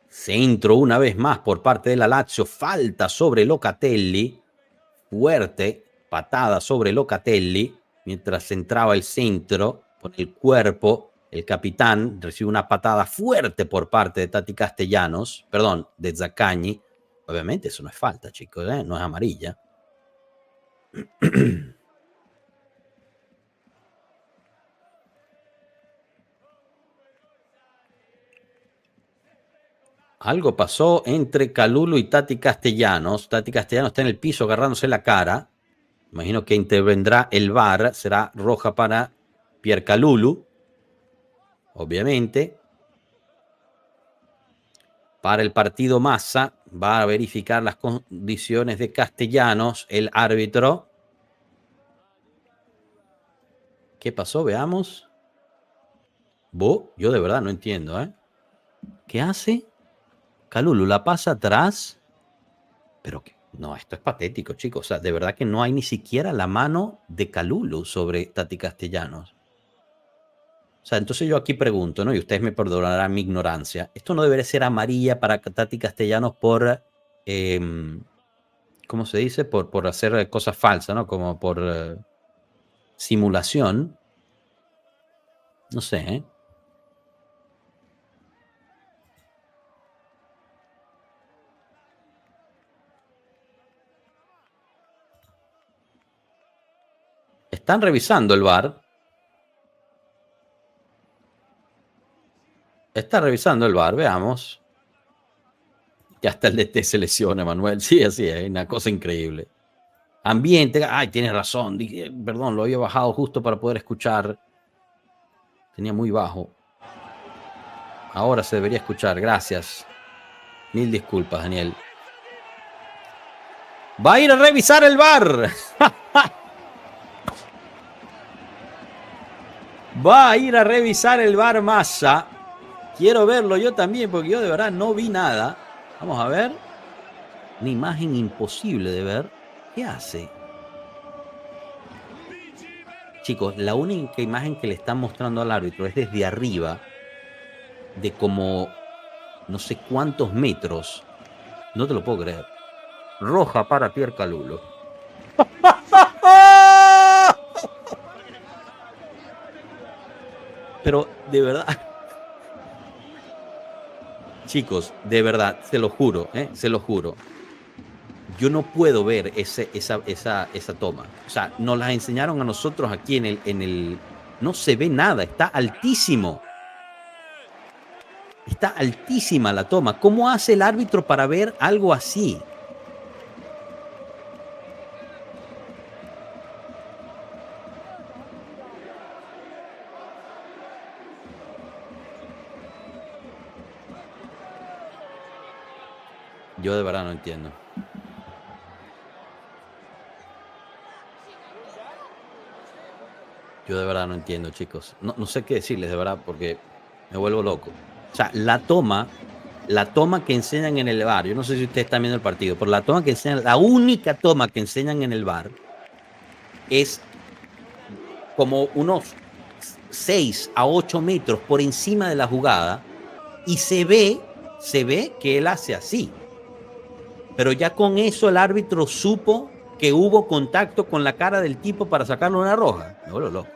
Centro una vez más por parte de la Lazio, falta sobre Locatelli, fuerte patada sobre Locatelli, mientras entraba el centro, con el cuerpo, el capitán recibe una patada fuerte por parte de Tati Castellanos, perdón, de Zaccagni. Obviamente eso no es falta, chicos, no es amarilla. Algo pasó entre Kalulu y Tati Castellanos. Tati Castellanos está en el piso agarrándose la cara. Imagino que intervendrá el VAR. Será roja para Pierre Kalulu. Obviamente. Para el partido Massa. Va a verificar las condiciones de Castellanos. El árbitro. ¿Qué pasó? Veamos. Yo de verdad no entiendo, ¿eh? ¿Qué hace? Kalulu la pasa atrás, pero que no, esto es patético, chicos. O sea, de verdad que no hay ni siquiera la mano de Kalulu sobre Tati Castellanos. O sea, entonces yo aquí pregunto, ¿no? Y ustedes me perdonarán mi ignorancia. Esto no debería ser amarilla para Tati Castellanos por, ¿cómo se dice? Por hacer cosas falsas, ¿no? Como por simulación. No sé, ¿eh? Están revisando el VAR. Está revisando el VAR, veamos. Ya hasta el DT se lesiona, Manuel. Sí, así es, una cosa increíble. Ambiente. Ay, tienes razón. Dije, perdón, lo había bajado justo para poder escuchar. Tenía muy bajo. Ahora se debería escuchar. Gracias. Mil disculpas, Daniel. Va a ir a revisar el VAR. Va a ir a revisar el VAR Massa. Quiero verlo yo también, porque yo de verdad no vi nada. Vamos a ver. Una imagen imposible de ver. ¿Qué hace? Chicos, la única imagen que le están mostrando al árbitro es desde arriba, de como no sé cuántos metros. No te lo puedo creer. Roja para Pierre Kalulu. Pero de verdad, chicos, de verdad, se lo juro, se lo juro. Yo no puedo ver esa toma. O sea, nos la enseñaron a nosotros aquí en el... No se ve nada, está altísimo. Está altísima la toma. ¿Cómo hace el árbitro para ver algo así? Yo de verdad no entiendo. Yo de verdad no entiendo, chicos. No sé qué decirles, de verdad, porque me vuelvo loco. O sea, la toma que enseñan en el VAR, yo no sé si ustedes están viendo el partido, pero la toma que enseñan, la única toma que enseñan en el VAR es como unos 6 a 8 metros por encima de la jugada y se ve que él hace así. Pero ya con eso el árbitro supo que hubo contacto con la cara del tipo para sacarle una roja. Me vuelvo loco.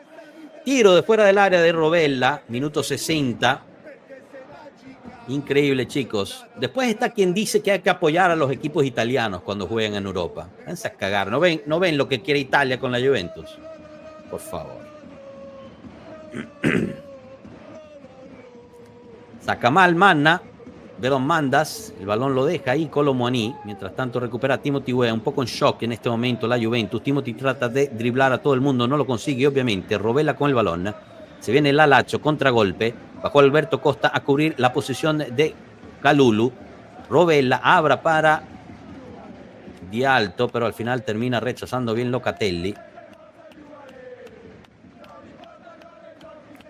Tiro de fuera del área de Rovella, minuto 60. Increíble, chicos. Después está quien dice que hay que apoyar a los equipos italianos cuando juegan en Europa. Váyanse a cagar. ¿No ven lo que quiere Italia con la Juventus? Por favor. Saca mal Manna. Veron Mandas, el balón lo deja ahí Kolo Muani, mientras tanto recupera a Timothy Weah, un poco en shock en este momento la Juventus. Timothy trata de driblar a todo el mundo, no lo consigue obviamente, Rovella con el balón, se viene la Lazio, contragolpe, bajó Alberto Costa a cubrir la posición de Kalulu, Rovella abra para Di Alto, pero al final termina rechazando bien Locatelli.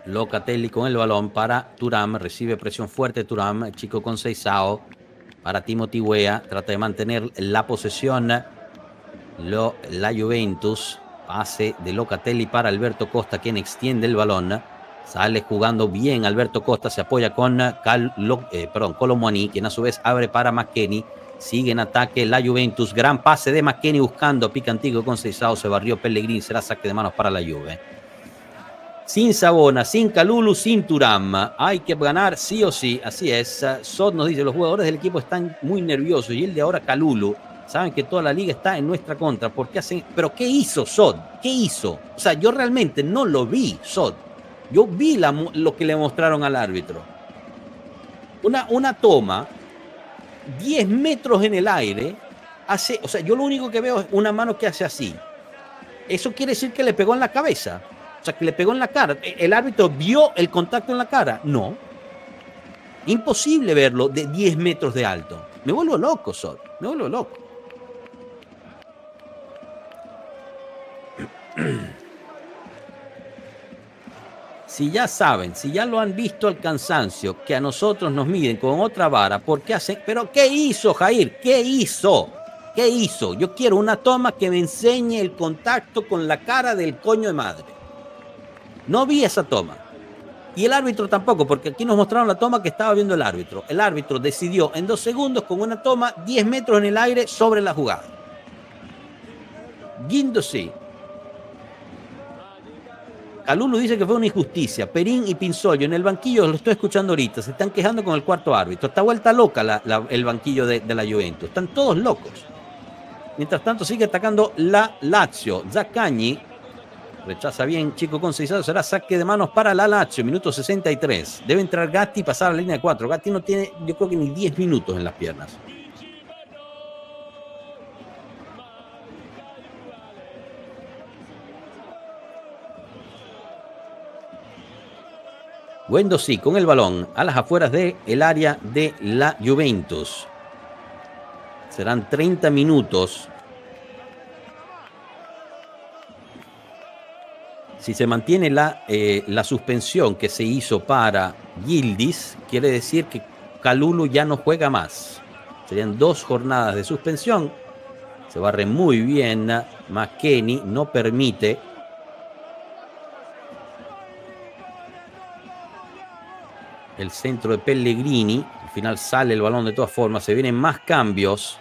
Locatelli con el balón para Thuram, recibe presión fuerte Thuram, chico con Seisao, para Timothy Weah, trata de mantener la posesión la Juventus, pase de Locatelli para Alberto Costa, quien extiende el balón, sale jugando bien Alberto Costa, se apoya con Kolo Muani, quien a su vez abre para McKennie, sigue en ataque la Juventus, gran pase de McKennie buscando a Picantico con Seisao, se barrió Pellegrini, será saque de manos para la Juve. Sin Savona, sin Kalulu, sin Thuram. Hay que ganar sí o sí, así es. Sod nos dice, los jugadores del equipo están muy nerviosos y el de ahora Kalulu. Saben que toda la liga está en nuestra contra. ¿Por qué hacen? ¿Pero qué hizo Sod? ¿Qué hizo? O sea, yo realmente no lo vi, Sod. Yo vi lo que le mostraron al árbitro. Una toma, 10 metros en el aire, hace, o sea, yo lo único que veo es una mano que hace así. Eso quiere decir que le pegó en la cabeza. O sea, que le pegó en la cara. ¿El árbitro vio el contacto en la cara? No. Imposible verlo de 10 metros de alto. Me vuelvo loco, Sod. Me vuelvo loco. Si ya saben, si ya lo han visto al cansancio, que a nosotros nos miden con otra vara, ¿por qué hacen? ¿Pero qué hizo, Jair? ¿Qué hizo? ¿Qué hizo? Yo quiero una toma que me enseñe el contacto con la cara del coño de madre. No vi esa toma. Y el árbitro tampoco, porque aquí nos mostraron la toma que estaba viendo el árbitro. El árbitro decidió en 2 segundos con una toma 10 metros en el aire sobre la jugada. Guindo-sí. Kalulu dice que fue una injusticia. Perín y Pinzolio en el banquillo, lo estoy escuchando ahorita, se están quejando con el cuarto árbitro. Está vuelta loca el banquillo de la Juventus. Están todos locos. Mientras tanto sigue atacando la Lazio. Zaccagni rechaza bien, chico con Seisao, será saque de manos para la Lazio, minuto 63. Debe entrar Gatti y pasar a la línea de 4. Gatti no tiene, yo creo que ni 10 minutos en las piernas. Guendouzi con el balón a las afueras del área de la Juventus. Serán 30 minutos. Si se mantiene la suspensión que se hizo para Yildiz, quiere decir que Kalulu ya no juega más. Serían 2 jornadas de suspensión. Se barre muy bien McKennie, no permite. El centro de Pellegrini. Al final sale el balón de todas formas. Se vienen más cambios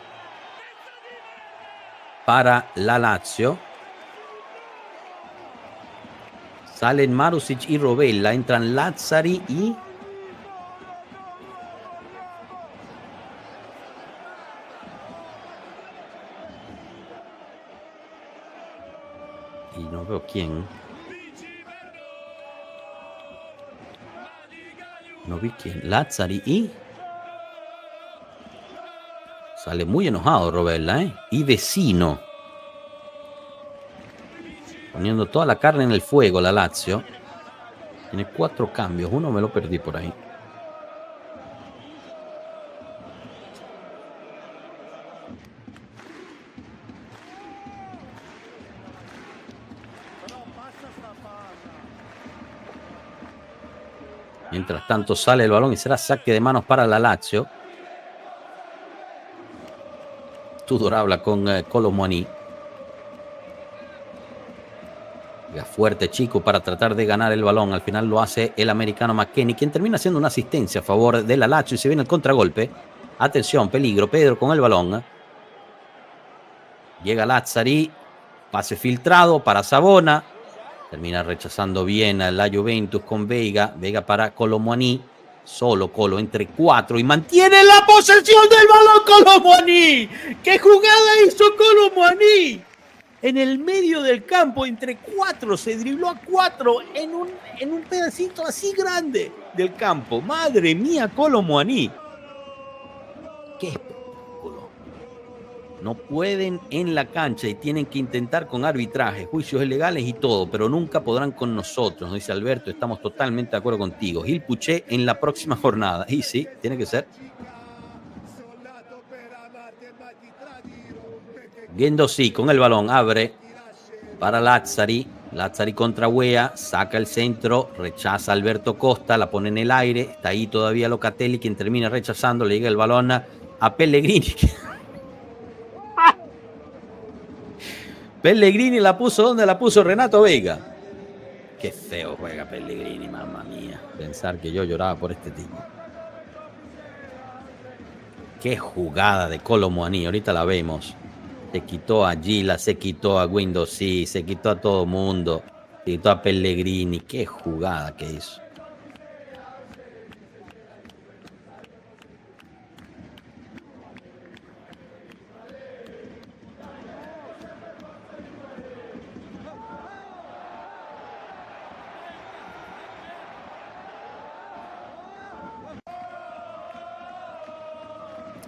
para la Lazio. Salen Marusic y Rovella. Entran Lazzari y... y no veo quién. No vi quién. Lazzari y... sale muy enojado Rovella, ¿eh? Y Vecino. Poniendo toda la carne en el fuego la Lazio. Tiene 4 cambios. Uno me lo perdí por ahí. Mientras tanto sale el balón y será saque de manos para la Lazio. Tudor habla con Kolo Muani. Fuerte chico para tratar de ganar el balón. Al final lo hace el americano McKennie, quien termina haciendo una asistencia a favor de la Lazio y se viene el contragolpe. Atención, peligro. Pedro con el balón. Llega Lazzari. Pase filtrado para Savona. Termina rechazando bien a la Juventus con Veiga. Veiga para Kolo Muani. Solo Kolo entre 4 y mantiene la posesión del balón Kolo Muani. ¿Qué jugada hizo Kolo Muani? En el medio del campo, entre 4, se dribló a 4 en un pedacito así grande del campo. Madre mía, Kolo Muani. Qué espectáculo. No pueden en la cancha y tienen que intentar con arbitraje, juicios ilegales y todo, pero nunca podrán con nosotros, nos dice Alberto. Estamos totalmente de acuerdo contigo. Gil Puché en la próxima jornada. Y sí, tiene que ser. Guendouzi con el balón, abre para Lazzari. Lazzari contra Weah, saca el centro, rechaza a Alberto Costa, la pone en el aire. Está ahí todavía Locatelli, quien termina rechazando. Le llega el balón a Pellegrini. Pellegrini la puso donde la puso Renato Veiga. Qué feo juega Pellegrini, mamma mía. Pensar que yo lloraba por este tipo. Qué jugada de Kolo Muani, ahorita la vemos. Se quitó a Gila, se quitó a Guendouzi, se quitó a todo mundo. Se quitó a Pellegrini. Qué jugada que hizo.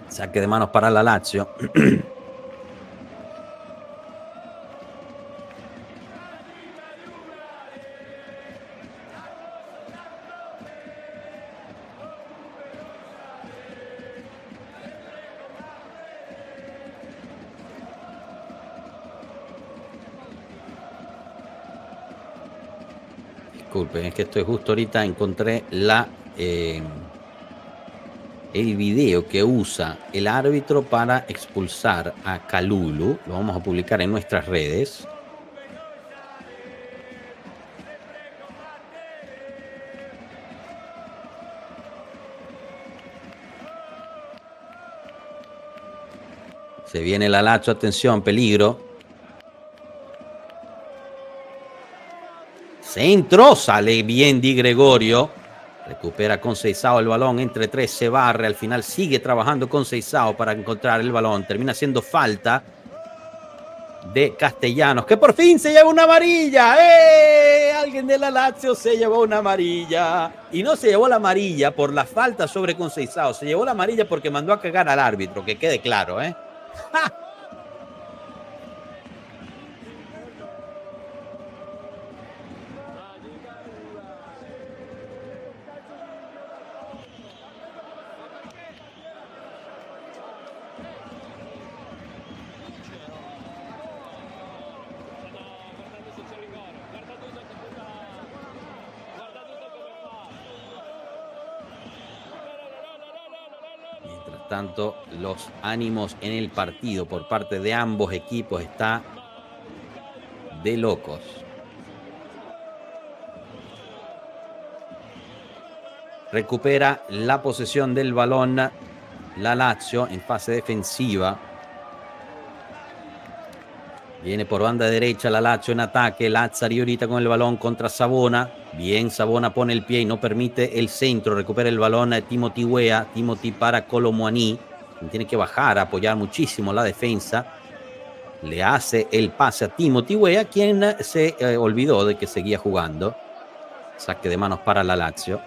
Saque de manos para la Lazio. Disculpen, es que estoy justo ahorita, encontré el video que usa el árbitro para expulsar a Kalulu. Lo vamos a publicar en nuestras redes. Se viene la Lazio, atención, peligro. Centro, sale bien Di Gregorio. Recupera Conceição el balón, entre 3 se barre. Al final sigue trabajando Conceição para encontrar el balón. Termina haciendo falta de Castellanos, que por fin se lleva una amarilla. Alguien de la Lazio se llevó una amarilla. Y no se llevó la amarilla por la falta sobre Conceição. Se llevó la amarilla porque mandó a cagar al árbitro, que quede claro, ¿eh? ¡Ja! Mientras tanto, los ánimos en el partido por parte de ambos equipos está de locos. Recupera la posesión del balón la Lazio en fase defensiva. Viene por banda derecha la Lazio en ataque. Lazzari ahorita con el balón contra Savona. Bien, Savona pone el pie y no permite el centro. Recupera el balón Timothy Weah. Timothy para Kolo Muani. Tiene que bajar a apoyar muchísimo la defensa. Le hace el pase a Timothy Weah, quien se olvidó de que seguía jugando. Saque de manos para la Lazio.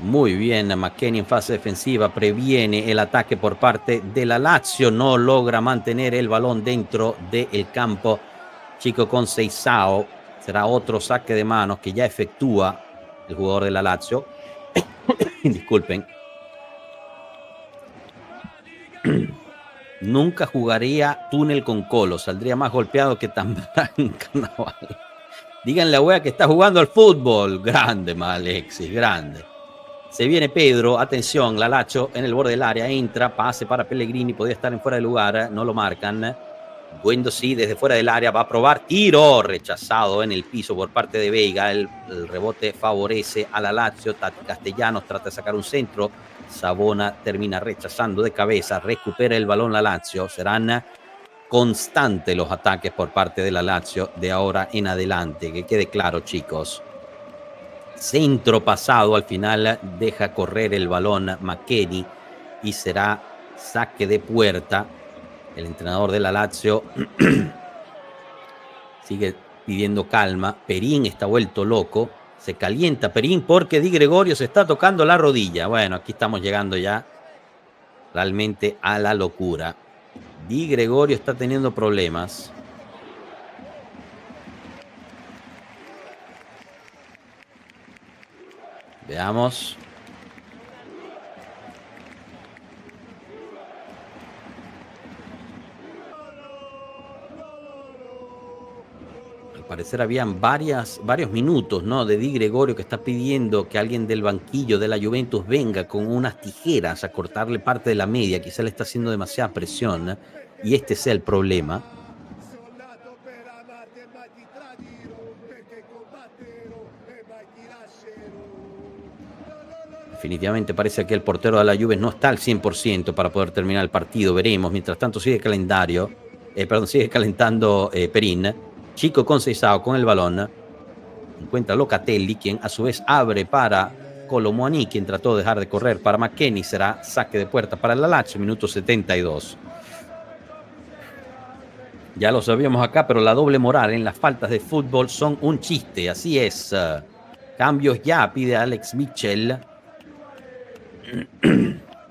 Muy bien, McKennie en fase defensiva previene el ataque por parte de la Lazio, no logra mantener el balón dentro del campo. Chico Conceição, será otro saque de manos que ya efectúa el jugador de la Lazio. Disculpen. Nunca jugaría túnel con Colo, saldría más golpeado que Tambarán en Carnaval. Díganle a Weah que está jugando al fútbol. Grande, Alexis, grande. Se viene Pedro, atención, la Lazio en el borde del área, entra, pase para Pellegrini, podría estar en fuera de lugar, no lo marcan. Guendouzi desde fuera del área va a probar, tiro, rechazado en el piso por parte de Veiga, el rebote favorece a la Lazio. Tati Castellanos trata de sacar un centro, Savona termina rechazando de cabeza, recupera el balón la Lazio. Serán constantes los ataques por parte de la Lazio de ahora en adelante, que quede claro, chicos. Centro pasado, al final deja correr el balón McKennie y será saque de puerta. El entrenador de la Lazio sigue pidiendo calma. Perín está vuelto loco. Se calienta Perín porque Di Gregorio se está tocando la rodilla. Bueno, aquí estamos llegando ya realmente a la locura. Di Gregorio está teniendo problemas. Veamos. Al parecer habían varios minutos, ¿no?, de Di Gregorio, que está pidiendo que alguien del banquillo de la Juventus venga con unas tijeras a cortarle parte de la media. Quizá le está haciendo demasiada presión, y este sea el problema. Definitivamente parece que el portero de la Juve no está al 100% para poder terminar el partido. Veremos. Mientras tanto sigue calentando Perín. Chico Conceição con el balón. Encuentra Locatelli, quien a su vez abre para Kolo Muani, quien trató de dejar de correr para McKennie. Será saque de puerta para la Lazio, minuto 72. Ya lo sabíamos acá, pero la doble moral en las faltas de fútbol son un chiste. Así es. Cambios ya, pide Alex Mitchell.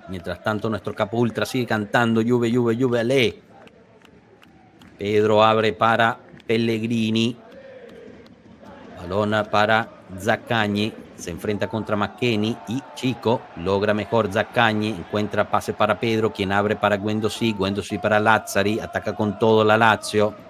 Mientras tanto, nuestro capo ultra sigue cantando Juve, Juve, Juve, ale. Pedro abre para Pellegrini. Balón para Zaccagni. Se enfrenta contra McKennie y Chico logra mejor. Zaccagni encuentra pase para Pedro, quien abre para Guendouzi. Guendouzi para Lazzari. Ataca con todo la Lazio.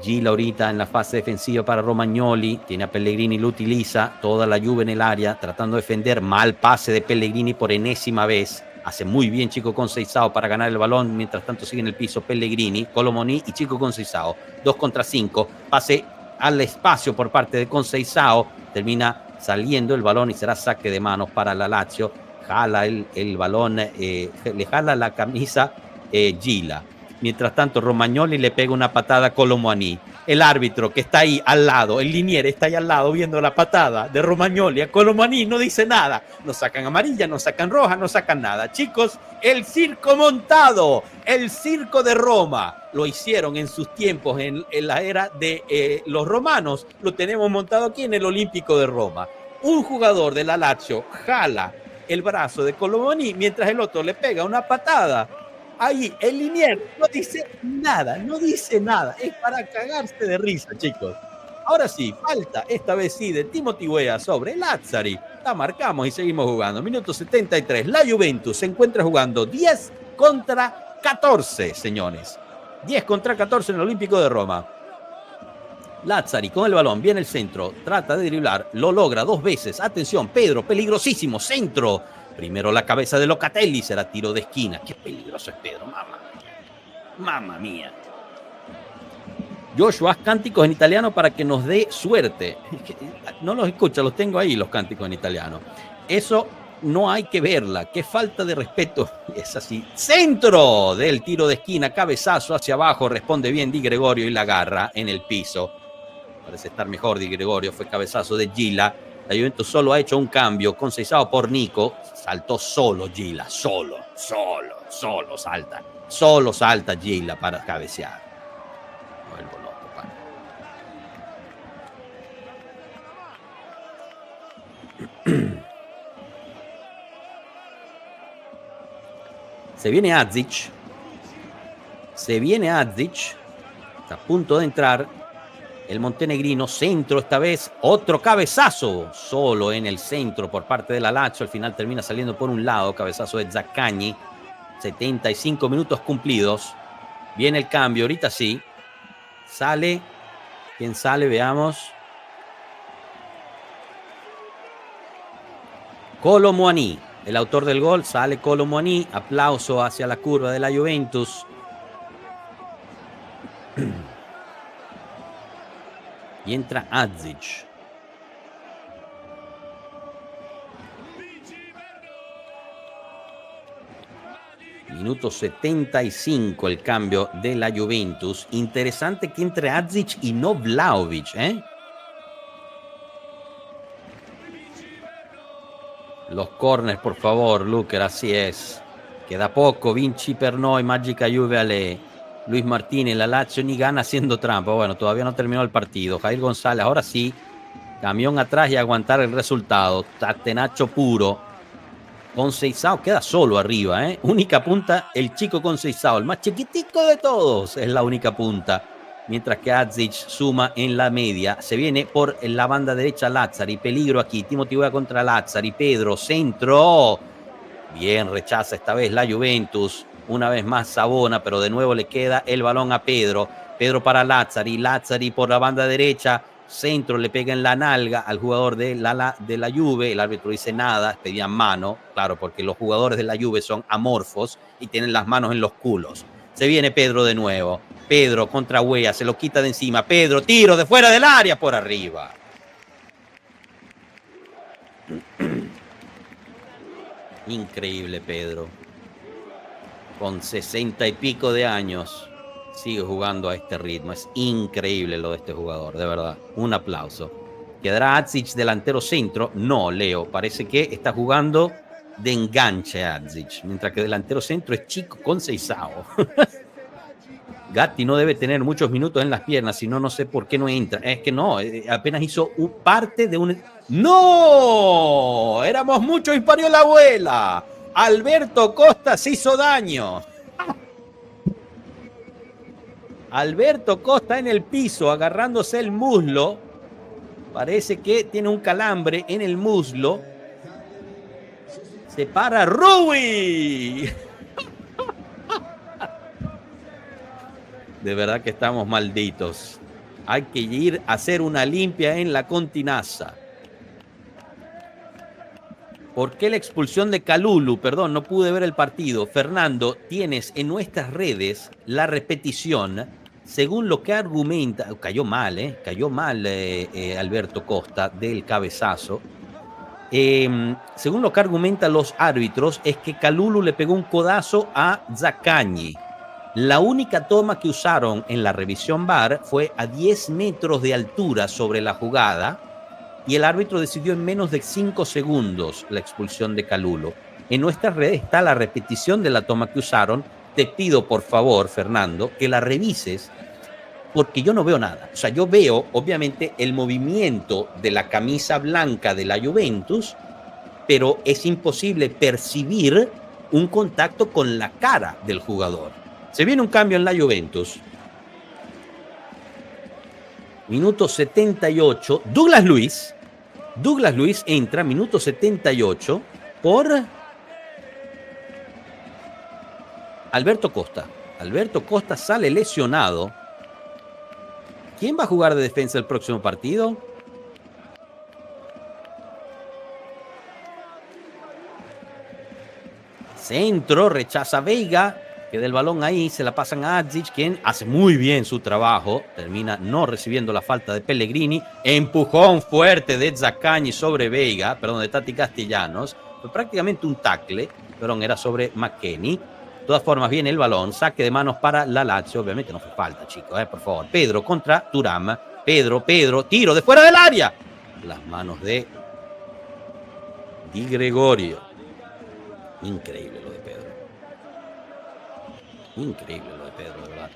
Gila ahorita en la fase defensiva para Romagnoli. Tiene a Pellegrini, lo utiliza. Toda la Juve en el área tratando de defender. Mal pase de Pellegrini por enésima vez. Hace muy bien Chico Conceição para ganar el balón. Mientras tanto sigue en el piso Pellegrini, Kolo Muani y Chico Conceição. 2 contra 5. Pase al espacio por parte de Conceição. Termina saliendo el balón y será saque de manos para la Lazio. Jala el balón, le jala la camisa Gila. Mientras tanto, Romagnoli le pega una patada a Kolo Muani. El árbitro que está ahí al lado, el liniere está ahí al lado viendo la patada de Romagnoli a Kolo Muani, no dice nada. No sacan amarilla, no sacan roja, no sacan nada. Chicos, el circo montado, el circo de Roma. Lo hicieron en sus tiempos, en la era de los romanos. Lo tenemos montado aquí en el Olímpico de Roma. Un jugador de la Lazio jala el brazo de Kolo Muani mientras el otro le pega una patada. Ahí, el linier no dice nada, es para cagarse de risa, chicos. Ahora sí, falta, esta vez sí, de Timothy Weah sobre Lazzari. La marcamos y seguimos jugando. Minuto 73, la Juventus se encuentra jugando 10 contra 14, señores. 10 contra 14 en el Olímpico de Roma. Lazzari con el balón, viene el centro, trata de driblar, lo logra 2 veces. Atención, Pedro, peligrosísimo, centro. Primero la cabeza de Locatelli, será tiro de esquina. Qué peligroso es Pedro, mamma mía. Joshua, haz cánticos en italiano para que nos dé suerte. No los escucho, los tengo ahí, los cánticos en italiano. Eso no hay que verla. Qué falta de respeto. Es así. Centro del tiro de esquina, cabezazo hacia abajo. Responde bien Di Gregorio y la agarra en el piso. Parece estar mejor Di Gregorio. Fue cabezazo de Gila. La Juventus solo ha hecho un cambio. Conceizao por Nico. Saltó solo Gila. Solo salta. Solo salta Gila para cabecear. Vuelvo loco, para. Se viene Adzic. Está a punto de entrar. El montenegrino, centro esta vez. Otro cabezazo. Solo en el centro por parte de la Lazio. Al final termina saliendo por un lado. Cabezazo de Zaccagni. 75 minutos cumplidos. Viene el cambio. Ahorita sí. Sale. ¿Quién sale? Veamos. Kolo Muani. El autor del gol, sale Kolo Muani, aplauso hacia la curva de la Juventus. Y entra Adzic. Minuto 75 el cambio de la Juventus. Interesante que entre Adzic y no Vlahovic, ¿eh? Los corners, por favor, Luker, así es. Queda poco, Vinci per noi, Magica Juve Ale. Luis Martínez, la Lazio ni gana haciendo trampa. Bueno, todavía no terminó el partido. Jair González, ahora sí. Camión atrás y aguantar el resultado. Tatenacho puro. Conceizao queda solo arriba, ¿eh? Única punta, el chico Conceizao, el más chiquitico de todos, es la única punta. Mientras que Adzic suma en la media. Se viene por la banda derecha Lazzari. Peligro aquí. Timothy Weah contra Lazzari. Pedro, centro. Bien, rechaza esta vez la Juventus. Una vez más Savona, pero de nuevo le queda el balón a Pedro. Pedro para Lazzari. Lazzari por la banda derecha. Centro, le pega en la nalga al jugador de la Juve. El árbitro dice nada. Pedían mano. Claro, porque los jugadores de la Juve son amorfos y tienen las manos en los culos. Se viene Pedro de nuevo. Pedro contra Weah, se lo quita de encima. Pedro, tiro de fuera del área por arriba. Increíble Pedro. Con 60 y pico de años sigue jugando a este ritmo. Es increíble lo de este jugador, de verdad. Un aplauso. ¿Quedará Adzic delantero centro? No, Leo. Parece que está jugando de enganche Adzic. Mientras que delantero centro es Chico Conceizao. Gatti no debe tener muchos minutos en las piernas, si no, no sé por qué no entra. Es que no, apenas hizo parte de un... ¡No! Éramos muchos y parió la abuela. Alberto Costa se hizo daño. Alberto Costa en el piso, agarrándose el muslo. Parece que tiene un calambre en el muslo. Se para Rui. De verdad que estamos malditos. Hay que ir a hacer una limpia en la Continaza. ¿Por qué la expulsión de Kalulu? Perdón, no pude ver el partido. Fernando, tienes en nuestras redes la repetición. Según lo que argumenta... Cayó mal Alberto Costa del cabezazo. Según lo que argumentan los árbitros, es que Kalulu le pegó un codazo a Zaccagni. La única toma que usaron en la revisión VAR fue a 10 metros de altura sobre la jugada y el árbitro decidió en menos de 5 segundos la expulsión de Kalulu. En nuestras redes está la repetición de la toma que usaron. Te pido, por favor, Fernando, que la revises porque yo no veo nada. O sea, yo veo, obviamente, el movimiento de la camisa blanca de la Juventus, pero es imposible percibir un contacto con la cara del jugador. Se viene un cambio en la Juventus. Minuto 78. Douglas Luiz entra, minuto 78, por Alberto Costa. Alberto Costa sale lesionado. ¿Quién va a jugar de defensa el próximo partido? Centro, rechaza Veiga. Queda el balón ahí, se la pasan a Adzic, quien hace muy bien su trabajo. Termina no recibiendo la falta de Pellegrini. Empujón fuerte de Zaccagni sobre Veiga, perdón, de Tati Castellanos. Fue prácticamente un tackle, perdón, era sobre McKennie. De todas formas, viene el balón, saque de manos para la Lazio. Obviamente no fue falta, chicos, por favor. Pedro contra Thuram. Pedro, tiro de fuera del área. Las manos de Di Gregorio. Increíble lo de Pedro. Increíble lo de Pedro, de verdad.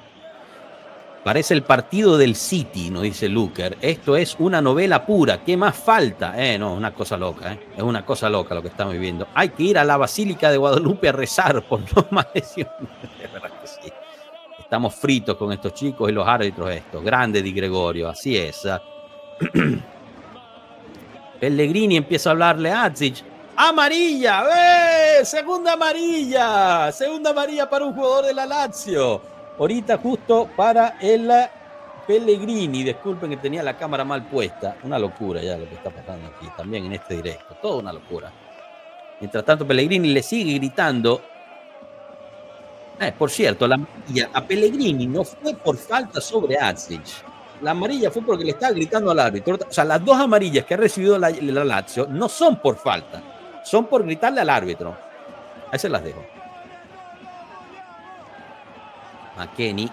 Parece el partido del City, nos dice Luker. Esto es una novela pura. ¿Qué más falta? No, una cosa loca, Es una cosa loca lo que estamos viviendo. Hay que ir a la Basílica de Guadalupe a rezar por no más lesiones. De verdad que sí. Estamos fritos con estos chicos y los árbitros estos. Grande Di Gregorio, así es. Pellegrini empieza a hablarle a Adzic. ¡Amarilla! ¡Segunda amarilla! Segunda amarilla para un jugador de la Lazio. Ahorita justo para el Pellegrini. Disculpen que tenía la cámara mal puesta. Una locura ya lo que está pasando aquí también en este directo. Toda una locura. Mientras tanto Pellegrini le sigue gritando. Por cierto, la amarilla a Pellegrini no fue por falta sobre Adzic. La amarilla fue porque le estaba gritando al árbitro. O sea, las dos amarillas que ha recibido la Lazio no son por falta. Son por gritarle al árbitro. Ahí se las dejo. McKennie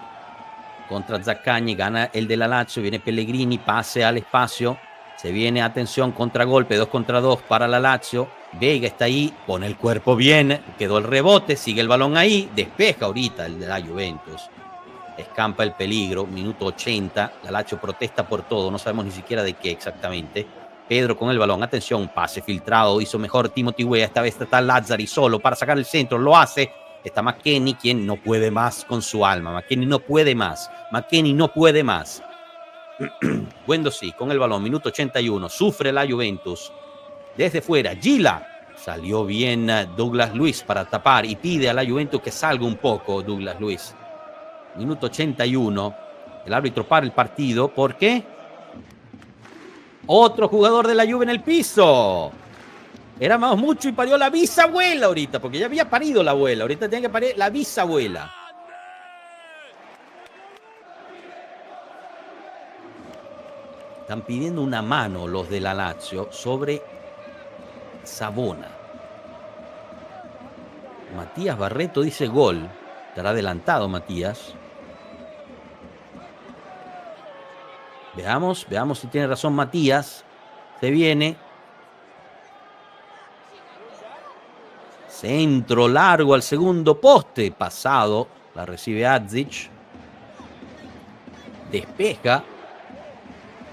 contra Zaccagni, gana el de la Lazio, viene Pellegrini, pase al espacio, se viene, atención, contragolpe, 2 contra 2 para la Lazio. Veiga está ahí, pone el cuerpo bien, quedó el rebote, sigue el balón ahí, despeja ahorita el de la Juventus. Escampa el peligro, minuto 80, la Lazio protesta por todo, no sabemos ni siquiera de qué exactamente. Pedro con el balón, atención, pase filtrado, hizo mejor Timothy Weah, esta vez está Lazzari solo para sacar el centro, lo hace. Está McKennie, quien no puede más con su alma. McKennie no puede más. McKennie no puede más. Guendouzi con el balón, minuto 81. Sufre la Juventus. Desde fuera, Gila. Salió bien Douglas Luiz para tapar y pide a la Juventus que salga un poco Douglas Luiz. Minuto 81. El árbitro para el partido. ¿Por qué? Otro jugador de la Juve en el piso. Era más mucho y parió la bisabuela ahorita, porque ya había parido la abuela. Ahorita tiene que parir la bisabuela. Están pidiendo una mano los de la Lazio sobre Savona. Matías Barreto dice gol. Estará adelantado Matías. Veamos si tiene razón Matías. Se viene. Centro largo al segundo poste. Pasado. La recibe Adzic. Despeja.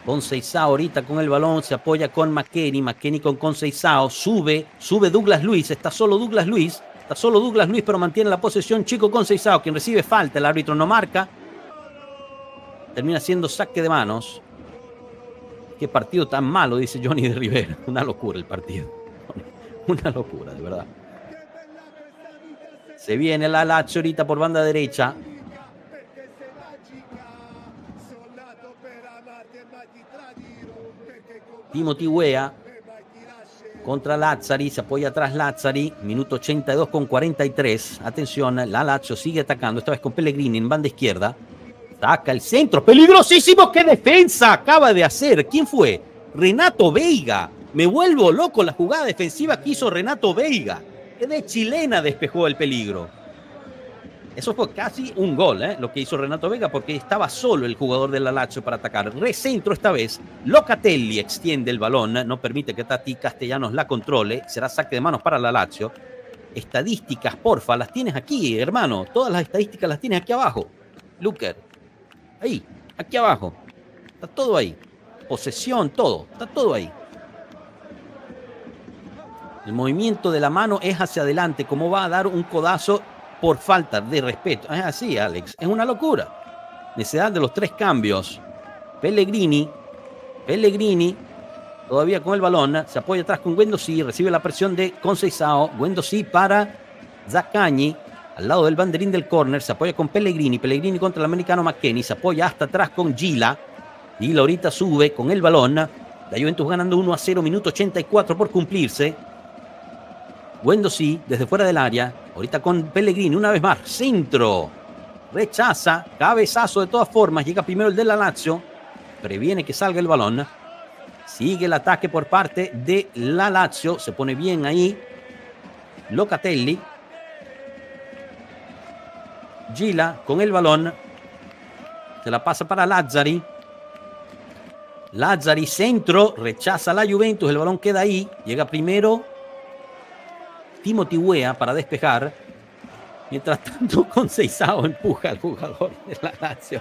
Conceição ahorita con el balón. Se apoya con McKennie. McKennie con Conceição. Sube Douglas Luiz. Está solo Douglas Luiz. Pero mantiene la posesión. Chico Conceição, quien recibe falta. El árbitro no marca. Termina siendo saque de manos. Qué partido tan malo, dice Johnny de Rivera. Una locura el partido. Una locura, de verdad. Se viene la Lazio ahorita por banda derecha. Timothy Weah contra Lazzari. Se apoya atrás Lazzari. Minuto 82 con 43. Atención, la Lazio sigue atacando. Esta vez con Pellegrini en banda izquierda. Ataca el centro. ¡Peligrosísimo! ¡Qué defensa acaba de hacer! ¿Quién fue? Renato Veiga. Me vuelvo loco la jugada defensiva que hizo Renato Veiga. De chilena despejó el peligro. Eso fue casi un gol, lo que hizo Renato Veiga, porque estaba solo el jugador de la Lazio para atacar. Recentro esta vez. Locatelli extiende el balón, no permite que Tati Castellanos la controle. Será saque de manos para la Lazio. Estadísticas, porfa, las tienes aquí, hermano. Todas las estadísticas las tienes aquí abajo. Luker. Ahí, aquí abajo. Está todo ahí. Posesión, todo. Está todo ahí. El movimiento de la mano es hacia adelante, como va a dar un codazo por falta de respeto. Es así, Alex. Es una locura. Necesidad de los 3 cambios. Pellegrini. Todavía con el balón. Se apoya atrás con Guendouzi. Recibe la presión de Conceição. Guendouzi para Zaccagni. al lado del banderín del córner, se apoya con Pellegrini contra el americano McKennie, se apoya hasta atrás con Gila. Gila ahorita sube con el balón. La Juventus ganando 1-0, minuto 84 por cumplirse. Guendouzi desde fuera del área, ahorita con Pellegrini, una vez más, centro, rechaza, cabezazo de todas formas, llega primero el de la Lazio, previene que salga el balón, sigue el ataque por parte de la Lazio, se pone bien ahí Locatelli, Gila con el balón, se la pasa para Lazzari, centro, rechaza la Juventus, el balón queda ahí, llega primero Timothy Weah para despejar. Mientras tanto, Conceição empuja al jugador de la Lazio.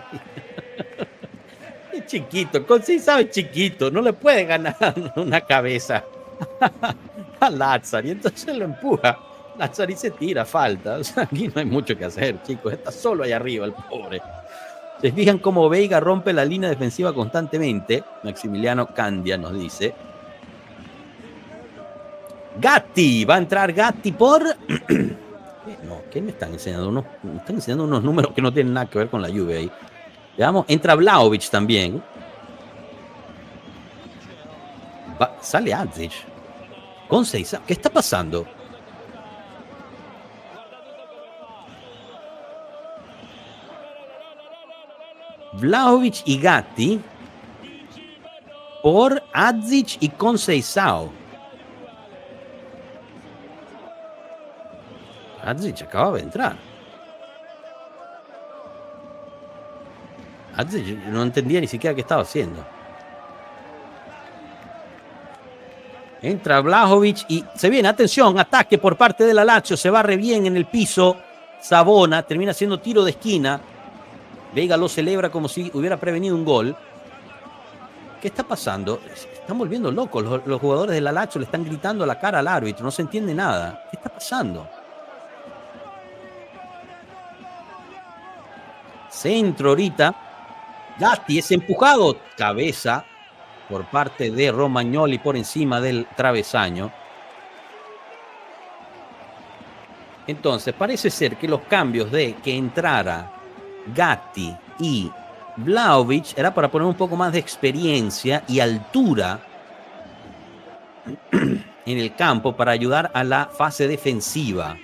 Es chiquito, Conceição es chiquito, no le puede ganar una cabeza a Lazzari, entonces lo empuja. Lazzari se tira, falta. O sea, aquí no hay mucho que hacer, chicos, está solo ahí arriba el pobre. Se fijan cómo Veiga rompe la línea defensiva constantemente. Maximiliano Candia nos dice. Gatti, va a entrar Gatti por... No, ¿qué me están enseñando? Me están enseñando unos números que no tienen nada que ver con la Juve ahí. Veamos, entra Vlahovic también. Sale Adzic. Conceição, ¿qué está pasando? Vlahovic y Gatti por Adzic y Conceição. Adzic acababa de entrar. Adzic no entendía ni siquiera qué estaba haciendo. Entra Vlahovic y se viene, atención, ataque por parte de la Lazio, se barre bien en el piso. Savona termina haciendo tiro de esquina. Veiga lo celebra como si hubiera prevenido un gol. ¿Qué está pasando? Se están volviendo locos. Los jugadores de la Lazio le están gritando a la cara al árbitro, no se entiende nada. ¿Qué está pasando? Centro ahorita. Gatti es empujado. Cabeza por parte de Romagnoli por encima del travesaño. Entonces, parece ser que los cambios de que entrara Gatti y Vlahovic era para poner un poco más de experiencia y altura en el campo para ayudar a la fase defensiva.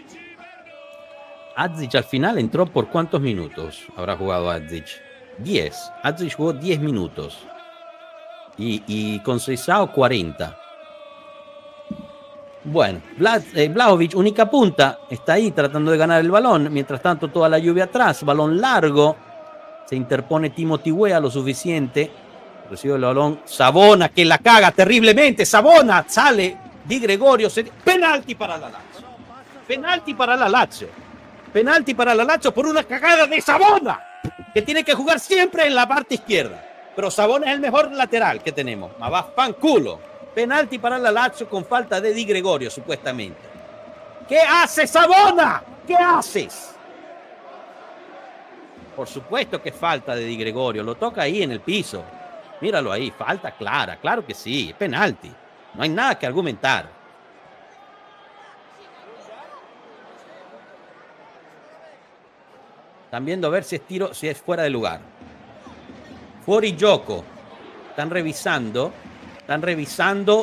Adzic al final entró por ¿cuántos minutos habrá jugado Adzic? 10. Adzic jugó 10 minutos. Y Conceição 40. Bueno, Vlahovic, única punta, está ahí tratando de ganar el balón. Mientras tanto, toda la lluvia atrás. Balón largo. Se interpone Timothy Weah lo suficiente. Recibe el balón. Savona, que la caga terriblemente. Savona sale. Di Gregorio. Penalti para la Lazio. Penalti para la Lazio. Penalti para la Lazio por una cagada de Savona, que tiene que jugar siempre en la parte izquierda. Pero Savona es el mejor lateral que tenemos. Ma va fanculo. Penalti para la Lazio con falta de Di Gregorio, supuestamente. ¿Qué haces, Savona? ¿Qué haces? Por supuesto que falta de Di Gregorio. Lo toca ahí en el piso. Míralo ahí. Falta clara. Claro que sí. Es penalti. No hay nada que argumentar. Están viendo a ver si es tiro, si es fuera de lugar. Fuori gioco. Están revisando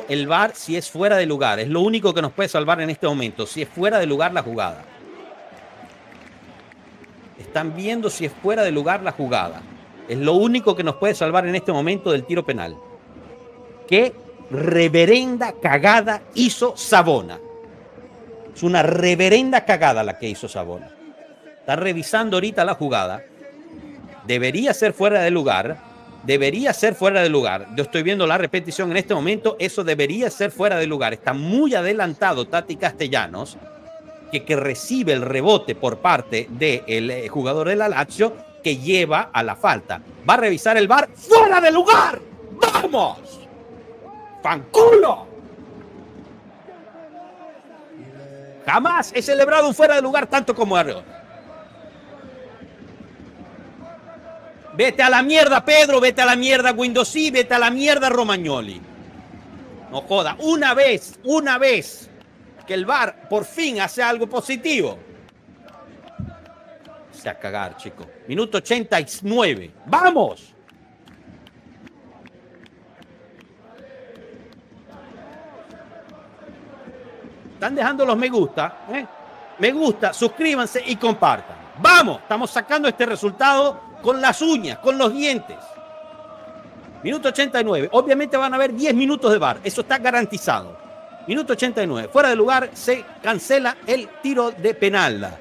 el VAR si es fuera de lugar. Es lo único que nos puede salvar en este momento, si es fuera de lugar la jugada. Están viendo si es fuera de lugar la jugada. Es lo único que nos puede salvar en este momento del tiro penal. ¿Qué reverenda cagada hizo Savona? Es una reverenda cagada la que hizo Savona. Está revisando ahorita la jugada. Debería ser fuera de lugar. Debería ser fuera de lugar. Yo estoy viendo la repetición en este momento. Eso debería ser fuera de lugar. Está muy adelantado Tati Castellanos, que recibe el rebote por parte del jugador de la Lazio, que lleva a la falta. Va a revisar el VAR. ¡Fuera de lugar! ¡Vamos! ¡Fanculo! Jamás he celebrado un fuera de lugar tanto como ahora. Vete a la mierda, Pedro, vete a la mierda, Guendouzi, vete a la mierda, Romagnoli. No joda, una vez que el VAR por fin hace algo positivo. Se a cagar, chico. Minuto 89. ¡Vamos! Están dejando los me gusta, ¿eh? Me gusta, suscríbanse y compartan. ¡Vamos! Estamos sacando este resultado con las uñas, con los dientes. Minuto 89. Obviamente van a haber 10 minutos de VAR. Eso está garantizado. Minuto 89. Fuera de lugar, se cancela el tiro de penal.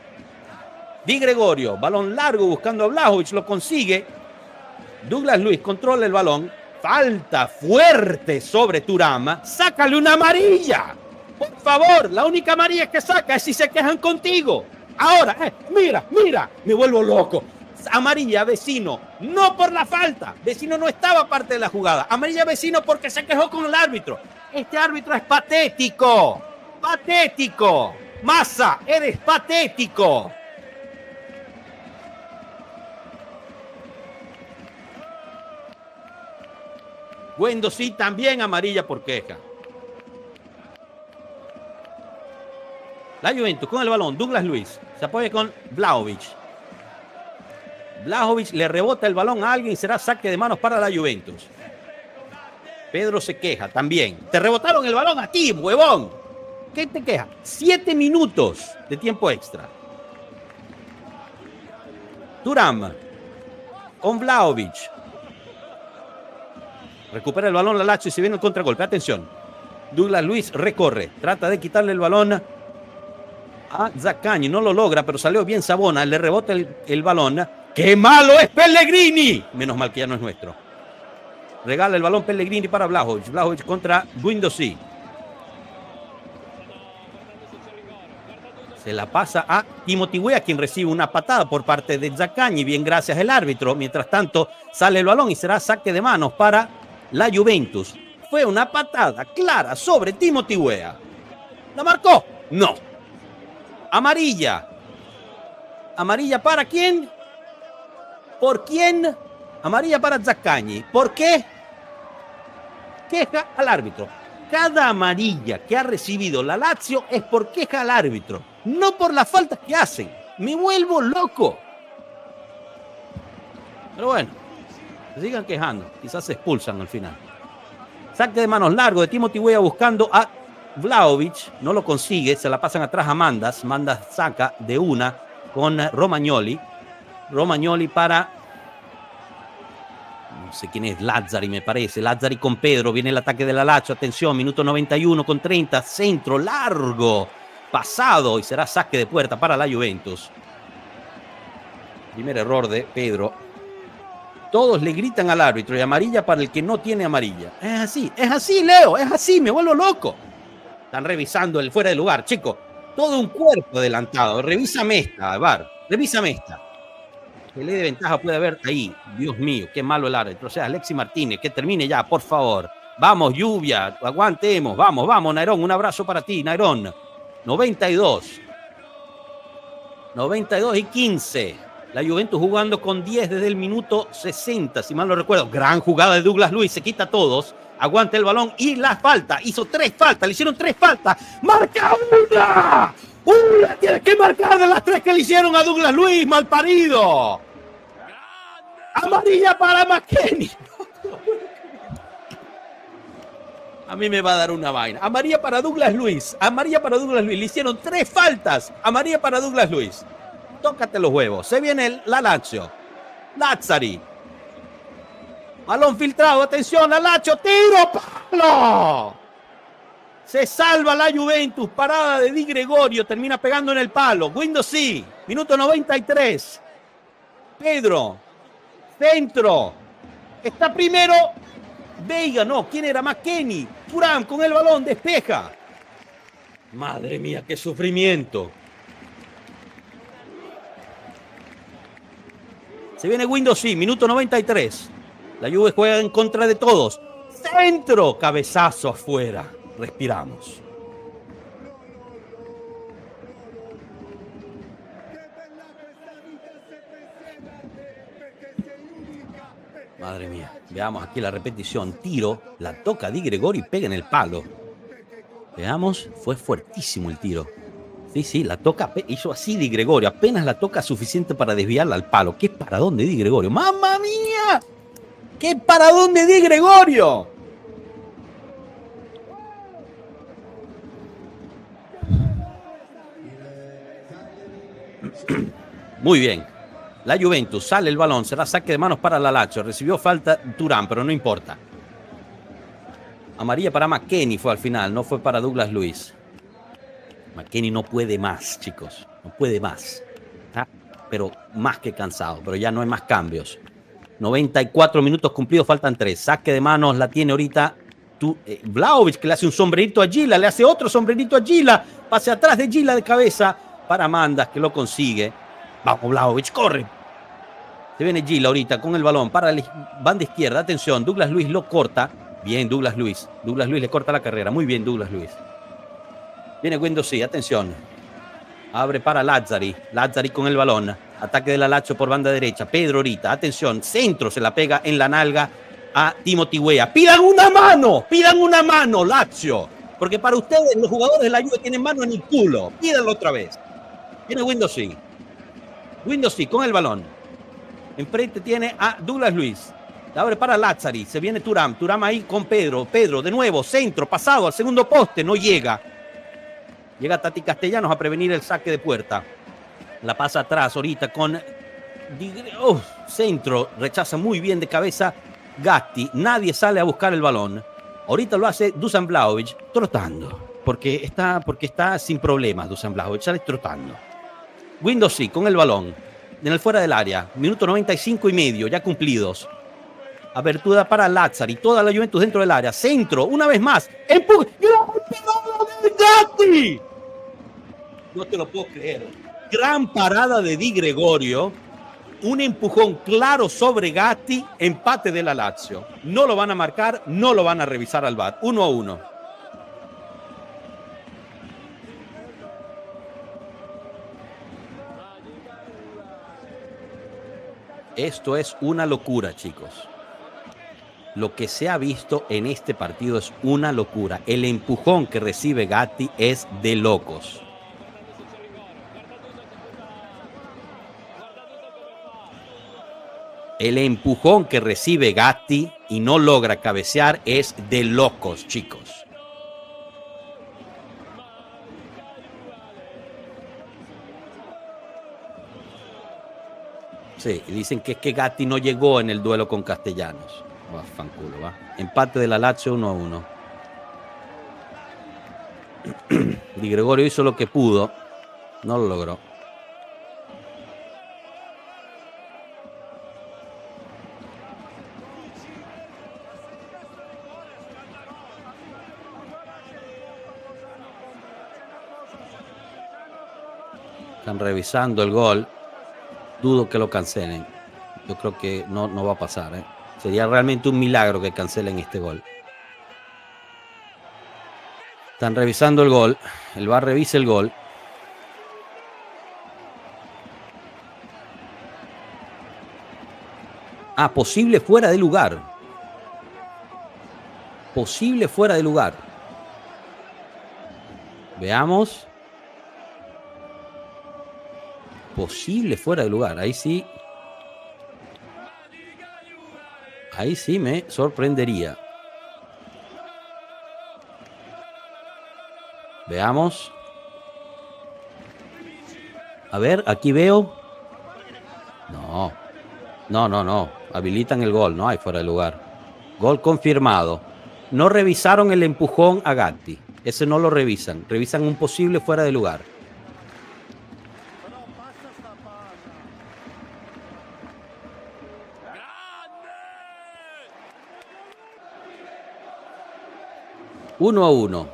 Di Gregorio, balón largo buscando a Vlahovic, lo consigue. Douglas Luiz controla el balón. Falta fuerte sobre Thuram. ¡Sácale una amarilla! Por favor, la única amarilla que saca es si se quejan contigo. Ahora, mira, me vuelvo loco. Amarilla, Vecino, no por la falta. Vecino no estaba parte de la jugada. Amarilla, Vecino, porque se quejó con el árbitro. Este árbitro es patético. Patético. Massa, eres patético. Guendouzi también amarilla por queja. La Juventus con el balón. Douglas Luiz se apoya con Vlahovic. Vlahovic le rebota el balón a alguien y será saque de manos para la Juventus. Pedro se queja también. Te rebotaron el balón a ti, huevón. ¿Qué te queja? 7 minutos de tiempo extra. Thuram con Vlahovic. Recupera el balón la Lazio y se viene el contragolpe. Atención. Douglas Luiz recorre. Trata de quitarle el balón a Zaccagni. No lo logra, pero salió bien Savona. Le rebota el balón. ¡Qué malo es Pellegrini! Menos mal que ya no es nuestro. Regala el balón Pellegrini para Vlahovic. Vlahovic contra Guendouzi. Se la pasa a Timothy Weah, quien recibe una patada por parte de Zaccagni. Bien, gracias al árbitro. Mientras tanto, sale el balón y será saque de manos para la Juventus. Fue una patada clara sobre Timothy Weah. ¿La marcó? No. Amarilla. ¿Amarilla para quién? ¿Por quién? Amarilla para Zaccagni. ¿Por qué? Queja al árbitro. Cada amarilla que ha recibido la Lazio es por queja al árbitro, no por las faltas que hacen. Me vuelvo loco. Pero bueno, se sigan quejando. Quizás se expulsan al final. Saque de manos largo de Timothy Weah buscando a Vlahovic. No lo consigue. Se la pasan atrás a Mandas. Mandas saca de una con Romagnoli. Romagnoli para... no sé quién es, Lazzari me parece. Lazzari con Pedro. Viene el ataque de la Lazio. Atención, minuto 91 con 30. Centro largo. Pasado y será saque de puerta para la Juventus. Primer error de Pedro. Todos le gritan al árbitro y amarilla para el que no tiene amarilla. Es así, Leo, es así, me vuelvo loco. Están revisando el fuera de lugar, chico. Todo un cuerpo adelantado. Revísame esta, VAR. Revísame esta. ¿Qué ley de ventaja puede haber ahí? Dios mío, qué malo el árbitro. O sea, Alexis Martínez, que termine ya, por favor. Vamos, Lluvia, aguantemos. Vamos, Nairón, un abrazo para ti, Nairón. 92 y 15. La Juventus jugando con 10 desde el minuto 60, si mal no recuerdo. Gran jugada de Douglas Luiz, se quita a todos. Aguanta el balón y la falta. Hizo 3 faltas, le hicieron 3 faltas. ¡Marca una! ¡Una! Tienes que marcar de las 3 que le hicieron a Douglas Luiz, malparido. Amarilla para McKennie. A mí me va a dar una vaina. Amarilla para Douglas Luiz. Amarilla para Douglas Luiz. Le hicieron 3 faltas. Amarilla para Douglas Luiz. Tócate los huevos. Se viene la Lazio. Lazzari. Balón filtrado. Atención, la Lazio. ¡Tiro! ¡Palo! Se salva la Juventus. Parada de Di Gregorio. Termina pegando en el palo. Guendouzi. Minuto 93. Pedro. Centro. Está primero. Veiga, no. ¿Quién era? McKennie. Thuram con el balón. Despeja. Madre mía, qué sufrimiento. Se viene Guendouzi, minuto 93. La Juve juega en contra de todos. Centro, cabezazo afuera. Respiramos. Madre mía. Veamos aquí la repetición. Tiro, la toca Di Gregorio y pega en el palo. Veamos, fue fuertísimo el tiro. Sí, la toca, hizo así Di Gregorio, apenas la toca suficiente para desviarla al palo. ¿Qué paradón de Di Gregorio? ¡Mamma mía! ¡Qué paradón de Di Gregorio! Muy bien. La Juventus, sale el balón, será saque de manos para la Lazio. Recibió falta Thuram, pero no importa. Amarilla para McKennie fue al final, no fue para Douglas Luiz. McKennie no puede más, chicos. No puede más. ¿Ah? Pero más que cansado, pero ya no hay más cambios. 94 minutos cumplidos, faltan 3. Saque de manos, la tiene ahorita Vlahovic, que le hace un sombrerito a Gila, le hace otro sombrerito a Gila. Pase atrás de Gila de cabeza para Mandas, que lo consigue. Vamos, Vlahovic, corre. Se viene Gila ahorita con el balón para la banda izquierda. Atención, Douglas Luiz lo corta. Bien, Douglas Luiz. Douglas Luiz le corta la carrera. Muy bien, Douglas Luiz. Viene Guendouzi, atención. Abre para Lazzari. Lazzari con el balón. Ataque de la Lazio por banda derecha. Pedro ahorita, atención. Centro, se la pega en la nalga a Timothy Weah. ¡Pidan una mano, Lazio! Porque para ustedes, los jugadores de la Juve tienen mano en el culo. Pídanlo otra vez. Viene Guendouzi. Guendouzi con el balón. Enfrente tiene a Douglas Luiz. La abre para Lazzari. Se viene Thuram. Thuram ahí con Pedro. Pedro de nuevo. Centro. Pasado al segundo poste. No llega. Llega Tati Castellanos a prevenir el saque de puerta. La pasa atrás ahorita con centro. Rechaza muy bien de cabeza Gatti. Nadie sale a buscar el balón. Ahorita lo hace Dusan Vlahovic trotando. Porque está sin problemas Dusan Vlahovic. Sale trotando. Guendouzi con el balón. En el fuera del área. Minuto 95 y medio. Ya cumplidos. Abertura para Lazzari. Toda la Juventus dentro del área. Centro. Una vez más. ¡Empuje! ¡Gatti! No te lo puedo creer. Gran parada de Di Gregorio. Un empujón claro sobre Gatti. Empate de la Lazio. No lo van a marcar. No lo van a revisar al VAR. 1-1. Esto es una locura, chicos. Lo que se ha visto en este partido es una locura. El empujón que recibe Gatti es de locos. El empujón que recibe Gatti y no logra cabecear es de locos, chicos. Sí, dicen que es que Gatti no llegó en el duelo con Castellanos. Va, fanculo, va. Empate de la Lazio 1-1. Di Gregorio hizo lo que pudo. No lo logró. Están revisando el gol. Dudo que lo cancelen. Yo creo que no va a pasar, ¿eh? Sería realmente un milagro que cancelen este gol. Están revisando el gol. El VAR revisa el gol. Ah, posible fuera de lugar. Posible fuera de lugar. Veamos. Posible fuera de lugar. Ahí sí. Ahí sí me sorprendería. Veamos. A ver, aquí veo. No. No. Habilitan el gol. No hay fuera de lugar. Gol confirmado. No revisaron el empujón a Gatti. Ese no lo revisan. Revisan un posible fuera de lugar. Uno a uno.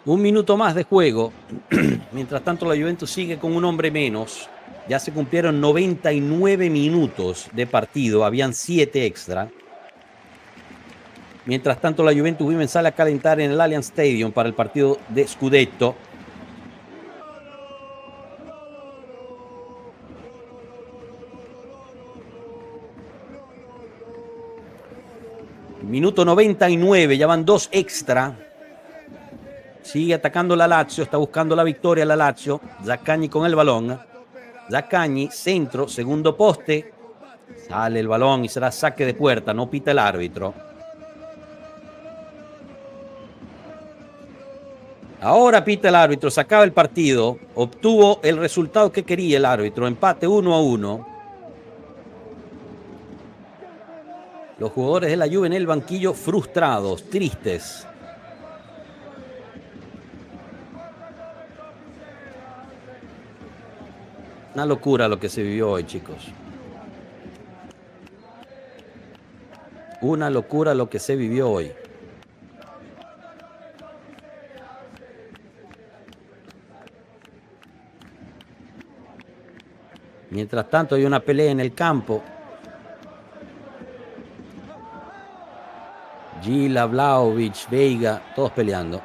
Un minuto más de juego. Mientras tanto, la Juventus sigue con un hombre menos. Ya se cumplieron 99 minutos de partido, habían 7 extra. Mientras tanto, la Juventus Women sale a calentar en el Allianz Stadium para el partido de Scudetto. Minuto 99, ya van 2 extra. Sigue atacando la Lazio, está buscando la victoria la Lazio. Zaccagni con el balón. Zaccagni, centro, segundo poste. Sale el balón y será saque de puerta, no pita el árbitro. Ahora pita el árbitro, se acaba el partido. Obtuvo el resultado que quería el árbitro, empate 1-1. Los jugadores de la Juve en el banquillo frustrados, tristes. Una locura lo que se vivió hoy, chicos. Una locura lo que se vivió hoy. Mientras tanto hay una pelea en el campo. Gila, Vlahovic, Veiga, todos peleando.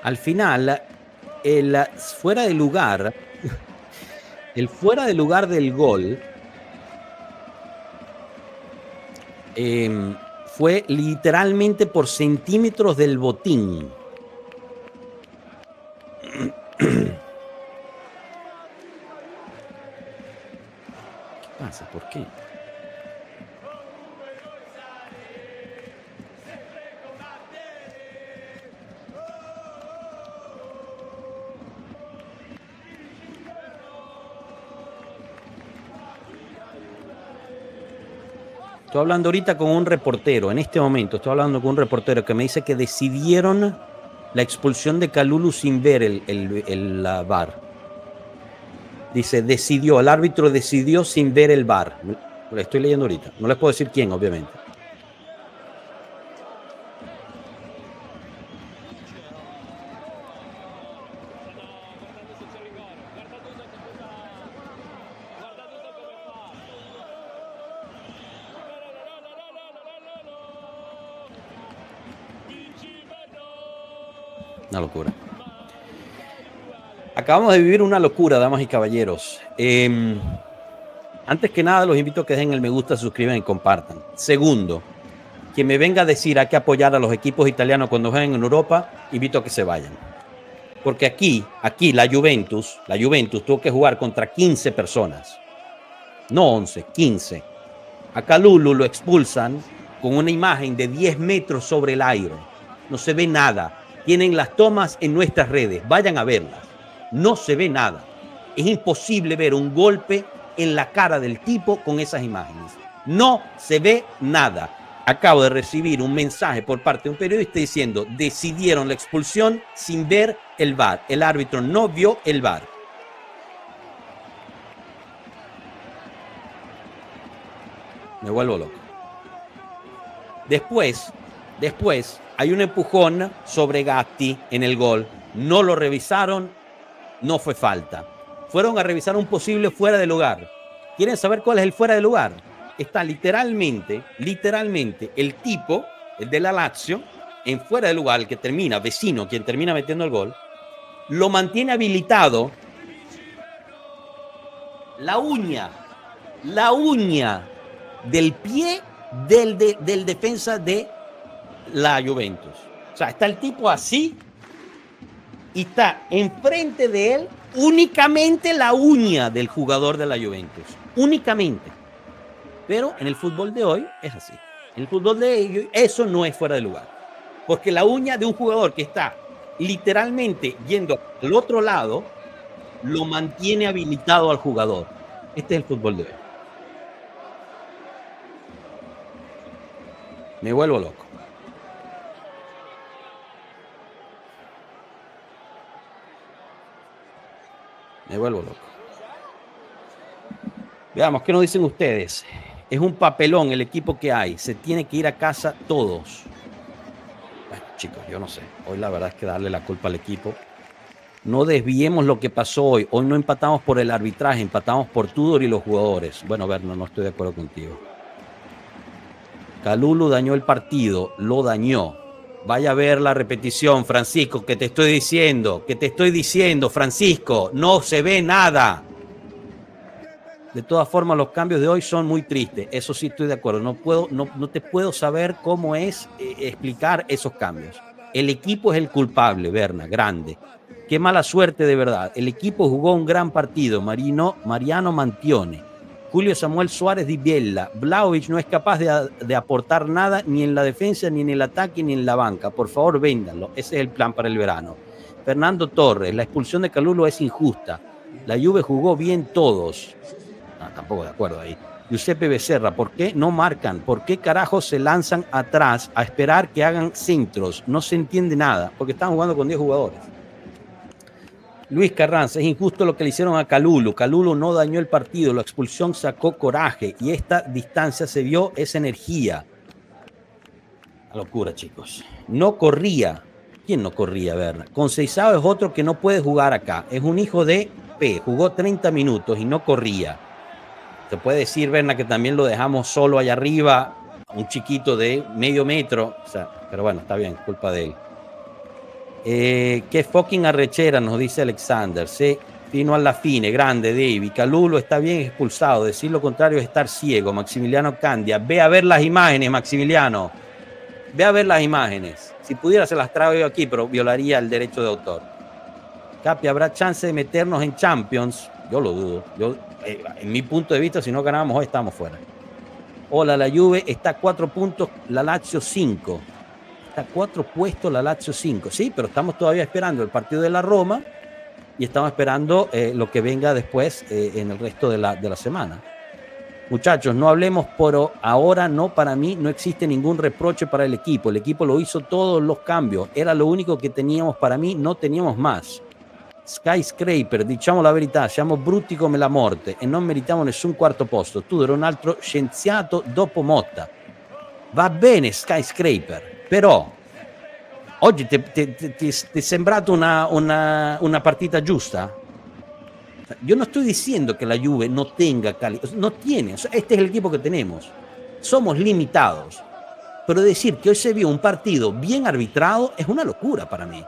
Al final, el fuera de lugar del gol fue literalmente por centímetros del botín. ¿Qué pasa? ¿Por qué? Estoy hablando ahorita con un reportero, en este momento estoy hablando con un reportero que me dice que decidieron la expulsión de Kalulu sin ver el VAR. Dice, el árbitro decidió sin ver el VAR. Lo estoy leyendo ahorita, no les puedo decir quién, obviamente. Una locura. Acabamos de vivir una locura, damas y caballeros. Antes que nada, los invito a que dejen el me gusta, suscriban y compartan. Segundo, quien me venga a decir hay que apoyar a los equipos italianos cuando jueguen en Europa, invito a que se vayan. Porque aquí la Juventus tuvo que jugar contra 15 personas. No 11, 15. A Kalulu lo expulsan con una imagen de 10 metros sobre el aire. No se ve nada. Tienen las tomas en nuestras redes. Vayan a verlas. No se ve nada. Es imposible ver un golpe en la cara del tipo con esas imágenes. No se ve nada. Acabo de recibir un mensaje por parte de un periodista diciendo decidieron la expulsión sin ver el VAR. El árbitro no vio el VAR. Me vuelvo loco. Después hay un empujón sobre Gatti en el gol. No lo revisaron, no fue falta. Fueron a revisar un posible fuera de lugar. ¿Quieren saber cuál es el fuera de lugar? Está literalmente el tipo, el de la Lazio, en fuera de lugar, el que termina, vecino, quien termina metiendo el gol, lo mantiene habilitado. La uña del pie del defensa de la Juventus. O sea, está el tipo así y está enfrente de él únicamente la uña del jugador de la Juventus. Únicamente. Pero en el fútbol de hoy es así. En el fútbol de ellos, eso no es fuera de lugar. porque la uña de un jugador que está literalmente yendo al otro lado lo mantiene habilitado al jugador. Este es el fútbol de hoy. Me vuelvo loco. Me vuelvo loco. Veamos, ¿qué nos dicen ustedes? Es un papelón el equipo que hay. Se tiene que ir a casa todos. Bueno, chicos, yo no sé. Hoy la verdad es que darle la culpa al equipo. No desviemos lo que pasó hoy. Hoy no empatamos por el arbitraje, empatamos por Tudor y los jugadores. Bueno, Berno, no estoy de acuerdo contigo. Kalulu dañó el partido, lo dañó. Vaya a ver la repetición, Francisco, que te estoy diciendo, Francisco, no se ve nada. De todas formas, los cambios de hoy son muy tristes. Eso sí estoy de acuerdo. No te puedo saber cómo es explicar esos cambios. El equipo es el culpable, Berna, grande. Qué mala suerte de verdad. El equipo jugó un gran partido. Mariano Mantione, Julio Samuel Suárez Di Biella, Vlahovic no es capaz de aportar nada ni en la defensa, ni en el ataque, ni en la banca. Por favor, véndanlo. Ese es el plan para el verano. Fernando Torres, la expulsión de Kalulu es injusta. La Juve jugó bien todos. No, tampoco de acuerdo ahí. Giuseppe Becerra, ¿por qué no marcan? ¿Por qué carajos se lanzan atrás a esperar que hagan centros? No se entiende nada, porque están jugando con 10 jugadores. Luis Carranza, es injusto lo que le hicieron a Kalulu. Kalulu no dañó el partido, la expulsión sacó coraje y esta distancia se vio esa energía. La locura, chicos. No corría. ¿Quién no corría, Berna? Conceição es otro que no puede jugar acá. Es un hijo de P. Jugó 30 minutos y no corría. Se puede decir, Berna, que también lo dejamos solo allá arriba, un chiquito de medio metro. O sea, pero bueno, está bien, culpa de él. Qué fucking arrechera, nos dice Alexander. Sí, fino alla fine, grande David. Kalulu está bien expulsado. Decir lo contrario es estar ciego. Maximiliano Candia, ve a ver las imágenes, Maximiliano. Ve a ver las imágenes. Si pudiera se las traigo yo aquí, pero violaría el derecho de autor. Capi, ¿habrá chance de meternos en Champions? Yo lo dudo. En mi punto de vista, si no ganamos hoy, estamos fuera. Hola, la Juve está a 4 puntos, la Lazio 5. Está a 4 puestos, la Lazio 5. Sí, pero estamos todavía esperando el partido de la Roma y estamos esperando lo que venga después en el resto de la semana. Muchachos, no hablemos por ahora, no, para mí no existe ningún reproche para el equipo. El equipo lo hizo todos los cambios. Era lo único che teníamos para mí, no teníamos más. Skyscraper, diciamo la verità, siamo brutti come la morte e non meritiamo nessun quarto posto. Tu eri un altro scienziato dopo Motta. Va bene Skyscraper, però oggi ti è sembrato una partita giusta? Yo no estoy diciendo que la Juve no tenga calidad, no tiene, o sea, este es el equipo que tenemos. Somos limitados, pero decir que hoy se vio un partido bien arbitrado es una locura para mí.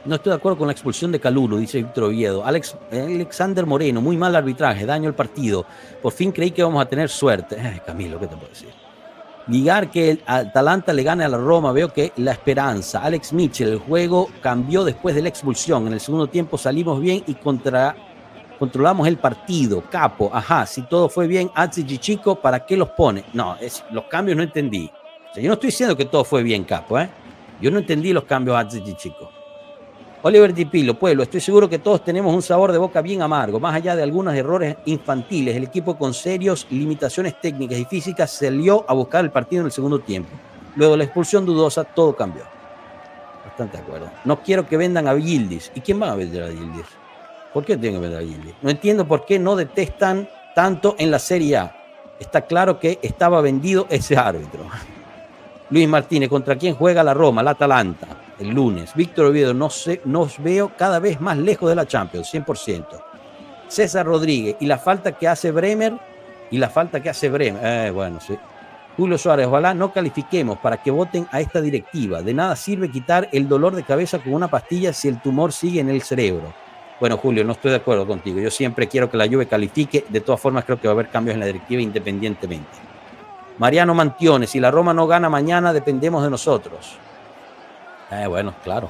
No estoy de acuerdo con la expulsión de Kalulu, dice Víctor Oviedo. Alexander Moreno, muy mal arbitraje, daño el partido. Por fin creí que vamos a tener suerte. Camilo, ¿qué te puedo decir? Ligar que el Atalanta le gane a la Roma, veo que la esperanza. Alex Mitchell, el juego cambió después de la expulsión. En el segundo tiempo salimos bien y controlamos el partido. Capo, ajá, si todo fue bien, Azizi Chico, ¿para qué los pone? No, los cambios no entendí. O sea, yo no estoy diciendo que todo fue bien, Capo, ¿eh? Yo no entendí los cambios Azizi Chico. Oliver Di Pilo, Pueblo, estoy seguro que todos tenemos un sabor de boca bien amargo. Más allá de algunos errores infantiles, el equipo con serios limitaciones técnicas y físicas salió a buscar el partido en el segundo tiempo. Luego de la expulsión dudosa, todo cambió. Bastante de acuerdo. No quiero que vendan a Yildiz. ¿Y quién va a vender a Yildiz? ¿Por qué tienen que vender a Yildiz? No entiendo por qué no detestan tanto en la Serie A. Está claro que estaba vendido ese árbitro. Luis Martínez, ¿contra quién juega la Roma? La Atalanta. El lunes. Víctor Oviedo, nos veo cada vez más lejos de la Champions, 100%. César Rodríguez, y la falta que hace Bremer, bueno, sí. Julio Suárez, ojalá no califiquemos para que voten a esta directiva. De nada sirve quitar el dolor de cabeza con una pastilla si el tumor sigue en el cerebro. Bueno, Julio, no estoy de acuerdo contigo. Yo siempre quiero que la Juve califique. De todas formas, creo que va a haber cambios en la directiva independientemente. Mariano Mantione, si la Roma no gana mañana, dependemos de nosotros. Bueno, claro.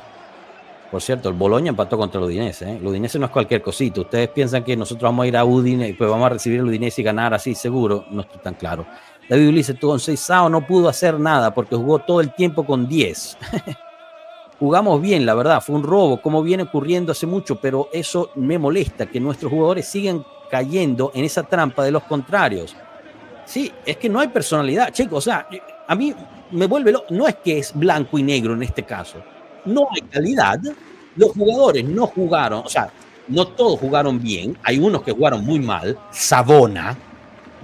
Por cierto, el Bologna empató contra el Udinese. El Udinese no es cualquier cosita. Ustedes piensan que nosotros vamos a ir a Udine y pues vamos a recibir el Udinese y ganar así seguro. No estoy tan claro. David Ulises, tu Sao no pudo hacer nada porque jugó todo el tiempo con 10. Jugamos bien, la verdad, fue un robo, como viene ocurriendo hace mucho, pero eso me molesta, que nuestros jugadores sigan cayendo en esa trampa de los contrarios. Sí, es que no hay personalidad, chicos, o sea, a mí me vuelve loco, no es que es blanco y negro en este caso, no hay calidad, los jugadores no jugaron, o sea, no todos jugaron bien, hay unos que jugaron muy mal, Savona,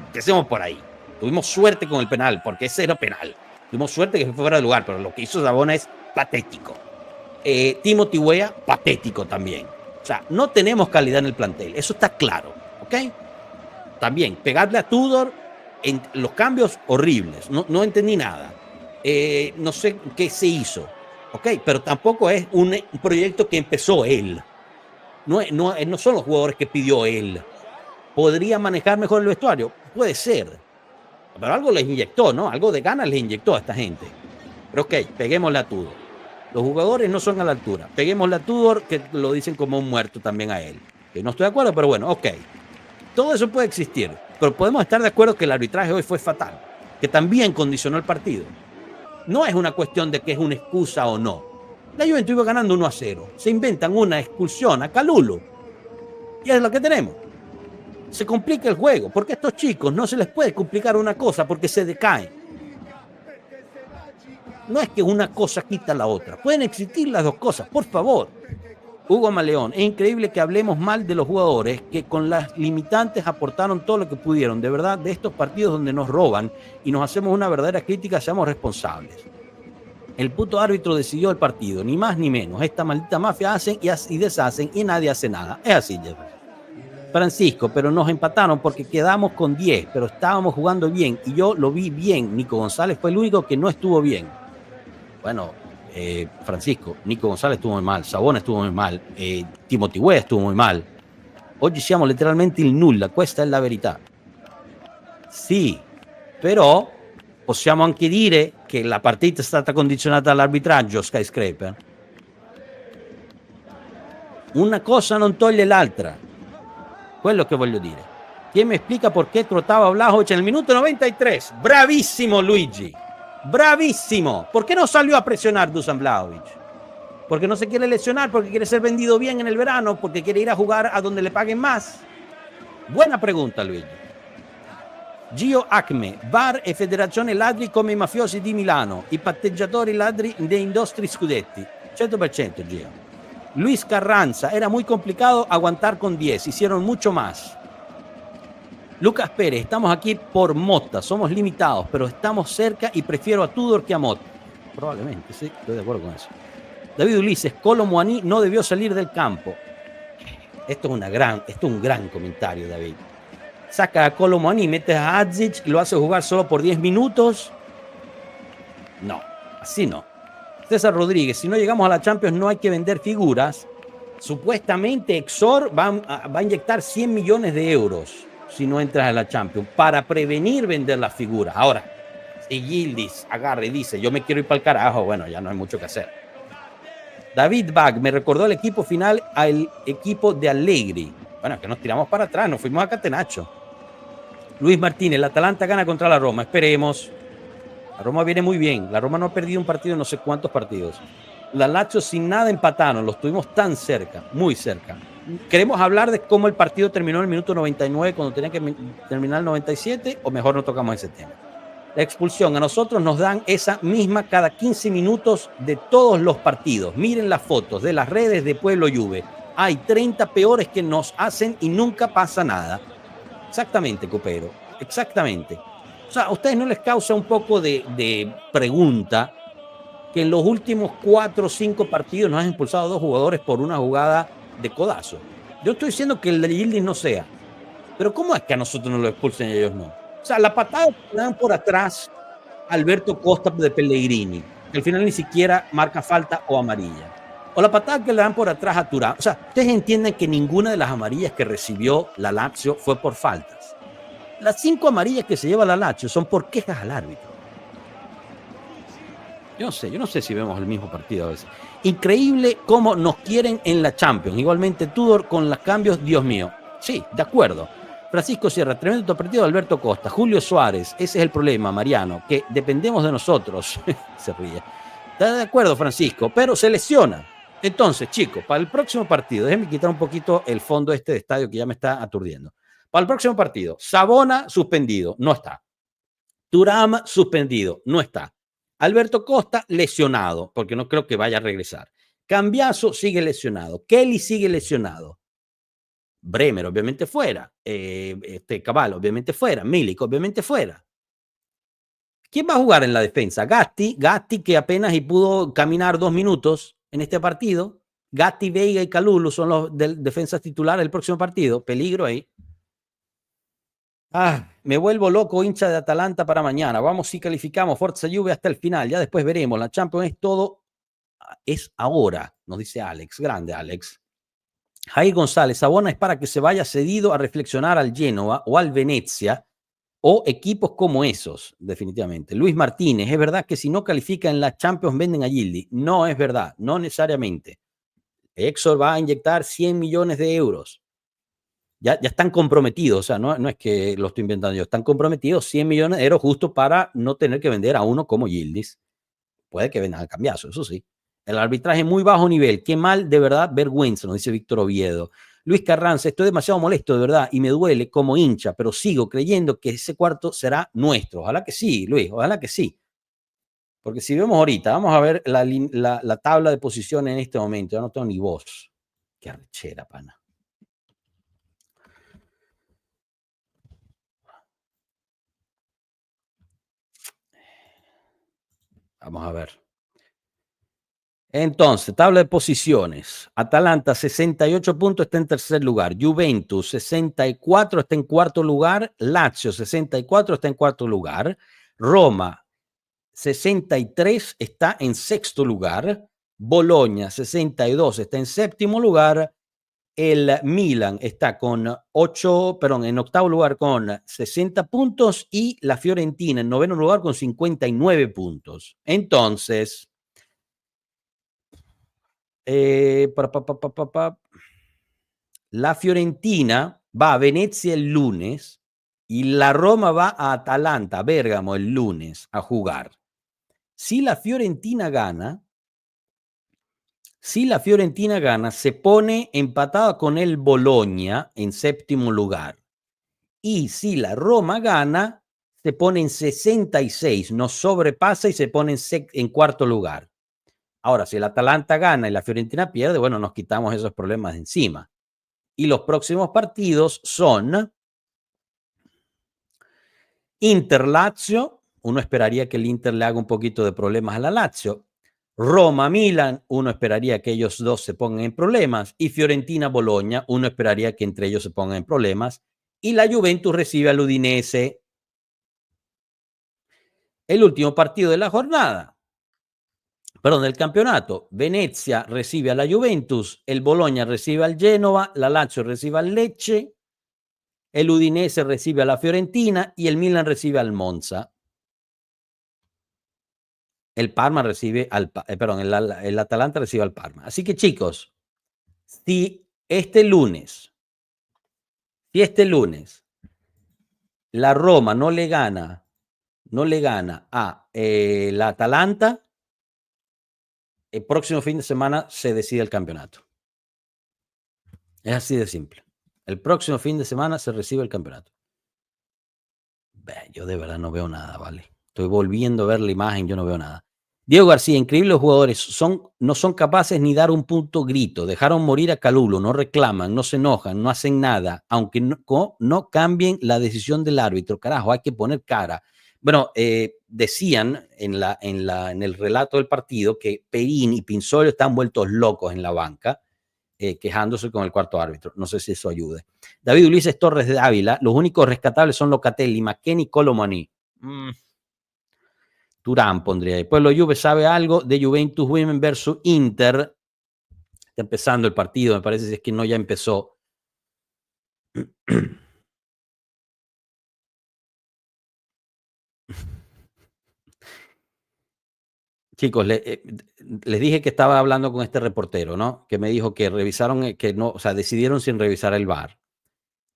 empecemos por ahí, tuvimos suerte con el penal, porque ese era penal, tuvimos suerte que fue fuera de lugar, pero lo que hizo Savona es patético. Timothy Weah, patético también. O sea, no tenemos calidad en el plantel, eso está claro, ¿ok? También, pegarle a Tudor en los cambios horribles, no entendí nada. No sé qué se hizo, ¿ok? Pero tampoco es un proyecto que empezó él. No son los jugadores que pidió él. ¿Podría manejar mejor el vestuario? Puede ser. Pero algo les inyectó, ¿no? Algo de ganas les inyectó a esta gente. Pero ok, peguémosle a Tudor. Los jugadores no son a la altura. Peguémosle a Tudor, que lo dicen como un muerto también a él. Que no estoy de acuerdo, pero bueno, ok. Todo eso puede existir. Pero podemos estar de acuerdo que el arbitraje hoy fue fatal. Que también condicionó el partido. No es una cuestión de que es una excusa o no. La Juventus iba ganando 1-0. Se inventan una expulsión a Kalulu. Y es lo que tenemos. Se complica el juego. Porque a estos chicos no se les puede complicar una cosa porque se decaen. No es que una cosa quita la otra. Pueden existir las dos cosas, por favor. Hugo Maleón, es increíble que hablemos mal de los jugadores que con las limitantes aportaron todo lo que pudieron. De verdad, de estos partidos donde nos roban y nos hacemos una verdadera crítica, seamos responsables. El puto árbitro decidió el partido, ni más ni menos. Esta maldita mafia hacen y deshacen y nadie hace nada. Es así, Jefferson. Francisco, pero nos empataron porque quedamos con 10, pero estábamos jugando bien y yo lo vi bien. Nico González fue el único que no estuvo bien. Bueno, Francisco, Nico González estuvo muy mal, Savona estuvo muy mal, Timothy Weah estuvo muy mal. Oggi siamo letteralmente il nulla, questa è la verità. Sì, però possiamo anche dire che la partita è stata condizionata dall'arbitraggio, Skyscraper. Una cosa non toglie l'altra, quello che voglio dire. Chi mi spiega perché trotava Vlahovic nel minuto 93? Bravissimo Luigi, bravísimo. ¿Por qué no salió a presionar Dusan Vlahovic? ¿Porque no se quiere lesionar? ¿Porque quiere ser vendido bien en el verano? ¿Porque quiere ir a jugar a donde le paguen más? Buena pregunta, Luigi. Gio Acme, VAR e Federazione ladri come i mafiosi di Milano, i patteggiatori ladri dei nostri scudetti. 100% Gio. Luis Carranza, era muy complicado aguantar con 10, hicieron mucho más. Lucas Pérez, estamos aquí por Motta, somos limitados, pero estamos cerca y prefiero a Tudor que a Motta. Probablemente, sí, estoy de acuerdo con eso. David Ulises, Kolo Muani no debió salir del campo. Esto es un gran comentario, David. Saca a Kolo Muani, metes a Adzic, lo hace jugar solo por 10 minutos. No, así no. César Rodríguez, si no llegamos a la Champions no hay que vender figuras. Supuestamente Exor va a inyectar 100 millones de euros si no entras a la Champions, para prevenir vender las figuras. Ahora, si Yildiz agarra y dice, yo me quiero ir para el carajo, bueno, ya no hay mucho que hacer. David Bag, me recordó el equipo final al equipo de Allegri. Bueno, que nos tiramos para atrás, nos fuimos a Catenaccio. Luis Martínez, el Atalanta gana contra la Roma, esperemos. La Roma viene muy bien, la Roma no ha perdido un partido en no sé cuántos partidos. La Lazio sin nada empataron, los tuvimos tan cerca, muy cerca. ¿Queremos hablar de cómo el partido terminó en el minuto 99 cuando tenía que terminar el 97 o mejor no tocamos ese tema? La expulsión, a nosotros nos dan esa misma cada 15 minutos de todos los partidos. Miren las fotos de las redes de Pueblo Juve. Hay 30 peores que nos hacen y nunca pasa nada. Exactamente, Copero, exactamente. O sea, ¿a ustedes no les causa un poco de pregunta que en los últimos 4 o 5 partidos nos han expulsado 2 jugadores por una jugada de codazo? Yo estoy diciendo que el de Yildiz no sea, pero ¿cómo es que a nosotros nos lo expulsen y a ellos no? O sea, la patada que le dan por atrás a Alberto Costa de Pellegrini, que al final ni siquiera marca falta o amarilla, o la patada que le dan por atrás a Thuram. O sea, ustedes entienden que ninguna de las amarillas que recibió la Lazio fue por faltas. Las 5 amarillas que se lleva la Lazio son por quejas al árbitro. Yo no sé si vemos el mismo partido a veces. Increíble cómo nos quieren en la Champions. Igualmente Tudor con los cambios, Dios mío. Sí, de acuerdo. Francisco Sierra, tremendo partido de Alberto Costa. Julio Suárez, ese es el problema, Mariano, que dependemos de nosotros. Se ríe. Está de acuerdo, Francisco, pero se lesiona. Entonces, chicos, para el próximo partido, déjenme quitar un poquito el fondo de estadio que ya me está aturdiendo. Para el próximo partido, Savona suspendido, no está. Thuram suspendido, no está. Alberto Costa lesionado, porque no creo que vaya a regresar. Cambiaso sigue lesionado. Kelly sigue lesionado. Bremer obviamente fuera. Cavallo obviamente fuera. Milik obviamente fuera. ¿Quién va a jugar en la defensa? Gatti que apenas y pudo caminar 2 minutos en este partido. Gatti, Veiga y Kalulu son los defensas titulares del próximo partido. Peligro ahí. Me vuelvo loco, hincha de Atalanta para mañana. Vamos si calificamos. Forza Juve hasta el final. Ya después veremos. La Champions es todo. Es ahora, nos dice Alex. Grande, Alex. Jair González. Savona es para que se vaya cedido a reflexionar al Génova o al Venezia o equipos como esos, definitivamente. Luis Martínez. Es verdad que si no califica en la Champions venden a Gildi. No es verdad. No necesariamente. Exor va a inyectar 100 millones de euros. Ya están comprometidos, o sea, no es que lo estoy inventando yo, están comprometidos 100 millones de euros justo para no tener que vender a uno como Yildiz. Puede que vendan al cambiazo, eso sí. El arbitraje muy bajo nivel, qué mal, de verdad, vergüenza, nos dice Víctor Oviedo. Luis Carranza, estoy demasiado molesto, de verdad, y me duele como hincha, pero sigo creyendo que ese cuarto será nuestro. Ojalá que sí, Luis, ojalá que sí. Porque si vemos ahorita, vamos a ver la tabla de posiciones en este momento, yo no tengo ni voz. Qué arrechera, pana. Vamos a ver. Entonces, tabla de posiciones. Atalanta, 68 puntos, está en tercer lugar. Juventus, 64, está en cuarto lugar. Lazio, 64, está en cuarto lugar. Roma, 63, está en sexto lugar. Bologna, 62, está en séptimo lugar. El Milan está con en octavo lugar con 60 puntos y la Fiorentina en noveno lugar con 59 puntos. Entonces, la Fiorentina va a Venezia el lunes y la Roma va a Atalanta, Bérgamo, el lunes a jugar. Si la Fiorentina gana, se pone empatada con el Bologna en séptimo lugar. Y si la Roma gana, se pone en 66, nos sobrepasa y se pone en cuarto lugar. Ahora, si el Atalanta gana y la Fiorentina pierde, bueno, nos quitamos esos problemas de encima. Y los próximos partidos son Inter-Lazio. Uno esperaría que el Inter le haga un poquito de problemas a la Lazio. Roma-Milan, uno esperaría que ellos dos se pongan en problemas. Y Fiorentina-Bologna, uno esperaría que entre ellos se pongan en problemas. Y la Juventus recibe al Udinese. El último partido de la jornada. Perdón, del campeonato. Venezia recibe a la Juventus, el Bologna recibe al Génova, la Lazio recibe al Lecce, el Udinese recibe a la Fiorentina y el Milan recibe al Monza. El Parma recibe el Atalanta recibe al Parma. Así que, chicos, si este lunes la Roma no le gana a la Atalanta, el próximo fin de semana se decide el campeonato. Es así de simple. El próximo fin de semana se recibe el campeonato. Yo de verdad no veo nada, ¿vale? Estoy volviendo a ver la imagen, yo no veo nada. Diego García, increíbles jugadores, no son capaces ni dar un punto grito. Dejaron morir a Kalulu, no reclaman, no se enojan, no hacen nada, aunque no cambien la decisión del árbitro. Carajo, hay que poner cara. Bueno, decían en el relato del partido que Perín y Pinzolio están vueltos locos en la banca, quejándose con el cuarto árbitro. No sé si eso ayude. David Ulises Torres de Ávila, los únicos rescatables son Locatelli, McKennie y Colomani. Turán pondría ahí. Pueblo Juve sabe algo de Juventus Women versus Inter. Está empezando el partido, me parece, si es que no ya empezó. Chicos, les dije que estaba hablando con este reportero, ¿no? Que me dijo que revisaron, que no, o sea, decidieron sin revisar el VAR.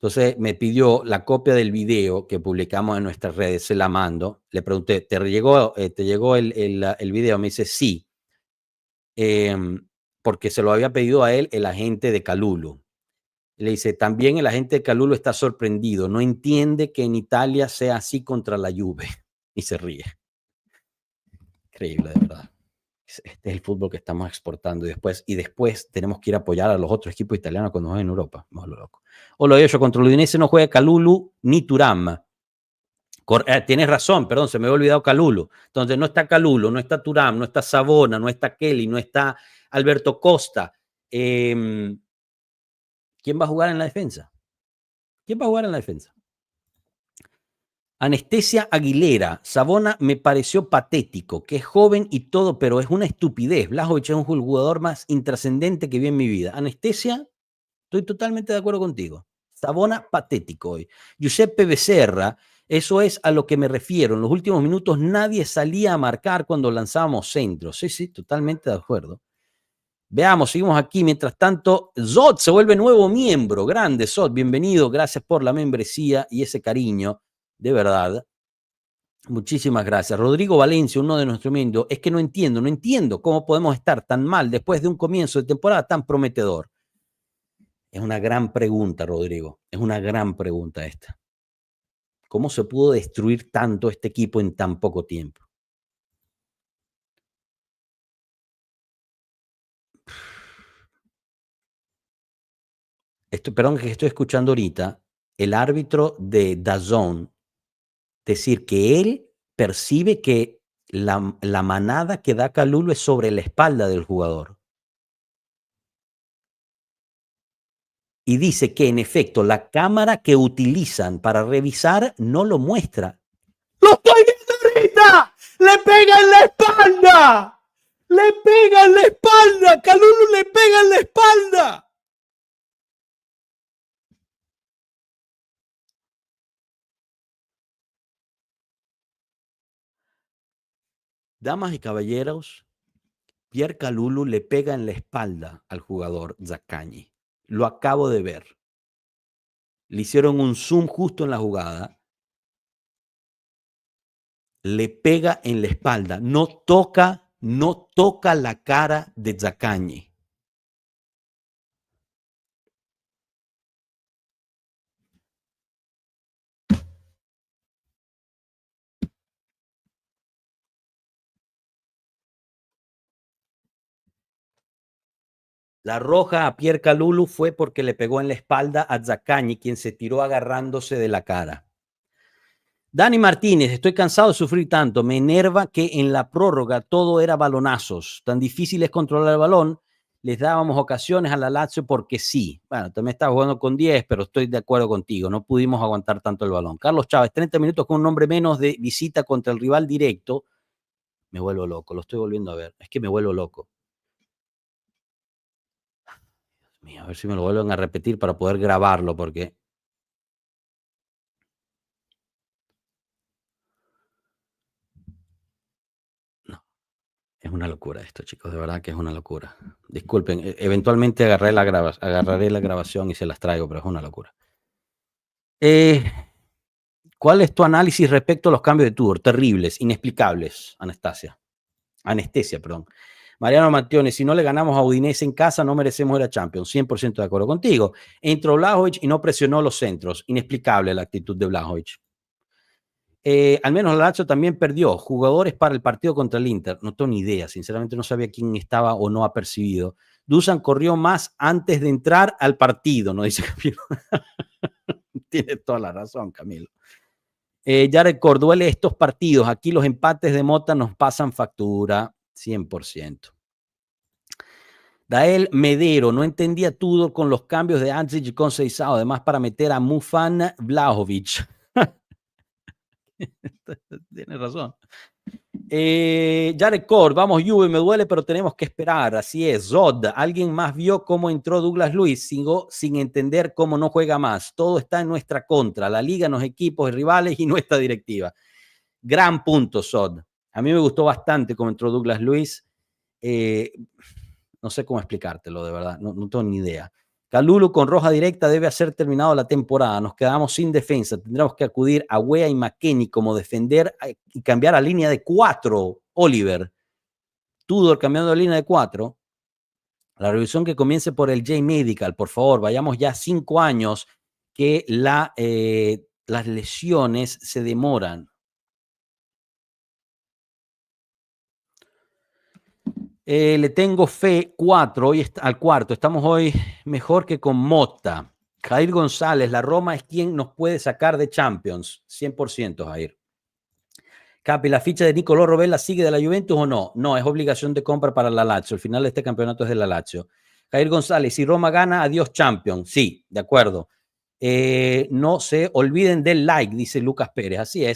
Entonces me pidió la copia del video que publicamos en nuestras redes, se la mando. Le pregunté, ¿te llegó el video? Me dice, sí, porque se lo había pedido a él el agente de Kalulu. Le dice, también el agente de Kalulu está sorprendido, no entiende que en Italia sea así contra la Juve. Y se ríe. Increíble, de verdad. Este es el fútbol que estamos exportando y después tenemos que ir a apoyar a los otros equipos italianos cuando jueguen en Europa. Más lo loco. O lo he hecho contra el Udinese, no juega Kalulu ni Thuram. Tienes razón, perdón, se me había olvidado Kalulu. Entonces no está Kalulu, no está Thuram, no está Savona, no está Kelly, no está Alberto Costa. ¿Quién va a jugar en la defensa? ¿Quién va a jugar en la defensa? Anestesia Aguilera. Savona me pareció patético, que es joven y todo, pero es una estupidez. Blažević es un jugador más intrascendente que vi en mi vida. Anestesia, estoy totalmente de acuerdo contigo. Savona, patético hoy. Giuseppe Becerra, eso es a lo que me refiero. En los últimos minutos nadie salía a marcar cuando lanzábamos centros. Sí, totalmente de acuerdo. Veamos, seguimos aquí. Mientras tanto, Zod se vuelve nuevo miembro. Grande, Zod, bienvenido. Gracias por la membresía y ese cariño. De verdad. Muchísimas gracias. Rodrigo Valencia, uno de nuestros miembros. Es que no entiendo cómo podemos estar tan mal después de un comienzo de temporada tan prometedor. Es una gran pregunta, Rodrigo. Es una gran pregunta esta. ¿Cómo se pudo destruir tanto este equipo en tan poco tiempo? Perdón, que estoy escuchando ahorita el árbitro de DAZN decir que él percibe que la manada que da Kalulu es sobre la espalda del jugador. Y dice que en efecto la cámara que utilizan para revisar no lo muestra. ¡Lo estoy viendo ahorita! ¡Le pega en la espalda! ¡Le pega en la espalda! ¡Kalulu le pega en la espalda! Damas y caballeros, Pierre Kalulu le pega en la espalda al jugador Zaccagni. Lo acabo de ver. Le hicieron un zoom justo en la jugada. Le pega en la espalda. No toca la cara de Zaccagni. La roja a Pierre Kalulu fue porque le pegó en la espalda a Zaccagni, quien se tiró agarrándose de la cara. Dani Martínez, estoy cansado de sufrir tanto. Me enerva que en la prórroga todo era balonazos. Tan difícil es controlar el balón. Les dábamos ocasiones a la Lazio porque sí. Bueno, también estaba jugando con 10, pero estoy de acuerdo contigo. No pudimos aguantar tanto el balón. Carlos Chávez, 30 minutos con un hombre menos de visita contra el rival directo. Me vuelvo loco, lo estoy volviendo a ver. Es que me vuelvo loco. Dios mío, a ver si me lo vuelven a repetir para poder grabarlo, porque... Es una locura esto, chicos, de verdad que es una locura. Disculpen, eventualmente agarraré la grabación y se las traigo, pero es una locura. ¿Cuál es tu análisis respecto a los cambios de Tudor? Terribles, inexplicables, Anestesia, perdón. Mariano Mattione, si no le ganamos a Udinese en casa, no merecemos ir a Champions. 100% de acuerdo contigo. Entró Blažević y no presionó los centros. Inexplicable la actitud de Blažević. Al menos la Lazio también perdió jugadores para el partido contra el Inter. No tengo ni idea, sinceramente no sabía quién estaba o no apercibido. Dusan corrió más antes de entrar al partido, ¿no? Dice Camilo. Tiene toda la razón, Camilo. Jared Corduele, estos partidos, aquí los empates de Mota nos pasan factura, 100%. Dael Medero, no entendía Tudor con los cambios de Anzic y Conceição, además para meter a Mufan Vlahovic. Tienes razón. Jared Cord, vamos Juve, me duele, pero tenemos que esperar. Así es. Zod, ¿alguien más vio cómo entró Douglas Luiz? Sigo sin entender cómo no juega más. Todo está en nuestra contra. La liga, los equipos, rivales y nuestra directiva. Gran punto, Zod. A mí me gustó bastante cómo entró Douglas Luiz. No sé cómo explicártelo, de verdad. No tengo ni idea. Kalulu con roja directa debe haber terminado la temporada. Nos quedamos sin defensa. Tendremos que acudir a Wea y McKennie como defender y cambiar a línea de 4. Oliver. Tudor cambiando a línea de 4. La revisión que comience por el J-Medical, por favor. Vayamos ya 5 años que las lesiones se demoran. Le tengo fe 4 hoy al cuarto. Estamos hoy mejor que con Motta. Jair González, la Roma es quien nos puede sacar de Champions. 100%, Jair. Capi, ¿la ficha de Nicolò Rovella sigue de la Juventus o no? No, es obligación de compra para la Lazio. El final de este campeonato es de la Lazio. Jair González, si Roma gana, adiós Champions. Sí, de acuerdo. No se olviden del like, dice Lucas Pérez. Así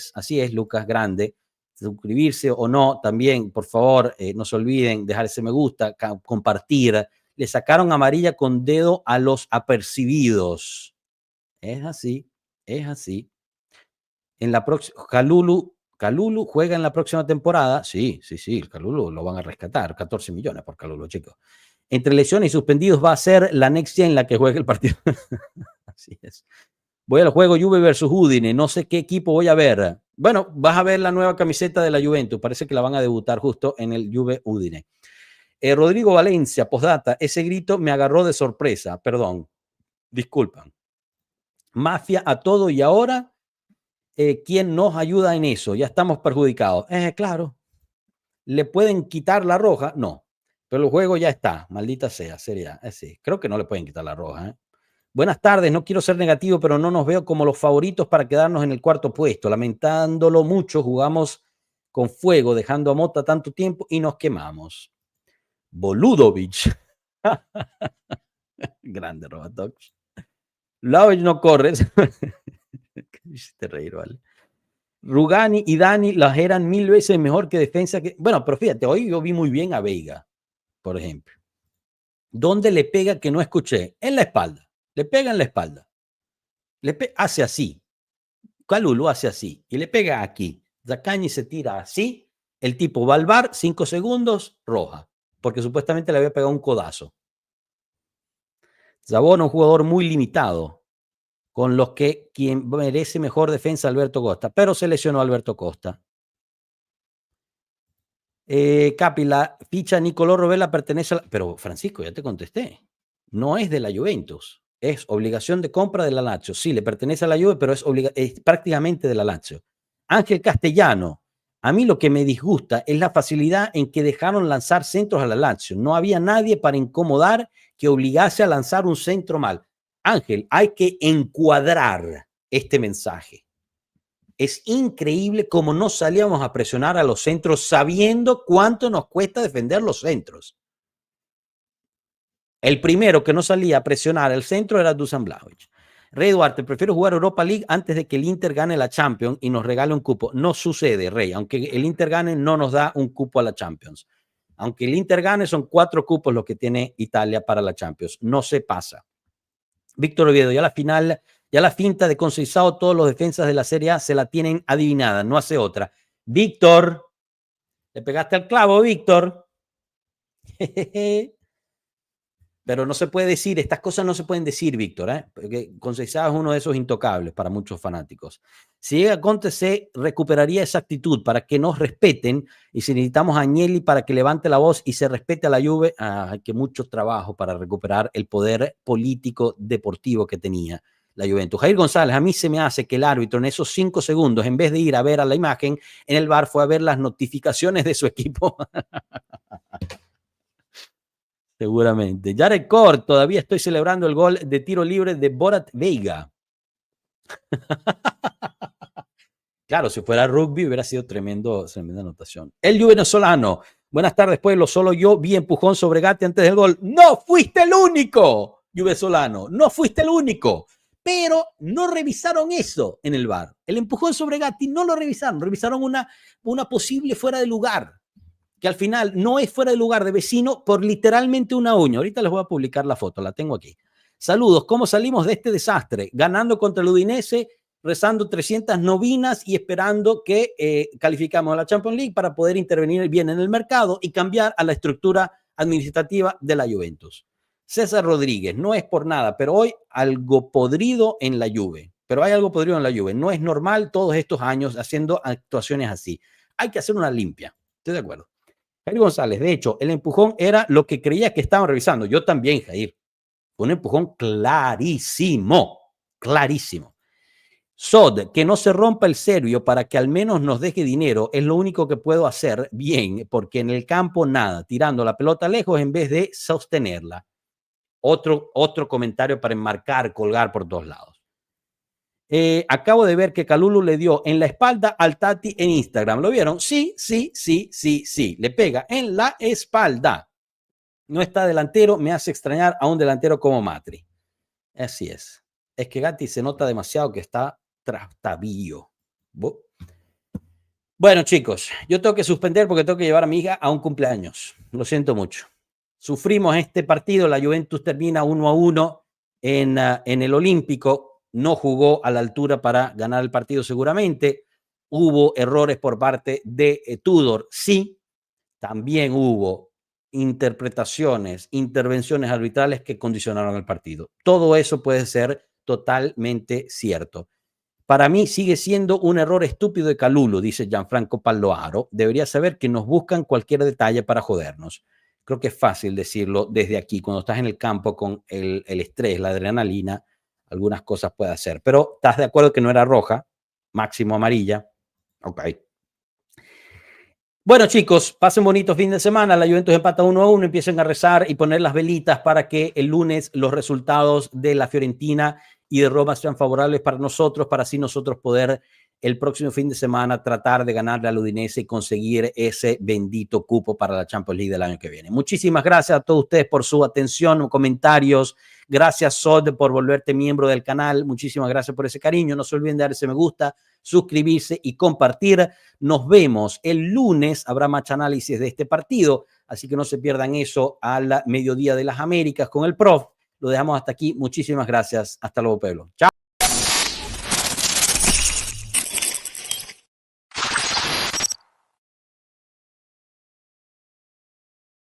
es, Lucas, grande. Suscribirse o no, también, por favor, no se olviden, dejar ese me gusta, compartir. Le sacaron amarilla con dedo a los apercibidos. Es así. En la próxima, Kalulu juega en la próxima temporada. Sí, el Kalulu lo van a rescatar. 14 millones por Kalulu, chicos. Entre lesiones y suspendidos va a ser la next gen en la que juegue el partido. Así es. Voy al juego Juve versus Udine. No sé qué equipo voy a ver. Bueno, vas a ver la nueva camiseta de la Juventus. Parece que la van a debutar justo en el Juve Udine. Rodrigo Valencia, postdata. Ese grito me agarró de sorpresa. Perdón. Disculpan. Mafia a todo y ahora, ¿quién nos ayuda en eso? Ya estamos perjudicados. Claro. ¿Le pueden quitar la roja? No. Pero el juego ya está. Maldita sea. Sería así. Creo que no le pueden quitar la roja, Buenas tardes, no quiero ser negativo, pero no nos veo como los favoritos para quedarnos en el cuarto puesto. Lamentándolo mucho, jugamos con fuego, dejando a Motta tanto tiempo y nos quemamos. Boludovic. Grande, Robatox. Vlahovic no corre. Hiciste reír, vale. Rugani y Dani las eran 1000 veces mejor que defensa. Bueno, pero fíjate, hoy yo vi muy bien a Veiga, por ejemplo. ¿Dónde le pega que no escuché? En la espalda. Le pega en la espalda. Hace así. Kalulu hace así. Y le pega aquí. Zaccagni se tira así. El tipo va al VAR, 5 segundos, roja. Porque supuestamente le había pegado un codazo. Zabona, un jugador muy limitado. Con los que quien merece mejor defensa, Alberto Costa. Pero se lesionó Alberto Costa. Capi, la ficha Nicolò Rovella pertenece a la... Pero Francisco, ya te contesté. No es de la Juventus. Es obligación de compra de la Lazio. Sí, le pertenece a la Juve, pero es prácticamente de la Lazio. Ángel Castellano. A mí lo que me disgusta es la facilidad en que dejaron lanzar centros a la Lazio. No había nadie para incomodar que obligase a lanzar un centro mal. Ángel, hay que encuadrar este mensaje. Es increíble cómo no salíamos a presionar a los centros sabiendo cuánto nos cuesta defender los centros. El primero que no salía a presionar el centro era Dusan Vlahovic. Rey Duarte, prefiero jugar Europa League antes de que el Inter gane la Champions y nos regale un cupo. No sucede, Rey. Aunque el Inter gane, no nos da un cupo a la Champions. Aunque el Inter gane, son 4 cupos los que tiene Italia para la Champions. No se pasa. Víctor Oviedo, ya la finta de Conceição, todos los defensas de la Serie A se la tienen adivinada. No hace otra. Víctor, le pegaste al clavo, Víctor. Pero no se puede decir, estas cosas no se pueden decir, Víctor, porque Conceição es uno de esos intocables para muchos fanáticos. Si llega Conte, se recuperaría esa actitud para que nos respeten, y si necesitamos a Agnelli para que levante la voz y se respete a la Juve, hay que mucho trabajo para recuperar el poder político deportivo que tenía la Juventus. Jair González, a mí se me hace que el árbitro en esos 5 segundos, en vez de ir a ver a la imagen, en el VAR fue a ver las notificaciones de su equipo. Seguramente. Jared Cord, todavía estoy celebrando el gol de tiro libre de Borat Veiga. Claro, si fuera rugby hubiera sido tremenda anotación. El venezolano. Buenas tardes, pueblo. Solo yo vi empujón sobre Gatti antes del gol. ¡No fuiste el único, venezolano! ¡No fuiste el único! Pero no revisaron eso en el VAR. El empujón sobre Gatti no lo revisaron. Revisaron una posible fuera de lugar, que al final no es fuera de lugar de Vecino por literalmente una uña. Ahorita les voy a publicar la foto, la tengo aquí. Saludos, ¿cómo salimos de este desastre? Ganando contra el Udinese, rezando 300 novinas y esperando que calificamos a la Champions League para poder intervenir bien en el mercado y cambiar a la estructura administrativa de la Juventus. César Rodríguez, no es por nada, pero hoy algo podrido en la Juve. Pero hay algo podrido en la Juve. No es normal todos estos años haciendo actuaciones así. Hay que hacer una limpia. Estoy de acuerdo. Jair González, de hecho, el empujón era lo que creía que estaban revisando. Yo también, Jair. Un empujón clarísimo. Clarísimo. Sod, que no se rompa el serbio para que al menos nos deje dinero, es lo único que puedo hacer bien, porque en el campo nada, tirando la pelota lejos en vez de sostenerla. Otro comentario para enmarcar, colgar por todos lados. Acabo de ver que Kalulu le dio en la espalda al Tati en Instagram. ¿Lo vieron? Sí. Le pega en la espalda. No está delantero, me hace extrañar a un delantero como Matri. Así es. Es que Gatti se nota demasiado que está trastabillo. Bueno, chicos, yo tengo que suspender porque tengo que llevar a mi hija a un cumpleaños. Lo siento mucho. Sufrimos este partido. La Juventus termina 1-1 en el Olímpico. No jugó a la altura para ganar el partido seguramente. Hubo errores por parte de Tudor. Sí, también hubo interpretaciones, intervenciones arbitrales que condicionaron el partido. Todo eso puede ser totalmente cierto. Para mí sigue siendo un error estúpido de Kalulu, dice Gianfranco Palloaro. Debería saber que nos buscan cualquier detalle para jodernos. Creo que es fácil decirlo desde aquí. Cuando estás en el campo con el estrés, la adrenalina, algunas cosas puede hacer. Pero ¿estás de acuerdo que no era roja? Máximo amarilla. Ok. Bueno, chicos, pasen bonito fin de semana. La Juventus empata 1-1. Empiecen a rezar y poner las velitas para que el lunes los resultados de la Fiorentina y de Roma sean favorables para nosotros, para así nosotros poder el próximo fin de semana tratar de ganarle al Udinese y conseguir ese bendito cupo para la Champions League del año que viene. Muchísimas gracias a todos ustedes por su atención, comentarios. Gracias, Sod, por volverte miembro del canal. Muchísimas gracias por ese cariño. No se olviden de dar ese me gusta, suscribirse y compartir. Nos vemos el lunes. Habrá más análisis de este partido, así que no se pierdan eso al mediodía de las Américas con el prof. Lo dejamos hasta aquí. Muchísimas gracias. Hasta luego, pueblo. Chao.